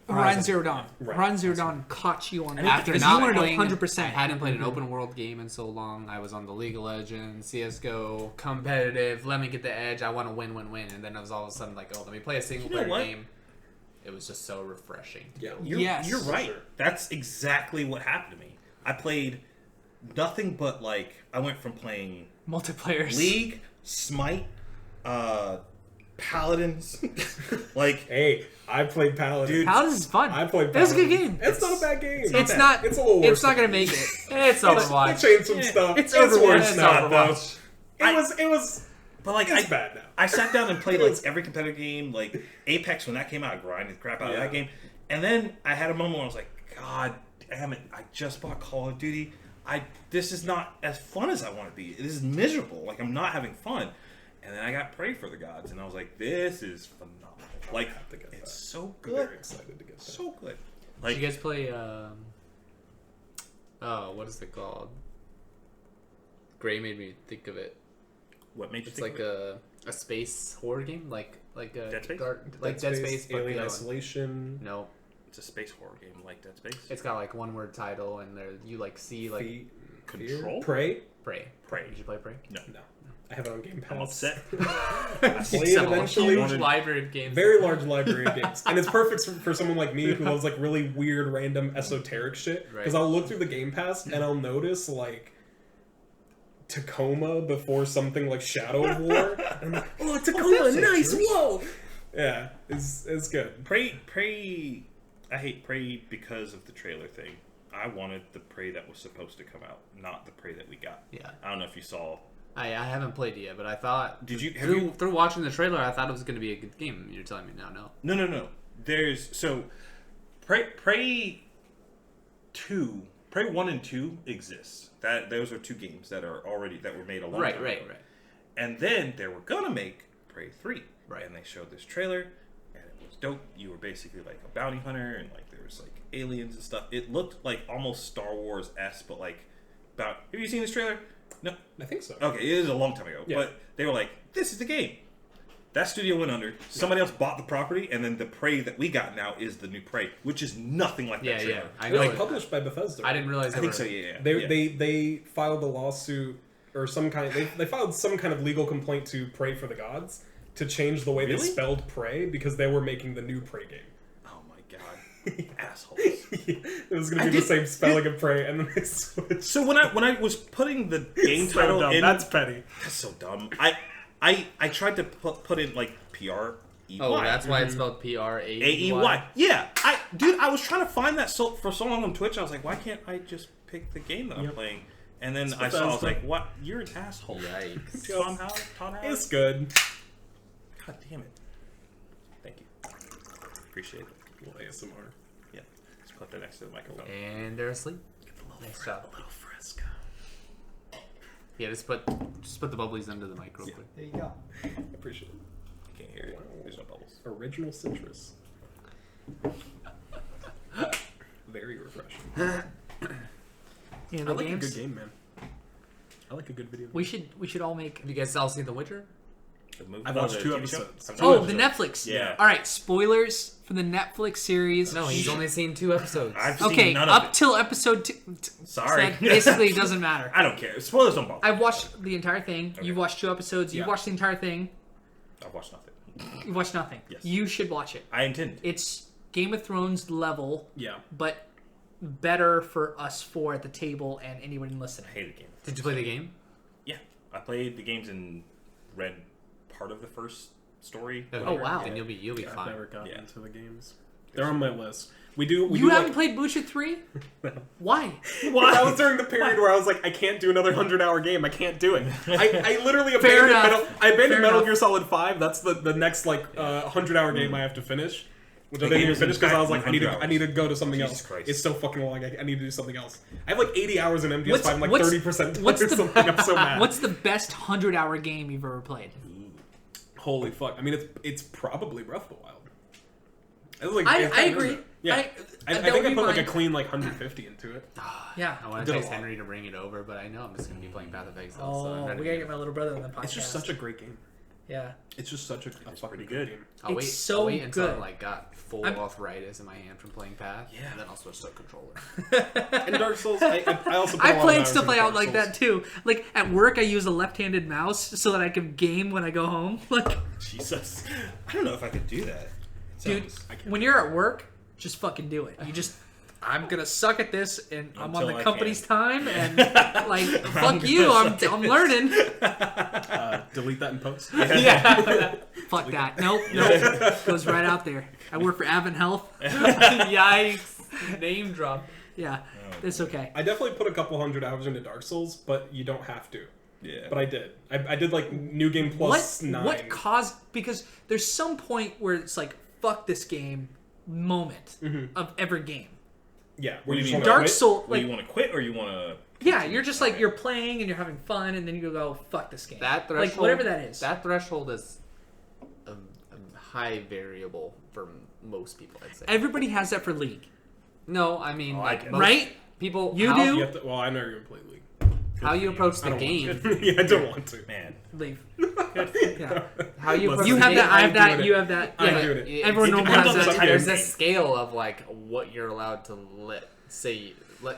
Horizon Zero Dawn. Right. Horizon Zero Dawn caught you on that. After not playing, 100%. I hadn't played an open world game in so long. I was on the League of Legends, CS:GO, competitive. Let me get the edge. I want to win, and then I was all of a sudden like, oh, let me play a single player game. It was just so refreshing. Yeah, you're right. Sure. That's exactly what happened to me. I played nothing but like I went from playing multiplayer League, Smite, Paladins. Like, hey, I played Paladins. Dude, Paladins is fun. I played Paladins. That's a good game. It's not a bad game. It's not. It's a little worse. It's not gonna make it. It's Overwatch. They changed some stuff. It's Overwatch. It's not though. It was. But like, it's bad now. I sat down and played like every competitive game, like Apex when that came out, I grinded the crap out of that game. And then I had a moment where I was like, God damn it! I just bought Call of Duty. This is not as fun as I want to be. It is miserable. Like I'm not having fun. And then I got Pray for the Gods, and I was like, this is phenomenal. Like it's so good. I'm very excited to get that. So good. Like, did you guys play? What is it called? Gray made me think of it. What made you it's think like a space horror game, like a Dead Space? Dead Space, Alien Isolation. No, it's a space horror game like Dead Space. It's got like one word title, and there you like see like Control. Pray. Did you play Pray? No. I have it on Game Pass. I'm upset. I play it eventually. Huge library of games. Very large library of games, and it's perfect for someone like me who loves like really weird, random, esoteric shit. Because I'll look through the Game Pass and I'll notice like Tacoma before something like Shadow of War. And I'm like, oh, Tacoma, nice, whoa. Yeah, it's good. Prey. I hate Prey because of the trailer thing. I wanted the Prey that was supposed to come out, not the Prey that we got. Yeah. I don't know if you saw. I haven't played it yet, but I thought. Did you through watching the trailer? I thought it was going to be a good game. You're telling me now, no. No. There's Prey 2. Prey 1 and 2 exists. Those are two games that were made a long time ago. Right. And then they were gonna make Prey 3. Right. And they showed this trailer, and it was dope. You were basically like a bounty hunter, and like there was like aliens and stuff. It looked like almost Star Wars-esque, but like about. Have you seen this trailer? No, I think so. Okay, it was a long time ago, but they were like, "This is the game." That studio went under. Somebody else bought the property, and then the Prey that we got now is the new Prey, which is nothing like that trailer. I know. It was published by Bethesda. I didn't realize. I think so. Yeah. They filed a lawsuit or some kind. They filed some kind of legal complaint to Pray for the Gods to change the way they spelled Prey because they were making the new Prey game. Oh my god, assholes! It was going to be the same spelling of Prey, and then they switched. So when I was putting the game title in, that's petty. That's so dumb. I tried to put in like PREY. Oh, that's why it's spelled PRAEY. Yeah, I was trying to find that for so long on Twitch. I was like, why can't I just pick the game that I'm playing? And then I was like, what? You're an asshole. Yikes. Todd Howard. It's good. God damn it. Thank you. Appreciate it. A little ASMR. Yeah. Just put that next to the microphone. And they're asleep. A little fresco. Yeah, just put the bubblies under the mic real quick. There you go. Appreciate it. I can't hear it. There's no bubbles. Original citrus. Very refreshing. Yeah, I the like games. a good game, man. I like a good video. We should all make. Have you guys all seen The Witcher? The movie? I've No, watched the 2 TV show? episodes. I've Oh, watched the it. Netflix. Yeah. All right, spoilers for the Netflix series. No, he's only seen 2 episodes. I've Okay, seen none of up it. till episode 2. Sorry. That basically doesn't matter. I don't care. Spoilers don't bother. I've watched the entire thing. Okay. You've watched 2 episodes. You've Yeah. watched the entire thing. I've watched nothing. You've watched nothing. Yes. You should watch it. I intend. It's Game of Thrones level, Yeah. but better for us 4 at the table and anyone listening. I hate the game. Did you play the game? Yeah, I played the games and read part of the first story. Okay. Oh, wow. Then you'll be I've fine. never gotten Yeah. into the games. They're on my list. We do You haven't like, played Butcher 3? Why? Why? That was during the period where I was like, I can't do another 100-hour game. I can't do it. I literally Fair abandoned enough. Fair Metal enough. Gear Solid 5. That's the next 100-hour game I have to finish. Which I The didn't game even is finish because I was like, 100 I need to go to something Jesus else. Christ. It's so fucking long. I need to do something else. I have like 80 hours in MGS5. I'm like what's- 30% done what's or the- something. I'm so mad. What's the best 100-hour game you've ever played? Holy fuck! I mean, it's probably Breath of the Wild. It's like, I it's kinda agree. good. Yeah, I that think would I be put like a mine. clean 150 into it. Yeah. I want Did to a text lot. Henry to bring it over, but I know I'm just going to be playing Path of Exile. so I'm Oh, ready we to gotta go. get my little brother on the podcast. It's just such a great game. Yeah. It's just such a fucking pretty good good. game. I'll It's wait, so I'll wait until good. I like got full I'm- arthritis in my hand from playing Path. Yeah. And then I'll switch to a controller. And Dark Souls, I also put a I lot of played hours stuff into out Dark like Souls. that too. Like at work, I use a left-handed mouse so that I can game when I go home. Like, Jesus, I don't know if I could do that. dude, I can't. when you're at work, just fucking do it. You just, I'm gonna suck at this, and I'm on Until the I company's can. time, and like, fuck you, I'm learning. Delete that in post. Yeah, fuck that. Nope, goes right out there. I work for Avon Health. Yikes. Name drop. Yeah, it's okay. I definitely put a couple 100 hours into Dark Souls, but you don't have to. Yeah, But I did. I did like New Game Plus 9. What caused? Because there's some point where it's like, fuck this game moment of every game. Yeah. What do you just mean? wanna Dark quit. Soul, Well, like, you want to quit or you want to? yeah, you're just like, you're playing and you're having fun, and then you go, fuck this game. That threshold, like, whatever that is. That threshold is a high variable for most people, I'd say. Everybody has that for League, No, I mean, Oh, I like, get it. most right? people. You how, do? You have to, well, I never even played League. How you approach I the don't game. want to. Yeah, I don't want to. Man, Leave. Yeah. How you approach You the have game. that. I have I'm that. doing You it. have that. I'm Yeah. doing it. Everyone It normally depends has on the that. type too. of There's a scale of like what you're allowed to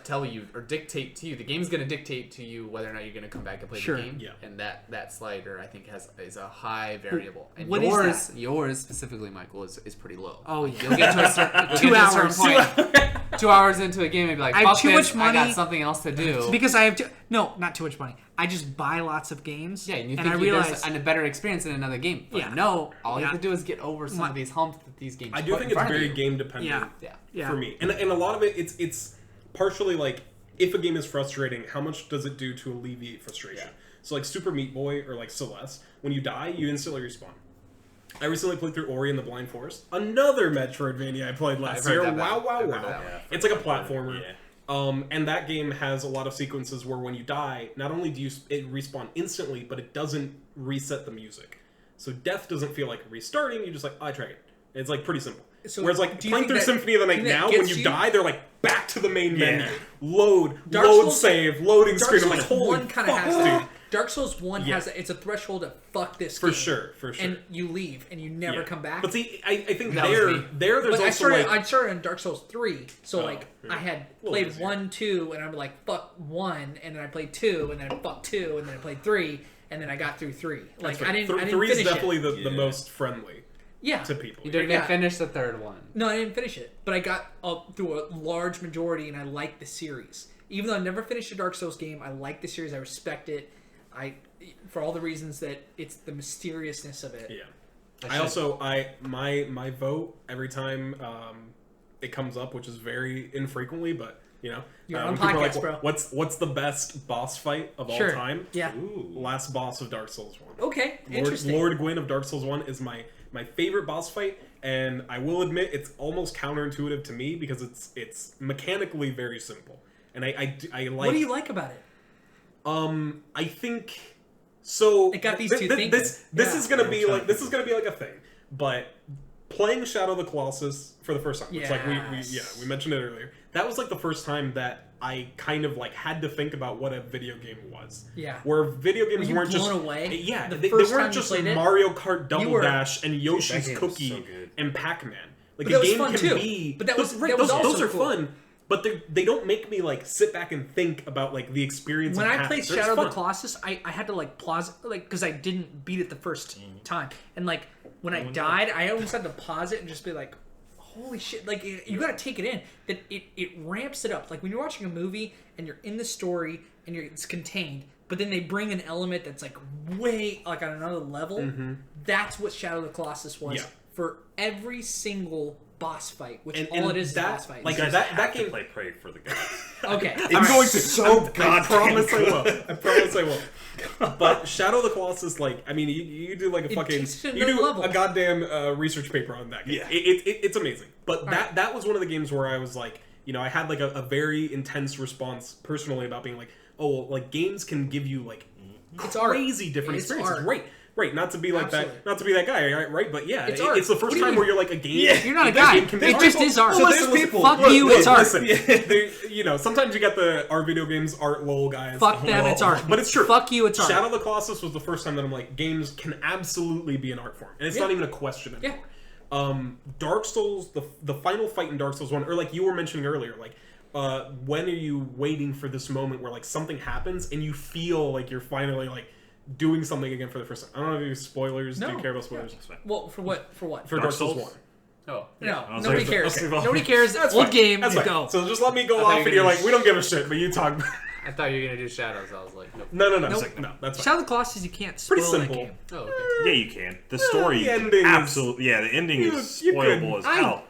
tell you or dictate to you. The game's gonna dictate to you whether or not you're gonna come back and play Sure. the game. Yeah. And that slider I think is a high variable. And What is yours specifically, Michael, is pretty low. Oh, yeah. You'll get to a certain, you'll 2 get to a certain hours. point. 2 hours into a game and be like, I have fuck too this, much I money. got something else to do. Because I have to. No, not too much money. I just buy lots of games. Yeah, and you and think I there's realize a better experience in another game. But Yeah. no, all you Yeah. have to do is get over some My- of these humps that these games I do put think in it's front of very you. game dependent Yeah. Yeah. Yeah. for me. And a lot of it, it's partially like, if a game is frustrating, how much does it do to alleviate frustration? Yeah. So like Super Meat Boy or like Celeste, when you die, you instantly respawn. I recently played through Ori and the Blind Forest, another Metroidvania I played last I've heard year. that Wow, back. wow, I've heard wow! that one. It's like a platformer. Yeah. And that game has a lot of sequences where when you die, not only do it respawn instantly, but it doesn't reset the music. So death doesn't feel like restarting. You're just like, oh, I tried it. It's like pretty simple. So Whereas like do you playing think through that- Symphony of the do Night you think that now, when gets you you? die, they're like back to the main Yeah. menu, load, Dark load Souls- save, loading Dark screen. I'm Souls like, holy 1 kind of fuck, has dude. that. Dark Souls 1 Yeah. has it's a threshold of fuck this For game. sure. And you leave and you never Yeah. come back. But see, I think That was me. there's But also like I started on Dark Souls 3, so Oh, like yeah. I had Well, played easier. 1, 2, and I'm like fuck 1, and then I played 2, and then I fuck 2, and then I played 3, and then I got through 3. Like I didn't Three is finish definitely it. the Yeah. most friendly Yeah. to people. You didn't Yeah. even finish the third one. No, I didn't finish it, but I got up through a large majority, and I like the series. Even though I never finished a Dark Souls game, I like the series. I respect it. For all the reasons that it's the mysteriousness of it. Yeah. My vote every time it comes up, which is very infrequently, but you know, You're on people are podcast, bro. What's the best boss fight of Sure. all time? Yeah. Ooh. Last boss of Dark Souls 1. Okay. Interesting. Lord Gwyn of Dark Souls 1 is my favorite boss fight, and I will admit it's almost counterintuitive to me because it's mechanically very simple, and I like. What do you like about it? I think so. It got these two thinking. This is gonna be like a thing, but playing Shadow of the Colossus for the first time, which like we mentioned it earlier. That was like the first time that I kind of like had to think about what a video game was. Yeah. Where video games weren't just away. Yeah, the they first weren't time just you played Mario Kart Double were, Dash and Yoshi's game was Cookie so good. and Pac-Man. Like But that a was game fun can too. be, But that was those also are cool. fun. But they don't make me like sit back and think about like the experience. When of I played having. Shadow of They're the Colossus, I had to like pause, like because I didn't beat it the first time, and like when I died, I almost had to pause it and just be like, "Holy shit!" Like you got to take it in. That it ramps it up. Like when you're watching a movie and you're in the story and it's contained, but then they bring an element that's like way like on another level. That's what Shadow of the Colossus was for every single boss fight, which And all it is that- a boss fight. like, You guys that have game- to play Pray for the Gods. Okay, I'm going to. so I goddamn promise I good. will. I promise I will. But Shadow of the Colossus, like, I mean, you do like a fucking, takes it to you another do level. a goddamn research paper on that game. Yeah. It's amazing. But right. that was one of the games where I was like, you know, I had like a very intense response personally about being like, oh, well, like games can give you like It's art. crazy different It's experiences. art. Right. Not to be like Absolutely. that. Not to be that guy. Right. But yeah, It's art. it's the first What do you time mean? where you're like a game. Yeah. You're not a this guy. game can be It art. just is art. Well, Listen, listen, people. Fuck you, it's art. Listen, you know, sometimes you get the our video games art lol guys. Fuck them, it's art. But it's true. Fuck you, it's art. Shadow of the Colossus was the first time that I'm like, games can absolutely be an art form, and it's not even a question anymore. Dark Souls, the final fight in Dark Souls 1, or like you were mentioning earlier, like when are you waiting for this moment where like something happens and you feel like you're finally like doing something again for the first time? I don't know if you spoilers. No. Do you care about spoilers? Well, for what? For what? For Dark Souls 1. Oh, No, I was nobody like, cares. okay. Nobody cares. That's Old fine. game. That's fine. Go. So just let me go thought off you and were you're gonna like, we don't give a shit, but you talk. I thought you were gonna do Shadows. I was like, nope. No, Nope. no, that's fine. Shadow of the Colossus, you can't spoil Pretty that simple. game. Oh, okay. Yeah, you can. The story, the ending absolutely. Yeah, the ending is you spoilable could- as hell.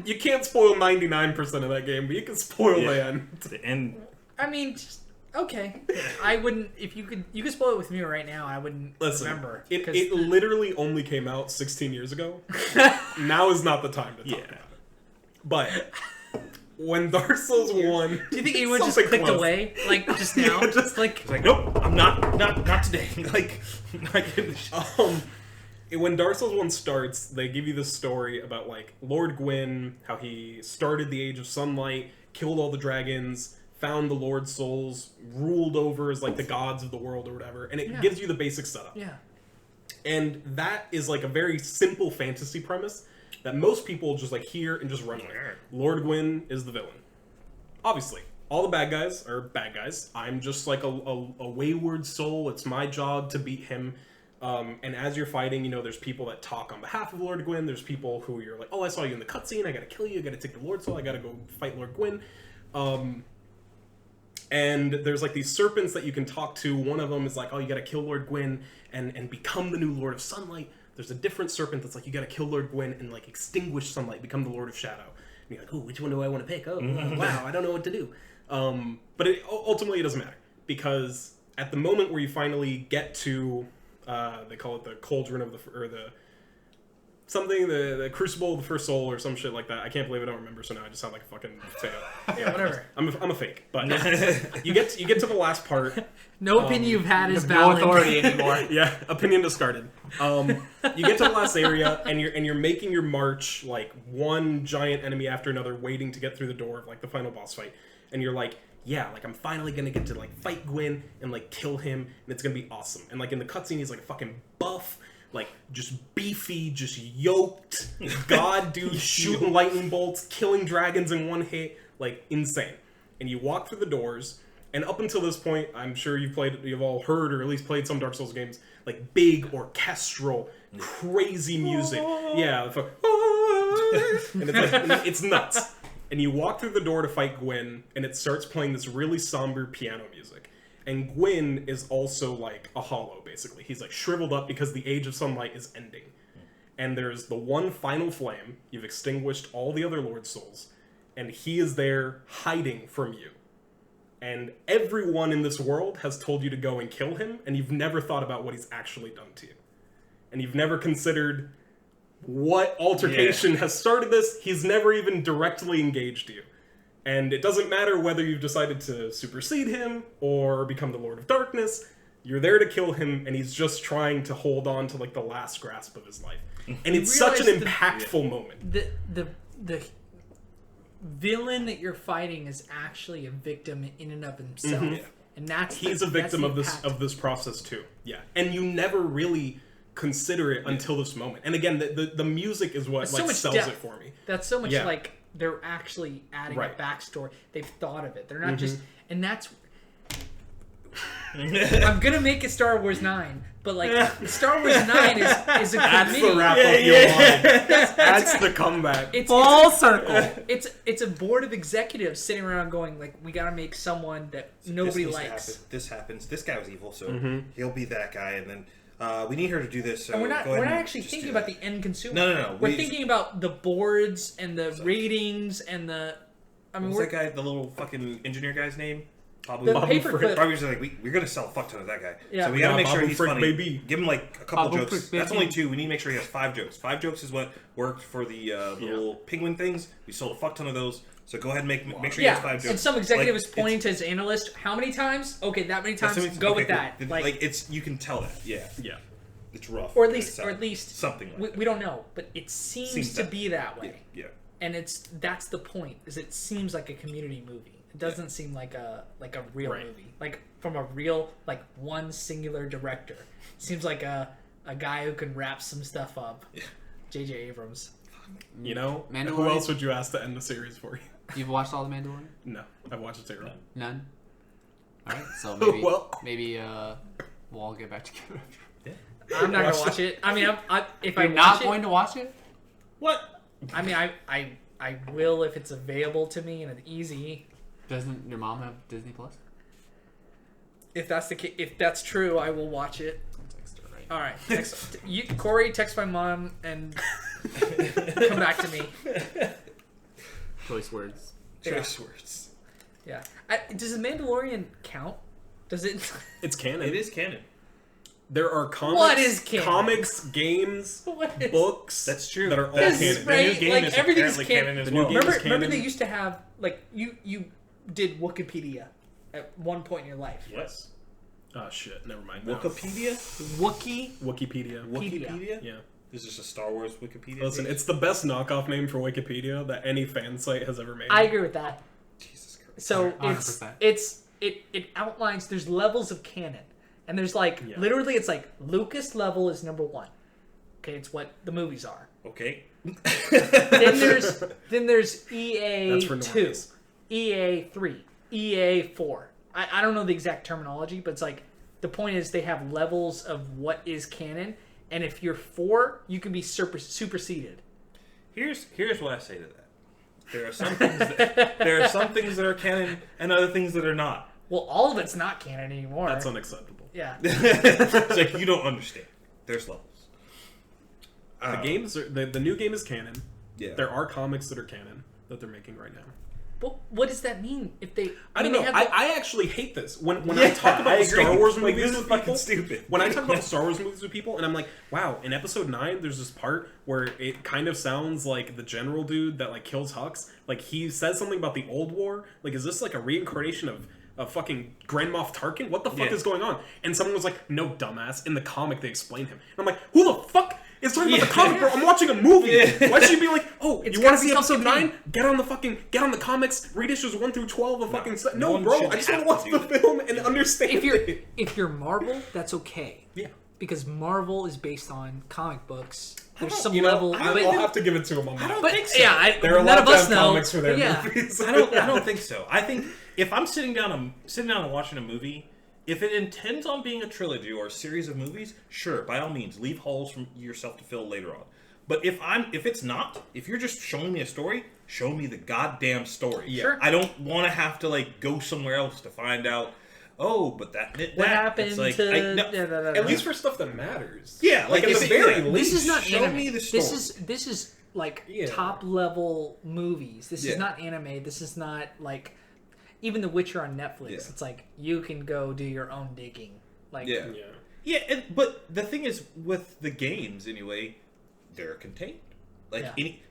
You can't spoil 99% of that game, but you can spoil Yeah. the end. The end. I mean, just, okay. I wouldn't. If you could spoil it with me right now. I wouldn't remember. It literally only came out 16 years ago. Now is not the time to talk about it. But when Dark Souls 1... Do you think anyone just something clicked close. away, like just now? Yeah, just like It's like, nope, I'm not today. Like, not getting this shit. When Dark Souls 1 starts, they give you this story about, like, Lord Gwyn, how he started the Age of Sunlight, killed all the dragons, found the Lord Souls, ruled over as, like, the gods of the world or whatever, and it gives you the basic setup. yeah. And that is, like, a very simple fantasy premise that most people just, like, hear and just run with. Lord Gwyn is the villain. Obviously. All the bad guys are bad guys. I'm just, like, a wayward soul. It's my job to beat him. And as you're fighting, you know, there's people that talk on behalf of Lord Gwyn. There's people who you're like, oh, I saw you in the cutscene. I gotta kill you. I gotta take the Lord Soul. I gotta go fight Lord Gwyn. And there's like these serpents that you can talk to. One of them is like, oh, you gotta kill Lord Gwyn and become the new Lord of Sunlight. There's a different serpent that's like, you gotta kill Lord Gwyn and like extinguish Sunlight, become the Lord of Shadow. And you're like, oh, which one do I want to pick? Oh, wow, I don't know what to do. But ultimately it doesn't matter, because at the moment where you finally get to, they call it the Cauldron of the Crucible of the First Soul or some shit like that. I can't believe I don't remember, so now I just sound like a fucking fail. Yeah, whatever. I'm a fake, but you get to the last part. No opinion you've had is No valid. authority anymore. Yeah, opinion discarded. You get to the last area, and you're making your march, like one giant enemy after another, waiting to get through the door of like the final boss fight. And you're like, yeah, like I'm finally gonna get to like fight Gwyn and like kill him, and it's gonna be awesome. And like in the cutscene, he's like a fucking buff, like just beefy, just yoked god dude, shooting lightning bolts, killing dragons in one hit, like insane. And you walk through the doors. And up until this point, I'm sure you've all heard or at least played some Dark Souls games, like big orchestral, crazy music. Yeah, and it's like, it's nuts. And you walk through the door to fight Gwyn, and it starts playing this really somber piano music. And Gwyn is also like a hollow, basically. He's like shriveled up because the Age of Sunlight is ending. And there's the one final flame. You've extinguished all the other Lord Souls, and he is there hiding from you. And everyone in this world has told you to go and kill him, and you've never thought about what he's actually done to you. And you've never considered what altercation has started this. He's never even directly engaged you. And it doesn't matter whether you've decided to supersede him or become the Lord of Darkness. You're there to kill him, and he's just trying to hold on to like the last grasp of his life. And it's such an impactful moment. The villain that you're fighting is actually a victim in and of himself, and he's a victim of this process too. Yeah, and you never really consider it until this moment. And again, the music is what like sells it for me. That's so much like they're actually adding a backstory. They've thought of it. They're not just, and that's. I'm gonna make it Star Wars 9, but like Star Wars 9 is a committee. That's the wrap up you wanted. That's the comeback. It's full circle. It's a board of executives sitting around going like, we gotta make someone that nobody likes. This happens. This guy was evil, so he'll be that guy, and then we need her to do this. So and we're not actually thinking about the end consumer. No. We're thinking about the boards and the ratings and the. I mean, what's that guy? The little fucking engineer guy's name? The paperclip. Probably was like, we're going to sell a fuck ton of that guy. Yeah. So we got to make sure he's Frick, funny. baby. Give him like a couple Babu jokes. Frick, That's only 2. We need to make sure he has 5 jokes. 5 jokes is what worked for the little penguin things. We sold a fuck ton of those. So go ahead and make sure he has 5 jokes. And some executive is pointing to his analyst. How many times? Okay, that many times. Go with that. Like it's you can tell that. Yeah. It's rough. Or at least something. Like we don't know, but it seems to be that way. Yeah. And that's the point. Is it seems like a community movie. It doesn't seem like a real movie. Like from a real like one singular director. It seems like a guy who can wrap some stuff up. Yeah. J.J. Abrams. You know, who else would you ask to end the series for you? You've watched all the Mandalorian? No, I've watched zero. None. All right, so maybe maybe we'll all get back together. I'm not gonna watch it. I mean, You're not going to watch it? What? I mean, I will if it's available to me and it's easy. Doesn't your mom have Disney Plus? If that's true, I will watch it. Text her, right? All right, Corey, text my mom and come back to me. Choice words. Choice words. Yeah. Does the Mandalorian count? Does it? It's canon. It is canon. There are comics, What is canon? comics, games, books. That's true. That are all This canon. is right. The new game Like, is everything's apparently canon. canon as The new well. game is Remember canon. they used to have like you did Wikipedia at one point in your life. Yes. Oh shit! Never mind. No. Wikipedia? Wikipedia. Wikipedia? Yeah. This is a Star Wars Wikipedia. Listen, it's the best knockoff name for Wikipedia that any fan site has ever made. I agree with that. Jesus Christ. So 100%. it outlines there's levels of canon. And there's like literally it's like Lucas level is number 1. Okay, it's what the movies are. Okay. then there's EA That's for 2, normies. EA 3, EA 4. I don't know the exact terminology, but it's like the point is they have levels of what is canon, and if you're 4, you can be superseded. Here's what I say to that. There are some things that are canon and other things that are not. Well, all of it's not canon anymore. That's unacceptable. Yeah. It's like you don't understand. There's levels. The new game is canon. Yeah. There are comics that are canon that they're making right now. But what does that mean if they? I don't mean, know. I actually hate this when Yeah, I talk about I the Star agree. Wars Like, movies this is with fucking people. stupid. When I talk about the Star Wars movies with people, and I'm like, wow, in Episode 9, there's this part where it kind of sounds like the general dude that like kills Hux. Like he says something about the old war. Like, is this like a reincarnation of fucking Grand Moff Tarkin? What the fuck is going on? And someone was like, no, dumbass. In the comic, they explain him. And I'm like, who the fuck is talking about the comic, bro? I'm watching a movie. Why should you be like, oh, you want to see Episode 9? Get on the comics. Read issues 1 through 12 of fucking stuff. No, bro. I just want to watch the film and understand if you're Marvel, that's okay. Yeah. Because Marvel is based on comic books. There's some You know, level. I'll have to give it to him on that. I don't but think so. yeah, They're none allowed of to us have know. comics for their yeah. movies. I don't think so. I think if I'm sitting down and watching a movie, if it intends on being a trilogy or a series of movies, sure, by all means, leave holes from yourself to fill later on. But if it's not, if you're just showing me a story, show me the goddamn story. Yeah. Sure. I don't want to have to like go somewhere else to find out. Oh, but What happened it's like, to? At least for stuff that matters. Yeah, Like at if the it- very yeah. least. This is not show anime. me the story. This is like Yeah. top level movies. This Yeah. is not anime. This is not like even The Witcher on Netflix. Yeah. It's like you can go do your own digging. Like Yeah. But the thing is, with the games anyway, they're contained. Like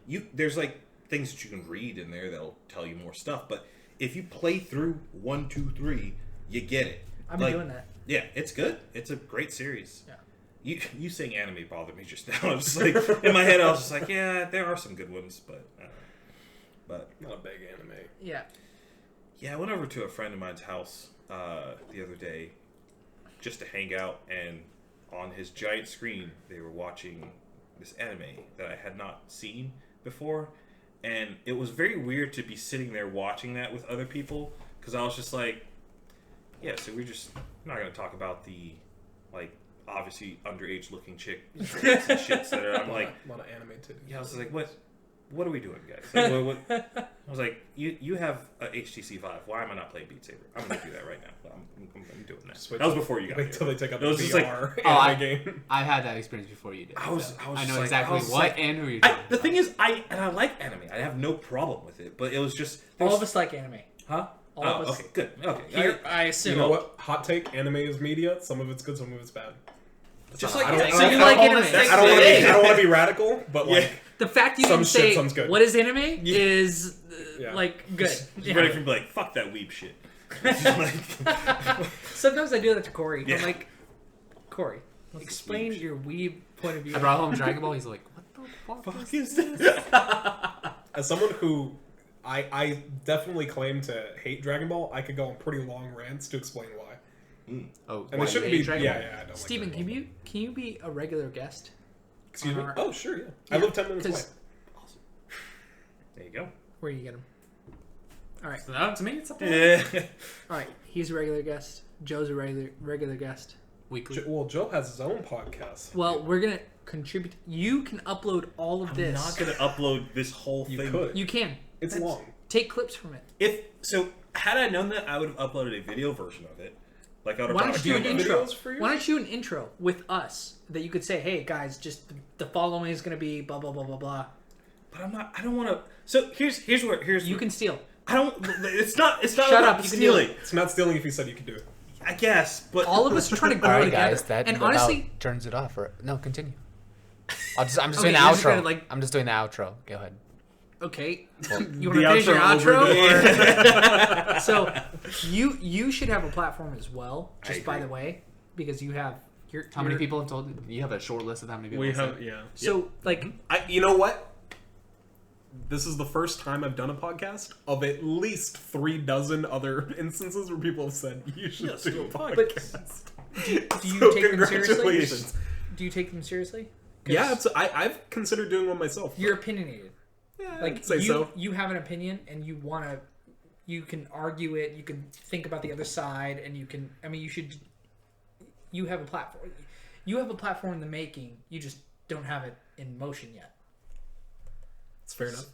Yeah. there's like things that you can read in there that'll tell you more stuff. But if you play through 1, 2, 3, you get it. I've been doing that. Yeah, it's good. It's a great series. Yeah. You saying anime bothered me just now. I was just like, in my head, I was just like, yeah, there are some good ones, but not a big anime. Yeah. Yeah, I went over to a friend of mine's house the other day just to hang out, and on his giant screen, they were watching this anime that I had not seen before, and it was very weird to be sitting there watching that with other people, because I was just like, yeah, so we're not going to talk about the, like, obviously underage looking chick and shits that are, I'm like, a lot of anime too. Yeah, I was like, what are we doing, guys? Like, what? I was like, you have a HTC Vive. Why am I not playing Beat Saber? I'm going to do that right now. I'm doing that. That was before you got here. Wait till they take up the VR anime game. I had that experience before you did. I know like, exactly what and who you're doing. The thing is, I like anime. I have no problem with it. But it was just... All of us like anime. Huh? All of us. Okay, good. Okay. Here, I assume. You know what? Hot take, anime is media. Some of it's good, some of it's bad. Just like... So you like anime. I don't want to be radical, but like... The fact you Some didn't shit say sounds good. what is anime is like good. Just ready for me to be like, fuck that weeb shit. Sometimes I do that to Corey. Yeah. I'm like, Corey, explain your weeb point of view. I brought home Dragon Ball. He's like, what the fuck is this? As someone who I definitely claim to hate Dragon Ball, I could go on pretty long rants to explain why. Oh, And it shouldn't be. Yeah, I don't Steven, like Dragon can you be a regular guest? Excuse me? Our- Oh, sure, yeah. I live 10 minutes away. Awesome. There you go. Where you get him? All right. It's up to me. It's up to me. Yeah. All right. He's a regular guest. Joe's a regular guest. Weekly. Well, Joe has his own podcast. Well, we're gonna contribute. You can upload all of I'm this. not going to upload this whole thing. You could. You can. It's long. Take clips from it. Had I known that, I would have uploaded a video version of it. Like I would have Why don't you do an videos intro? for you? Why don't you do an intro with us that you could say, "Hey guys, just the following is gonna be blah blah blah blah blah." But I don't want to. So here's You can steal. I don't. It's not Shut about up, you can do stealing. It's not stealing if you said you could do it. I guess, but All of us are trying to grow All right, together. guys. That and about honestly, turns it off. Or no, continue. I'm just Okay, doing the you're just outro. gonna, like- I'm just doing the outro. Go ahead. okay, Well, you want to finish your outro outro? Or... So you should have a platform as well. Just by agree. the way, because you have How many people have told you? You have a short list of how many people. We have have, said? yeah. So like, You know what? This is the first time I've done a podcast of at least 3 dozen other instances where people have said you should do a podcast. do you So take them seriously? congratulations. Do you take them seriously? 'Cause Yeah, I've considered doing one myself. you're opinionated. Yeah, Like I'd say you, so. you have an opinion and you want to. You can argue it. You can think about the other side, and you can. I mean, you should. You have a platform. You have a platform in the making. You just don't have it in motion yet. It's fair enough.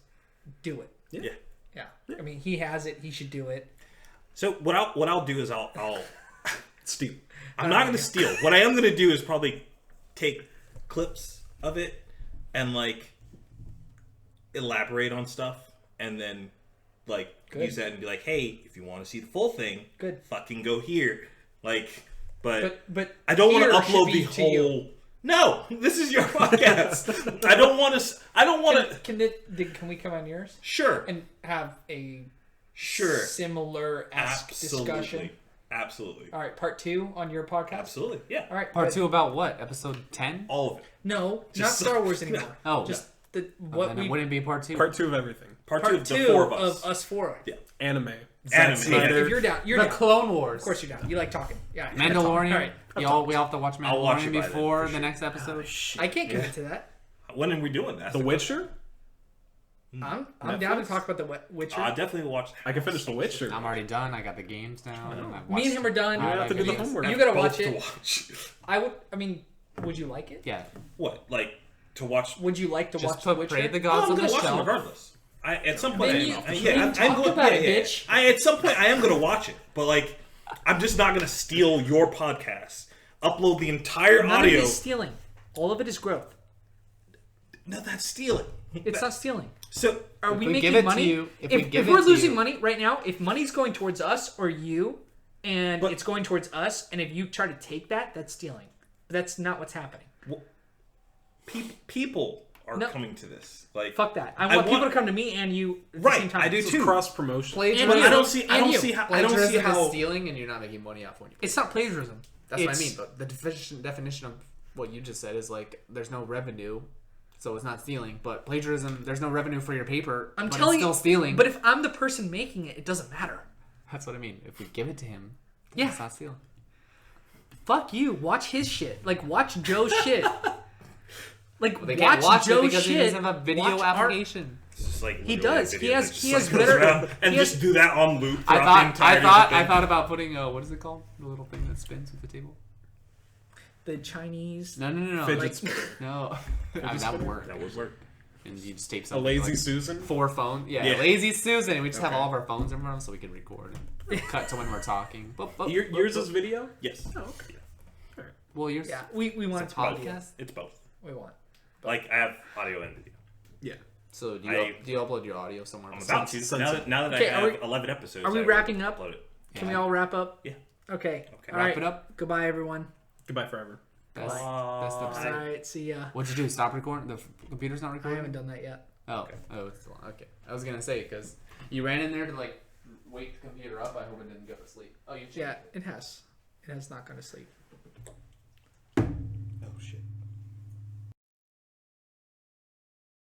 Do it. yeah. Yeah. I mean, he has it. He should do it. So what I'll do is I'll Steal. I'm not going to steal. What I am going to do is probably take clips of it and like elaborate on stuff, and then like use that and be like, hey, if you want to see the full thing, fucking go here. Like, but I don't want to upload the whole. You. No, this is your podcast. I don't want to. I don't want to. Can we come on yours? Sure. And have a similar-esque discussion. Absolutely. All right, part 2 on your podcast. Absolutely. Yeah. All right, Part 2 about what? Episode 10? All of it. No, Just not Star Wars anymore. Oh, just then what it we wouldn't be part 2. Part 2 of everything. Part 2 part of 2 the 4 of us. of us 4. Yeah. Anime. Anime. Snyder. If you're down, you're The down. Clone Wars. Of course you're down. You like talking. Yeah. you like Mandalorian. talking. All right. We all have to watch I'll watch Mandalorian it by then, before for the sure. next episode. I can't commit to that. When are we doing that? The Witcher? I'm down to talk about the Witcher. I definitely watch. I can finish The Witcher. I'm already done. I got the games down. Me and him are done. You have to do the videos. homework. You gotta Both watch to it. watch. I mean, would you like it? Yeah. What? Like to watch? Would you like to Just watch The put Witcher? Pray the Oh, Gods I'm on gonna the watch them shelf. regardless. At some point, Then you- I'm then talk going. about it, bitch. At some point, I am gonna watch it, but like, I'm just not gonna steal your podcast. Upload the entire None audio. of it is stealing. All of it is growth. No, that's stealing. It's not stealing. So Are we we give making it to money? you- if we we're give it to losing you- money right now, if money's going towards us or you, and But- it's going towards us, and if you try to take that, that's stealing. But that's not what's happening. people are No. coming to this. Like, Fuck that. I want people to come to me and you at the same time. I do This is too. cross promotion. Plagiarism. But you. I don't see how. I don't see Plagiarism how. is stealing, and you're not making money off when you. It's not plagiarism. That's what I It's- mean. But the definition of what you just said is like there's no revenue, so it's not stealing. But plagiarism, there's no revenue for your paper. I'm but telling it's you. still stealing. But if I'm the person making it, it doesn't matter. That's what I mean. If we give it to him, Yeah. it's not stealing. Fuck you. Watch his shit. Like, watch Joe's shit. Like, They can't watch watch Joe's it because shit. he doesn't have a video Watch our- application. It's just like He literally a does. He video has- that he just has cycles better- around and he has- just do that on loop. I throughout thought, the I entirety thought, of the I thing. thought about putting what is it called? The little thing that spins with the table. The Chinese. No. Fidget Like, spinner. no, that would spinner? work. That would work. And you just tape A something. lazy like, Susan. 4 phones. Yeah, Yeah. lazy Susan. We just have Okay. all of our phones in front of us so we can record and cut to when we're talking. Yours is video. Yes. Oh, okay. Well, yours. Yeah, we want it to be podcast. audio. It's both. We want. Like I have audio and video. Yeah. So do I- you upload your audio somewhere? I'm about to. Sunset. Now that Okay, I are have we- 11 episodes. are we I wrapping will up? upload it. Can we all wrap up? Yeah. Okay. Okay. All Wrap right. it up. Goodbye, everyone. Goodbye forever. Best All episode. right. See ya. What'd you do? Stop recording? The computer's not I recording. haven't done that yet. Oh, it's still on. Okay. I was gonna say because you ran in there to like wake the computer up. I hope it didn't go to sleep. Oh, you changed Yeah, it. it has. It has not gone to sleep. Oh shit.